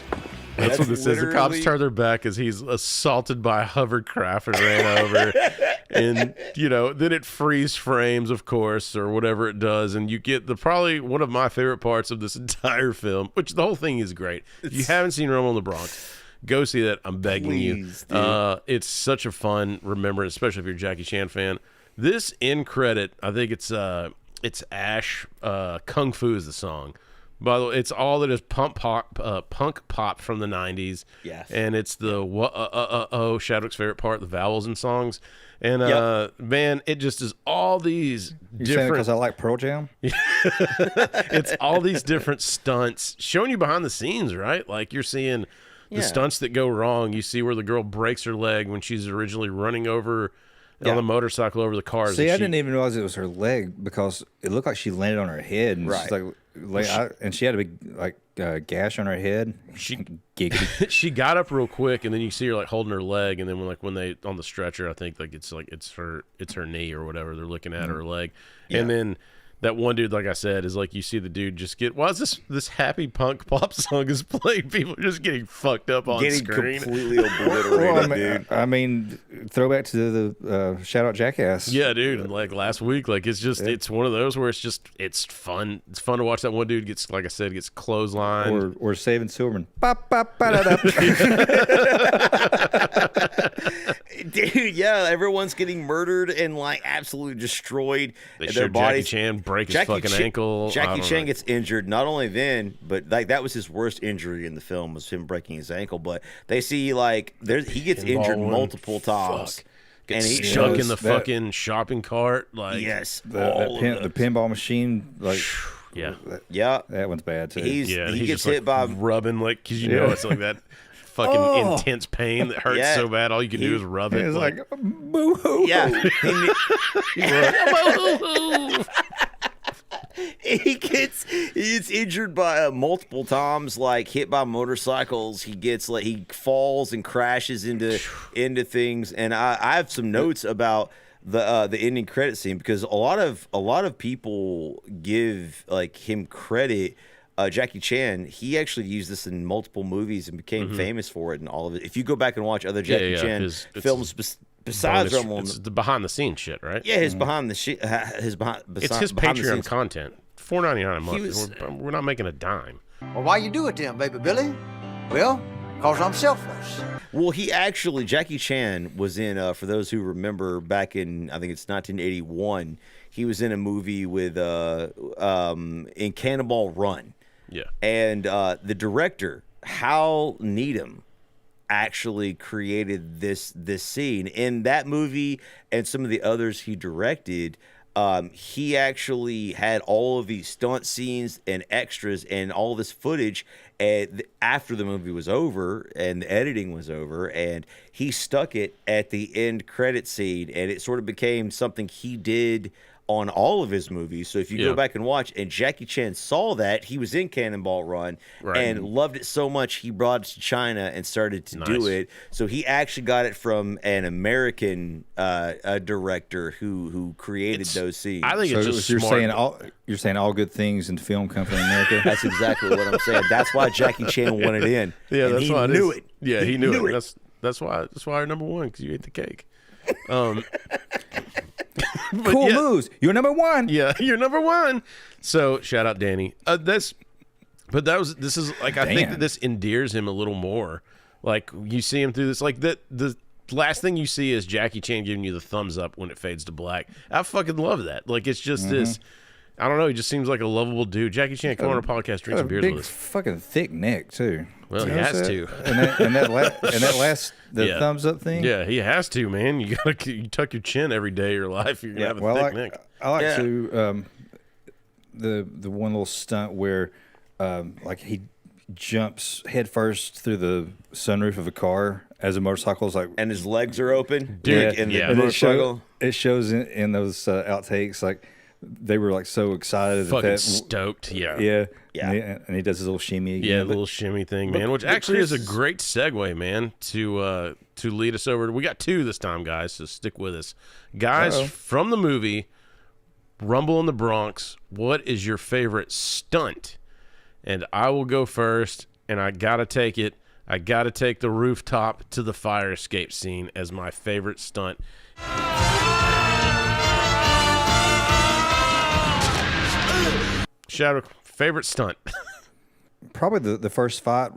That's what this is. The cops turn their back as he's assaulted by a hovercraft and ran over. And, then it freeze frames, of course, or whatever it does. And you get probably one of my favorite parts of this entire film, which the whole thing is great. If you haven't seen Rumble in the Bronx, go see that. I'm begging you. It's such a fun remembrance, especially if you're a Jackie Chan fan. This end credit, I think it's Ash. Kung Fu is the song. By the way, it's all that is punk pop from the 90s. Yes. And it's the Shadwick's favorite part, the vowels in songs. And man, it just is all these different. Because I like Pearl Jam. It's all these different stunts showing you behind the scenes, right? Like you're seeing the stunts that go wrong. You see where the girl breaks her leg when she's originally running over on the motorcycle over the cars. See, I didn't even realize it was her leg because it looked like she landed on her head, and she's and she had a big gash on her head. She got up real quick, and then you see her like holding her leg, and then when they on the stretcher, I think it's her knee or whatever. They're looking at her leg, and then that one dude, like I said, is like you see the dude just get. Why is this happy punk pop song is playing? People are just getting fucked up on screen, completely obliterated, dude. I mean, throwback to the shout out Jackass. Yeah, dude. And like last week, like it's one of those where it's fun. It's fun to watch that one dude gets, like I said, gets clotheslined. Or Saving Silverman. Dude, yeah, everyone's getting murdered and like absolutely destroyed. They and show Jackie Chan break his fucking ankle. Jackie Chan gets injured. Not only then, but like that was his worst injury in the film was him breaking his ankle. But they see like he gets injured multiple times. Gets stuck in the fucking shopping cart. Like the pinball machine. Like that one's bad too. He gets hit by rubbing because it's like that. Fucking intense pain that hurts so bad. All you can do is rub it. It's like boo-hoo. Yeah. He gets injured by multiple times, like hit by motorcycles. He falls and crashes into things. And I have some notes about the ending credit scene because a lot of people give like him credit. Jackie Chan, he actually used this in multiple movies and became famous for it and all of it. If you go back and watch other Jackie Chan films besides Rumble, it's the behind the scenes shit, right? Yeah, his behind the shit, it's his Patreon content. $4.99 a month. We're not making a dime. Well, why you do it then, baby Billy? Well, because I'm selfless. Well, Jackie Chan was in, for those who remember, back in, I think it's 1981, he was in a movie with, in Cannonball Run. Yeah. And the director, Hal Needham, actually created this scene. In that movie and some of the others he directed, he actually had all of these stunt scenes and extras and all this footage after the movie was over and the editing was over, and he stuck it at the end credit scene, and it sort of became something he did on all of his movies. So if you go back and watch, and Jackie Chan saw that, he was in Cannonball Run and loved it so much he brought it to China and started to do it. So he actually got it from an American director who created those scenes. I think it's just you're saying all good things in film come from America. That's exactly what I'm saying. That's why Jackie Chan wanted in. Yeah, and that's he why knew it. Yeah, he knew it. That's why you're number one, because you ate the cake. Cool moves. You're number one. Yeah, you're number one. So shout out Danny. This is like I think that this endears him a little more. Like you see him through this. Like the last thing you see is Jackie Chan giving you the thumbs up when it fades to black. I fucking love that. Like it's just this. I don't know. He just seems like a lovable dude. Jackie Chan, come on a podcast, drink some beers with us. Fucking thick neck too. Well, he has to. And that last thumbs up thing. Yeah, he has to, man. You tuck your chin every day of your life. You're gonna have a thick neck. I like to the one little stunt where like he jumps headfirst through the sunroof of a car as a motorcycle's like, and his legs are open. Dude, and yeah. the motorcycle. It shows in those outtakes like they were like so excited. Fucking stoked, yeah. Yeah. Yeah. And he does his little shimmy again. Yeah, the little shimmy thing, man, which actually is a great segue, man, to lead us over. We got 2 this time, guys, so stick with us. Guys, from the movie Rumble in the Bronx, what is your favorite stunt? And I will go first, and I got to take it. I got to take the rooftop to the fire escape scene as my favorite stunt. Shadow, favorite stunt? Probably the first fight.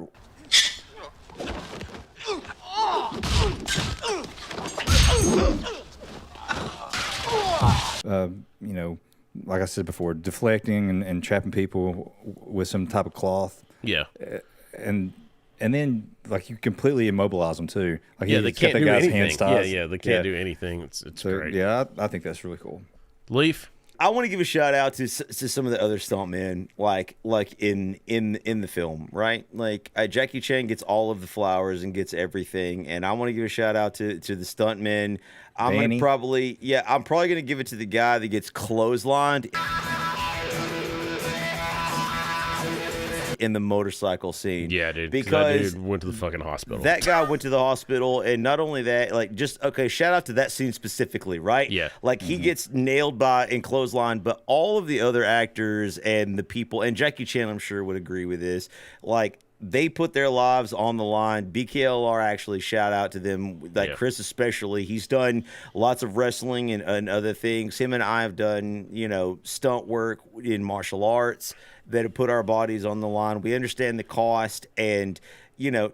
You know, like I said before, deflecting and trapping people with some type of cloth. Yeah. And then like you completely immobilize them too. Like yeah, they can't that do guy's anything. Hands tied. Yeah, they can't do anything. It's so, great. Yeah, I think that's really cool. Leaf. I want to give a shout out to some of the other stuntmen, like in the film, right? Like Jackie Chan gets all of the flowers and gets everything, and I want to give a shout out to the stuntmen. I'm probably gonna give it to the guy that gets clotheslined in the motorcycle scene. Yeah, dude. Because that dude went to the fucking hospital. That guy went to the hospital, and not only that, like, shout out to that scene specifically, right? Yeah. Like, he gets nailed by and clotheslined, but all of the other actors and the people, and Jackie Chan, I'm sure, would agree with this, like, they put their lives on the line. BKLR actually, shout out to them, like Chris especially. He's done lots of wrestling and other things. Him and I have done, stunt work in martial arts that have put our bodies on the line. We understand the cost, and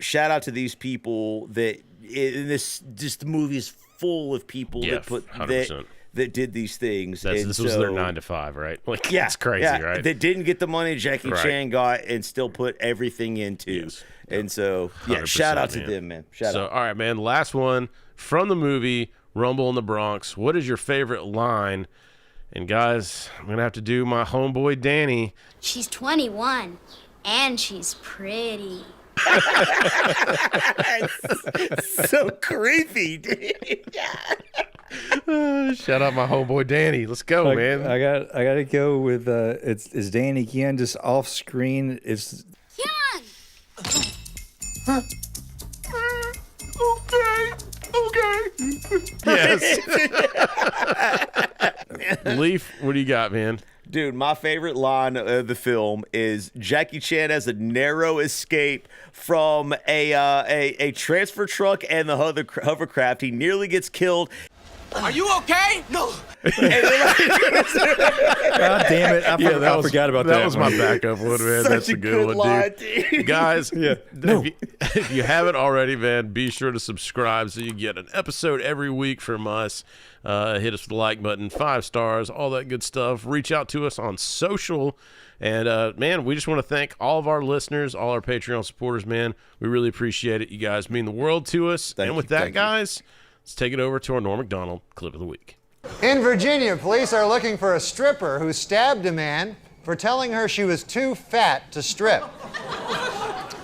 shout out to these people that the movie is full of people that put 100%. That did these things. This was their 9 to 5, right? Like, it's crazy, right? That didn't get the money Jackie Chan got and still put everything into. Yes. And so, shout out to them, man. Shout out. All right, man, last one from the movie Rumble in the Bronx. What is your favorite line? And guys, I'm going to have to do my homeboy Danny. She's 21, and she's pretty. It's so creepy, dude. Shout out my homeboy Danny. Let's go, man. I got to go with it's Danny again, just off screen. It's Hyun! Okay. Yes. Leaf, what do you got, man? Dude, my favorite line of the film is Jackie Chan has a narrow escape from a transfer truck and the hovercraft. He nearly gets killed. Are you okay? No. God damn it! I forgot about that. That was my backup one, man. That's a good one, dude. Guys, if you haven't already, man, be sure to subscribe so you get an episode every week from us. Hit us with the like button, 5 stars, all that good stuff. Reach out to us on social. And, man, we just want to thank all of our listeners, all our Patreon supporters, man. We really appreciate it. You guys mean the world to us. And with that, guys, let's take it over to our Norm Macdonald clip of the week. In Virginia, police are looking for a stripper who stabbed a man for telling her she was too fat to strip.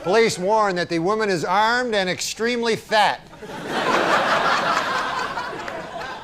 Police warn that the woman is armed and extremely fat.